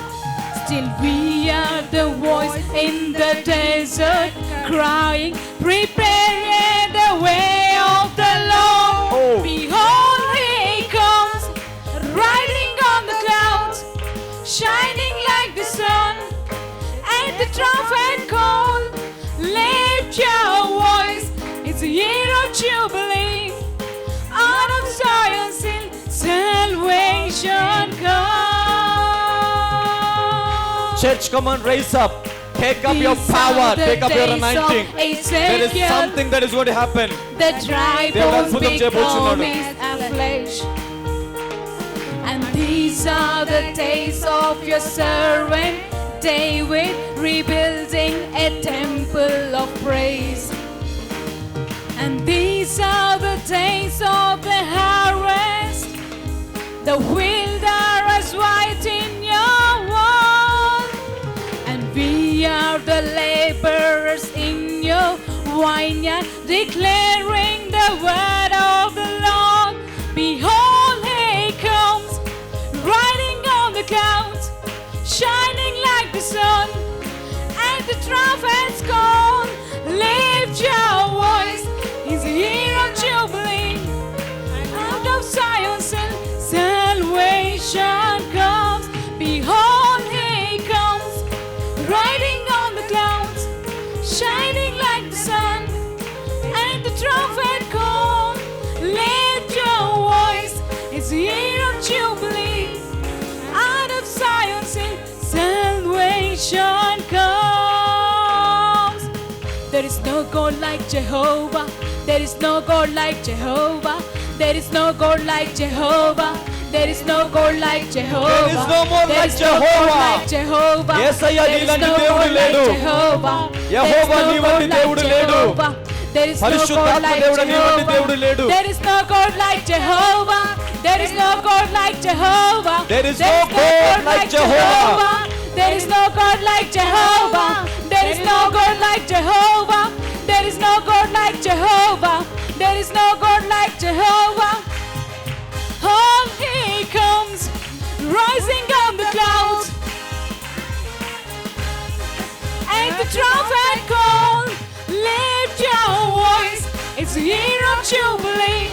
still we are the voice in the desert crying, prepare the way of the Lord. Oh. Behold, he comes, riding on the clouds, shining like the sun, and the trumpet call. Lift your voice, it's a year of jubilee, out of Zion salvation comes. Church, come on, raise up. Take up your power, take up your anointing. There is something that is going to happen. The dry bones becoming a flesh. And these are the days of your servant David, rebuilding a temple of praise. And these are the days of the harvest, the fields are as white in your wall, and we are the laborers in your vineyard, declaring the word of the Lord. Behold, he comes, riding on the clouds, shining like the sun, and the trumpets call. Lift your voice, it's a year of jubilee, out of Zion salvation comes. Behold, he comes, riding on the clouds, shining like the sun, and the trumpet call. Lift your voice, it's a year of jubilee, out of Zion salvation comes. There is no God like Jehovah, there is no God like Jehovah, there is no God like Jehovah, there is no God like Jehovah, There is no more like Jehovah. Yes, యేసయ్య నీలాంటి దేవుడు లేడు. యెహోవా నీ వంటి దేవుడు లేడు. There is no God పరిశుద్ధాత్మ like దేవుడు నీ వంటి దేవుడు Jehovah. లేడు. There is no God like Jehovah. There is no God like Jehovah. There is no God like Jehovah. There is no God like Jehovah. There is no God like Jehovah. There is no God like Jehovah. There is no God like Jehovah. Oh, He comes rising on the clouds, and the trumpet call, lift your voice, it's the year of Jubilee.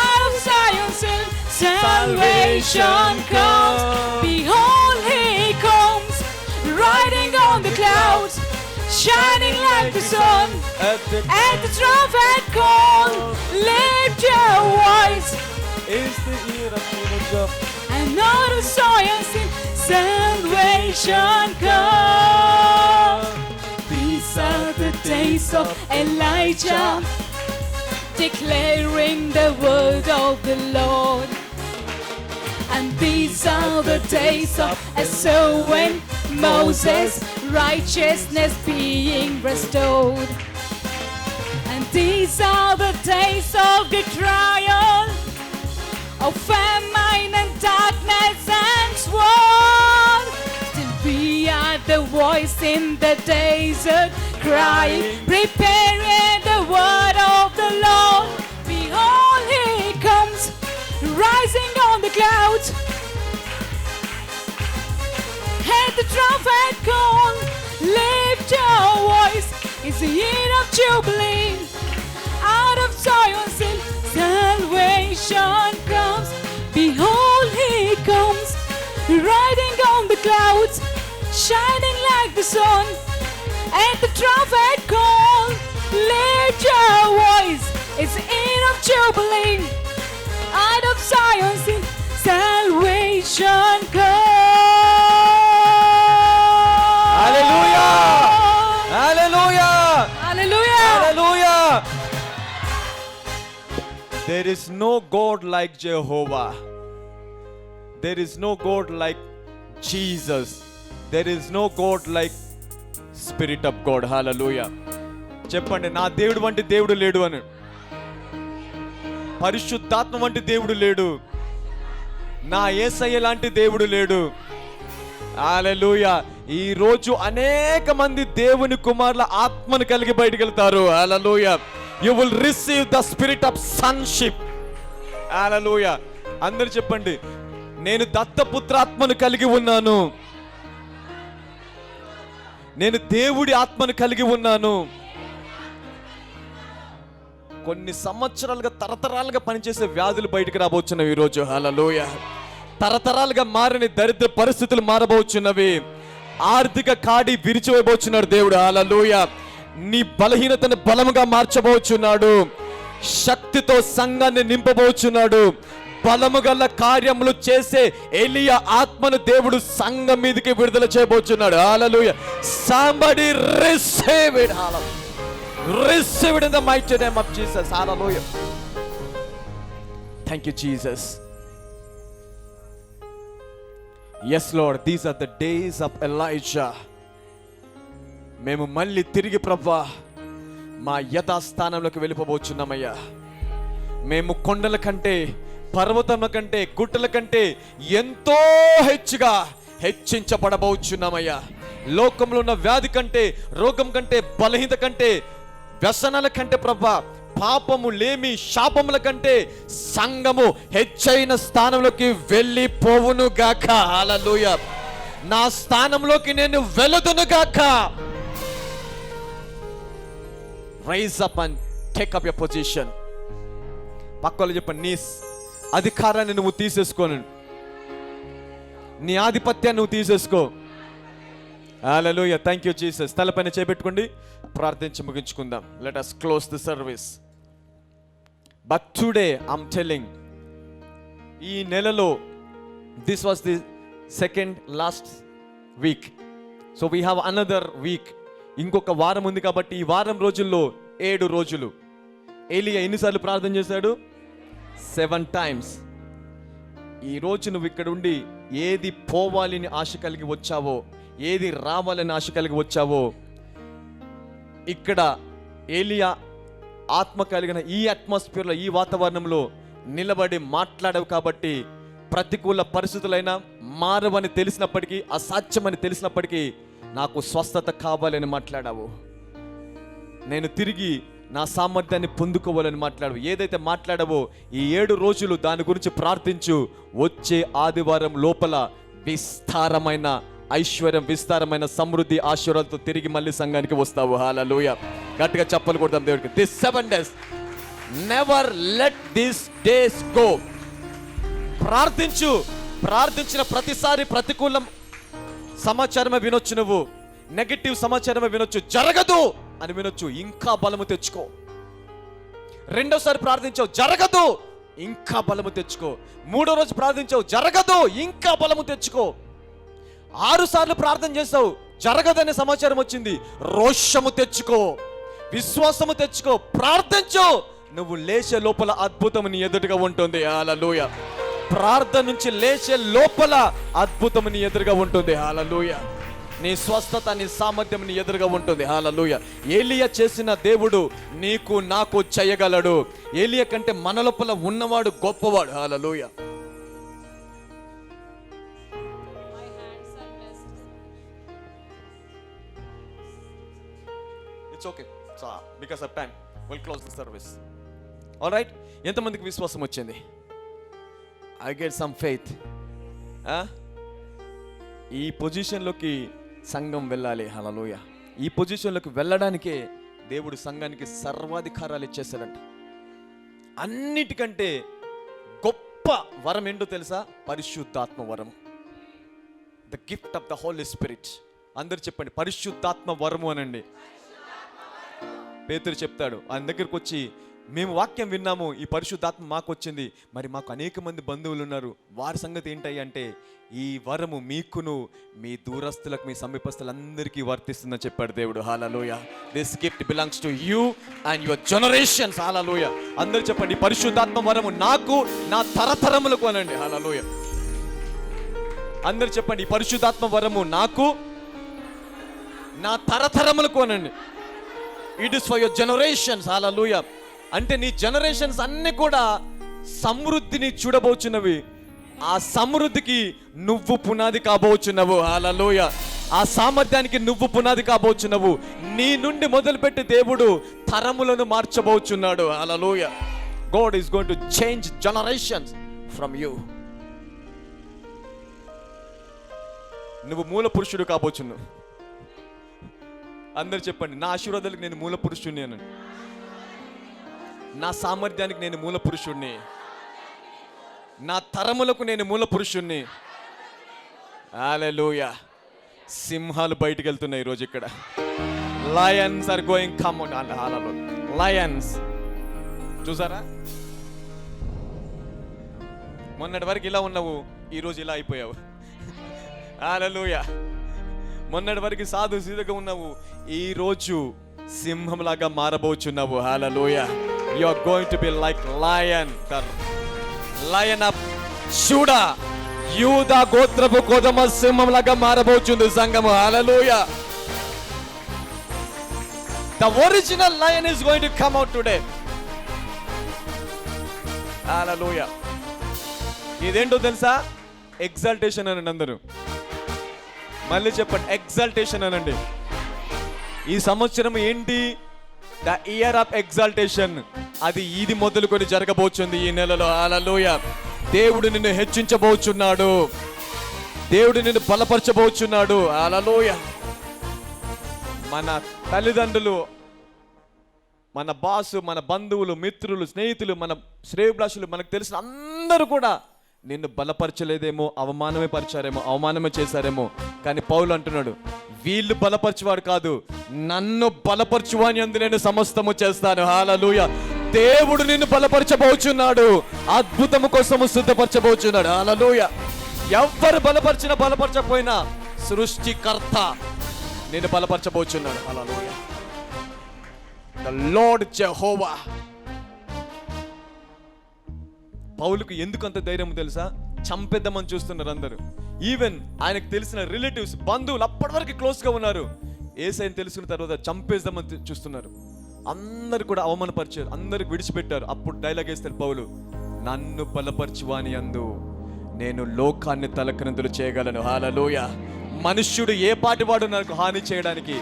Out of Zion's hill, salvation comes. Behold, He comes, riding on the clouds, shining like the sun. At the trumpet call, lift your voice, Is the year of Jubilee. and out of Zion's hill, salvation comes. These are the days of Elijah, declaring the word of the Lord. And these are the days of Esau when Moses' righteousness being restored. And these are the days of the trial, of famine and darkness and sword. Still we are the voice in the desert, crying, preparing the word of the Lord. Behold, He comes, rising on the clouds. And the trumpet call, lift your voice, it's the year of Jubilee. Out of Zion's hill, salvation comes. Behold, He comes, riding on the clouds, shining like the sun. And the trumpet call, lift your voice, it's the year of Jubilee. Out of Zion's hill, salvation comes. Hallelujah! Hallelujah! Hallelujah! Hallelujah! There is no God like Jehovah. There is no God like Jesus. There is no God like Spirit of God. Hallelujah. చెప్పండి, నా దేవుడు వంటి దేవుడు లేడు అని. పరిశుద్ధాత్మ వంటి దేవుడు లేడు. నా యేసయ్య లాంటి దేవుడు లేడు. హల్లెలూయా. ఈ రోజు అనేక మంది దేవుని కుమారుల ఆత్మను కలిగి బయటికి వెళ్తారు. హల్లెలూయా. You will receive the spirit of sonship. హల్లెలూయా. అందరూ చెప్పండి, నేను దత్తపుత్రాత్మను కలిగి ఉన్నాను. నేను దేవుడి ఆత్మను కలిగి ఉన్నాను. కొన్ని సంవత్సరాలుగా తరతరాలుగా పనిచేసే వ్యాధులు బయటికి రాబోచున్నవి ఈరోజు. హల్లెలూయా. తరతరాలుగా మారని దరిద్ర పరిస్థితులు మారబోచున్నవి. ఆర్థిక కాడి విరిచివేయబోచున్నాడు దేవుడు. హల్లెలూయా. నీ బలహీనతను బలముగా మార్చబోచున్నాడు. శక్తితో సంఘాన్ని నింపబోచున్నాడు. బలము గల కార్యములు చేసే ఎలియా ఆత్మను దేవుడు సంఘం మీదకి విడుదల చేయబోచున్నాడు. హల్లెలూయా. Somebody receive it. Hallelujah. Receive it in the mighty name of Jesus. Hallelujah. Thank you, Jesus. Yes, Lord, these are the days of Elijah. మేము మళ్ళీ తిరిగి ప్రభువా మా యథాస్థానంలోకి వెళ్ళిపోబోచున్నామయ్యా. మేము కొండల కంటే, పర్వతముల కంటే, గుట్టల కంటే ఎంతో హెచ్చుగా హెచ్చించబడబోచున్నామయ్యా. లోకంలో ఉన్న వ్యాధి కంటే, రోగం కంటే, బలహీనత కంటే, వ్యసనాల కంటే ప్రభువా, పాపము లేమి శాపముల కంటే సంఘము హెచ్చైన స్థానంలోకి వెళ్ళిపోవును గాక. హల్లెలూయా. నా స్థానంలోకి నేను వెళుదును గాక. Rise up and take up your position. పక్కలో చెప్పండి, నీ అధికారాన్ని నువ్వు తీసేసుకోను, నీ ఆధిపత్యాన్ని నువ్వు తీసేసుకో. హల్లెలూయా. Thank you Jesus. తలపైన చేపెట్టుకోండి, ప్రార్థించి ముగించుకుందాం. Let us close the service. But today I'm telling, ఈ నెలలో this was the second last week. So we have another week. ఇంకొక వారం ఉంది కాబట్టి ఈ వారం రోజుల్లో 7 రోజులు ఏలియా ఎన్నిసార్లు ప్రార్థన చేశాడు? 7 times. ఈ రోజు నువ్వు ఇక్కడ ఉండి ఏది పోవాలని ఆశ కలిగి వచ్చావో, ఏది రావాలని ఆశ కలిగి వచ్చావో, ఇక్కడ ఏలియా ఆత్మ కలిగిన ఈ అట్మాస్ఫియర్లో, ఈ వాతావరణంలో నిలబడి మాట్లాడవు కాబట్టి ప్రతికూల పరిస్థితులైనా మారవని తెలిసినప్పటికీ, అసాధ్యమని తెలిసినప్పటికీ నాకు స్వస్థత కావాలని మాట్లాడావు. నేను తిరిగి నా సామర్థ్యాన్ని పొందుకోవాలని మాట్లాడు. ఏదైతే మాట్లాడావో ఈ 7 రోజులు దాని గురించి ప్రార్థించు. వచ్చే ఆదివారం లోపల విస్తారమైన ఐశ్వర్యం, విస్తారమైన సమృద్ధి, ఆశీర్వాదాలతో తిరిగి మళ్ళీ సంఘానికి వస్తావు. హల్లెలూయా. గట్టిగా చప్పలు కొడతాం దేవుడికి. This 7 days never let this days go. ప్రార్థించు. ప్రార్థించిన ప్రతిసారి ప్రతికూల సమాచారమే వినొచ్చు, నువ్వు నెగటివ్ సమాచారమే వినొచ్చు, జరగదు అని వినొచ్చు, ఇంకా బలము తెచ్చుకో. రెండోసారి ప్రార్థించావు, జరగదు, ఇంకా బలము తెచ్చుకో. 3వ రోజు ప్రార్థించావు, జరగదు, ఇంకా బలము తెచ్చుకో. 6 సార్లు ప్రార్థన చేసావు, జరగదనే సమాచారం వచ్చింది, రోషము తెచ్చుకో, విశ్వాసము తెచ్చుకో, ప్రార్థించు. నువ్వు లేచే లోపల అద్భుతం నీ ఎదురుగా ఉంటుంది. హల్లెలూయా. ప్రార్థన నుంచి లేచే లోపల అద్భుతం నీ ఎదురుగా ఉంటుంది. హల్లెలూయా. నీ స్వస్థత, నీ సామర్థ్యం నీ ఎదురుగా ఉంటుంది. హల్లెలూయా. ఏలియా చేసిన దేవుడు నీకు నాకు చేయగలడు. ఏలియా కంటే మన లోపల ఉన్నవాడు గొప్పవాడు. హల్లెలూయా. It's okay because of time will close the service. All right. ఎంతమందికి విశ్వాసం వచ్చింది? I get some faith. ఈ పొజిషన్లోకి సంఘం వెళ్ళాలి. హల్లెలూయా. ఈ పొజిషన్లోకి వెళ్ళడానికే దేవుడు సంఘానికి సర్వాధికారాలు ఇచ్చేశాడంట. అన్నిటికంటే గొప్ప వరం ఏంటో తెలుసా? పరిశుద్ధాత్మ వరం. The gift of the Holy Spirit. అందరు చెప్పండి, పరిశుద్ధాత్మ వరము అనండి. పేతురు చెప్తాడు, ఆయన దగ్గరకు వచ్చి, మేము వాక్యం విన్నాము, ఈ పరిశుద్ధాత్మ మాకు వచ్చింది, మరి మాకు అనేక మంది బంధువులు ఉన్నారు, వారి సంగతి ఏంటి అంటే ఈ వరము మీకును మీ దూరస్తులకు, మీ సమీపస్తులందరికీ వర్తిస్తుందని చెప్పాడు దేవుడు. హల్లెలూయా. This gift belongs to you and your generations. హల్లెలూయా. అందరూ చెప్పండి, పరిశుద్ధాత్మ వరము నాకు, నా తరతరములకు అనండి. హల్లెలూయా. అందరూ చెప్పండి, పరిశుద్ధాత్మ వరము నాకు, నా తరతరములకు అనండి. It is for your generations. హల్లెలూయా. అంటే నీ జనరేషన్స్ అన్ని కూడా సమృద్ధిని చూడబోచున్నవి. ఆ సమృద్ధికి నువ్వు పునాది కాబోచున్నావు. హల్లెలూయా. ఆ సామర్థ్యానికి నువ్వు పునాది కాబోచున్నావు. నీ నుండి మొదలుపెట్టి దేవుడు తరములను మార్చబోచున్నాడు. హల్లెలూయా. God is going to change generations from you. నువ్వు మూల పురుషుడు కాబోచున్నావు. అందరు చెప్పండి, నా ఆశీర్వాదాలకు నేను మూల పురుషుడిని అనండి. నా సామర్థ్యానికి నేను మూల పురుషుడిని. నా తరములకు నేను మూల పురుషుడిని. హల్లెలూయా. సింహాలు బయటికి వెళ్తున్నాయి ఈరోజు ఇక్కడ. Lions are going come on. Hallelujah. Lions చూసారా? మొన్నటి వరకు ఇలా ఉన్నావు, ఈరోజు ఇలా అయిపోయావు. హల్లెలూయా. మొన్నటి వరకు సాధు సీదగా ఉన్నావు, ఈరోజు సింహంలాగా మారబోచున్నావు. హల్లెలూయా. You are going to be like lion, the lion of Judah. యూదా గోత్రపు కొదమ సింహంలాగా మారబోచుంది సంఘము. హల్లెలూయా. The original lion is going to come out today. హల్లెలూయా. ఇదేంటో తెలుసా? ఎగ్జాల్టేషన్ అనండి అందరూ. మళ్ళీ చెప్పండి, ఎగ్జాల్టేషన్ అనండి. ఈ సంవత్సరం ఏంటి? The year of exaltation. అది ఇది మొదలుకొని జరగబోచుంది ఈ నెలలో. హల్లెలూయా. దేవుడు నిన్ను హెచ్చించబోచున్నాడు. దేవుడు నిన్ను బలపరచబోచున్నాడు. హల్లెలూయా. మన తల్లిదండ్రులు, మన బాసు, మన బంధువులు, మిత్రులు, స్నేహితులు, మన శ్రేయోభిలాషులు, మనకు తెలిసిన అందరూ కూడా నిన్ను బలపరచలేదేమో, అవమానమే చేశారేమో. కానీ పౌలు అంటున్నాడు, వీళ్ళు బలపరచువాడు కాదు, నన్ను బలపరచువాని యందు నేను సమస్తము చేస్తాను. హల్లెలూయా. దేవుడు నిన్ను బలపరచబోచున్నాడు. అద్భుతము కోసము సిద్ధపరచబోచున్నాడు. హల్లెలూయా. ఎవ్వరు బలపరచకపోయినా సృష్టికర్త నిన్ను బలపరచబోచున్నాడు. హల్లెలూయా. The Lord Jehovah. పౌలుకు ఎందుకు అంత ధైర్యం తెలుసా? చంపేద్దామని చూస్తున్నారు అందరూ. ఈవెన్ ఆయనకు తెలిసిన రిలేటివ్స్, బంధువులు అప్పటి వరకు క్లోజ్ గా ఉన్నారు. యేసయ్యను తెలుసుకున్న తర్వాత చంపేద్దామని చూస్తున్నారు. అందరు కూడా అవమానపరిచారు, అందరికి విడిచిపెట్టారు. అప్పుడు డైలాగ్ వేస్తారు పౌలు, నన్ను బలపరచువాని అందు నేను లోకాన్ని తలక్రిందులు చేయగలను. హల్లెలూయా. మనుష్యుడు ఏ పాటివాడు నాకు హాని చేయడానికి,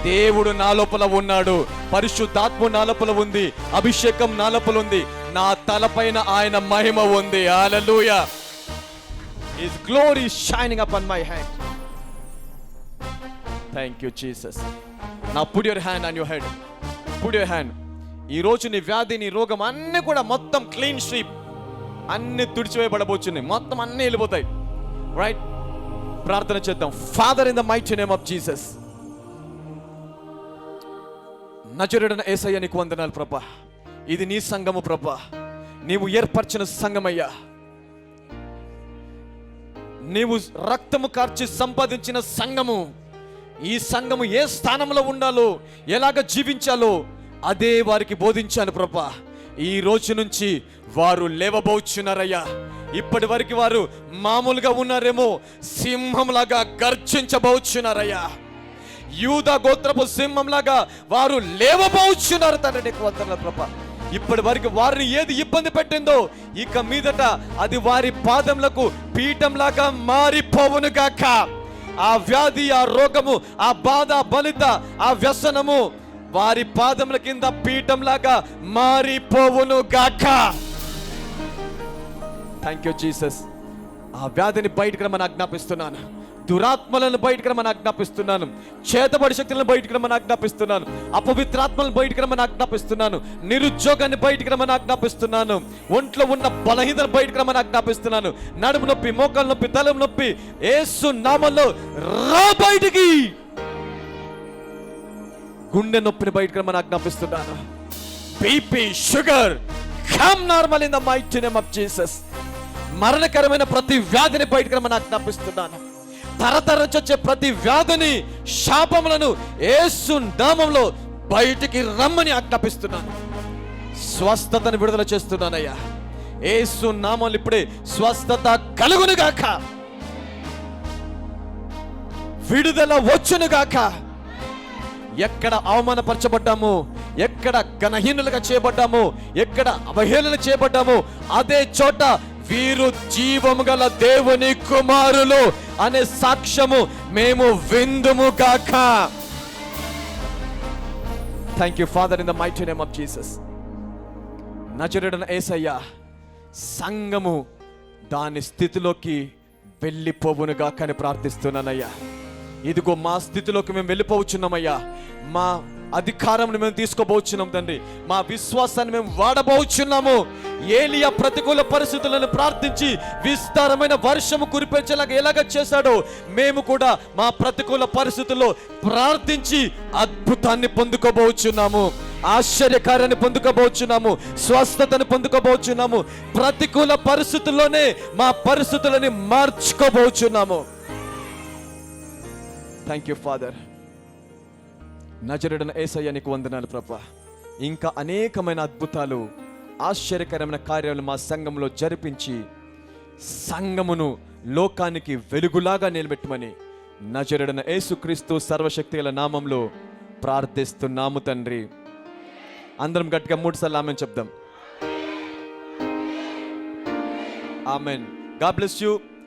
దేవుడు నా లోపల ఉన్నాడు, పరిశుద్ధాత్మ నా లోపల ఉంది, అభిషేకం నా లోపల ఉంది, నా తలపైన ఆయన మహిమ ఉంది. హల్లెలూయా. His glory is shining upon my head. Thank you Jesus. Now put your hand on your head. Put your hand. ఈ రోజు నీ వ్యాధి, నీ రోగం అన్నీ కూడా మొత్తం క్లీన్ స్వీప్, అన్ని తుడిచివేయబడబోచున్నాయి, మొత్తం అన్నీ వెళ్ళిపోతాయి. రైట్? ప్రార్థన చేద్దాం. Father, in the mighty name of Jesus, నజరేయుడైన యేసయ్య నీకు వందనాలు ప్రభా. ఇది నీ సంఘము ప్రభా, నీవు ఏర్పరిచిన సంఘమయ్యా. నీవు రక్తము కార్చి సంపాదించిన సంఘము. ఈ సంఘము ఏ స్థానంలో ఉండాలో, ఎలాగ జీవించాలో అదే వారికి బోధించాను ప్రభా. ఈ రోజు నుంచి వారు లేవబోచున్నారయ్యా. ఇప్పటి వరకు వారు మామూలుగా ఉన్నారేమో, సింహంలాగా గర్జించబోచున్నారయ్యా. యూదా గోత్రపు సింహంలాగా వారు లేవబోచున్నారు తండ్రి. నీకు వందనాలు ప్రభా. ఇప్పటి వరకు వారిని ఏది ఇబ్బంది పెట్టిందో ఇక మీదట అది వారి పాదములకు పీఠంలాగా మారిపోవును గాక. ఆ వ్యాధి, ఆ రోగము, ఆ బాధ, బలిత, ఆ వ్యసనము వారి పాదముల కింద పీఠంలాగా మారిపోవును గాక. Thank you Jesus. ఆ వ్యాధిని బయటకు రమ్మని ఆజ్ఞాపిస్తున్నాను. దురాత్మలను బయటకు రమ్మని ఆజ్ఞాపిస్తున్నాను. చేతబడి శక్తులను బయటకు రమ్మని ఆజ్ఞాపిస్తున్నాను. అపవిత్రాత్మలను బయటకు రమ్మని ఆజ్ఞాపిస్తున్నాను. నిరుద్యోగాన్ని బయటకు రమ్మని ఆజ్ఞాపిస్తున్నాను. ఒంట్లో ఉన్న బలహీనతను బయటకు రమ్మని ఆజ్ఞాపిస్తున్నాను. నడుము నొప్పి, మోకాలు నొప్పి, తల నొప్పి యేసు నామములో రా బయటికి. గుండె నొప్పిని బయటకు రమ్మని ఆజ్ఞాపిస్తున్నాను. BP, sugar come normal in the mighty name of Jesus. మరణకరమైన ప్రతి వ్యాధిని బయటకు రమ్మని ఆజ్ఞాపిస్తున్నాను. తరతరం వచ్చే ప్రతి వ్యాధిని, శాపములను యేసు నామములో బయటికి రమ్మని ఆజ్ఞాపిస్తున్నాను. స్వస్థతను విడుదల చేస్తున్నానయ్యా. యేసు నామములో ఇప్పుడే స్వస్థత కలుగును గాక, విడుదల వచ్చును గాక. ఎక్కడ అవమానపరచబడ్డామో, ఎక్కడ ఘనహీనులుగా చేయబడ్డామో, ఎక్కడ అవహేళన చేయబడ్డామో అదే చోట వీరు జీవము గల దేవుని కుమారులు అనే సాక్ష్యము మేము విందుము గాక. Thank you Father, in the mighty name of Jesus. నజరేయుడైన యేసయ్య, సంఘము దాని స్థితిలోకి వెళ్ళిపోవును గాక అని ప్రార్థిస్తున్నానయ్యా. ఇదిగో మా స్థితిలోకి మేము వెళ్ళిపోవచ్చున్నామయ్యా. మా అధికారాన్ని మేము తీసుకోబోచున్నాం తండ్రి. మా విశ్వాసాన్ని మేము వాడబోచున్నాము. ఏలియా ప్రతికూల పరిస్థితులను ప్రార్థించి విస్తారమైన వర్షము కురిపించేలాగా ఎలాగ చేశాడో మేము కూడా మా ప్రతికూల పరిస్థితుల్లో ప్రార్థించి అద్భుతాన్ని పొందుకోబోచున్నాము, ఆశ్చర్యకార్యాన్ని పొందుకోబోచున్నాము, స్వస్థతను పొందుకోబోచున్నాము. ప్రతికూల పరిస్థితుల్లోనే మా పరిస్థితులని మార్చుకోబోచున్నాము. Thank you father. నజరేయుడైన యేసయ్య నీకు వందనాలు ప్రభా. ఇంకా అనేకమైన అద్భుతాలు, ఆశ్చర్యకరమైన కార్యాలు మా సంఘంలో జరిపించి సంఘమును లోకానికి వెలుగులాగా నిలబెట్టమని నజరేయుడైన యేసుక్రీస్తు సర్వశక్తిగల నామంలో ప్రార్థిస్తున్నాము తండ్రి. అందరం గట్టిగా 3 సార్లు ఆమేన్ చెప్దాం. ఆమేన్. God bless you.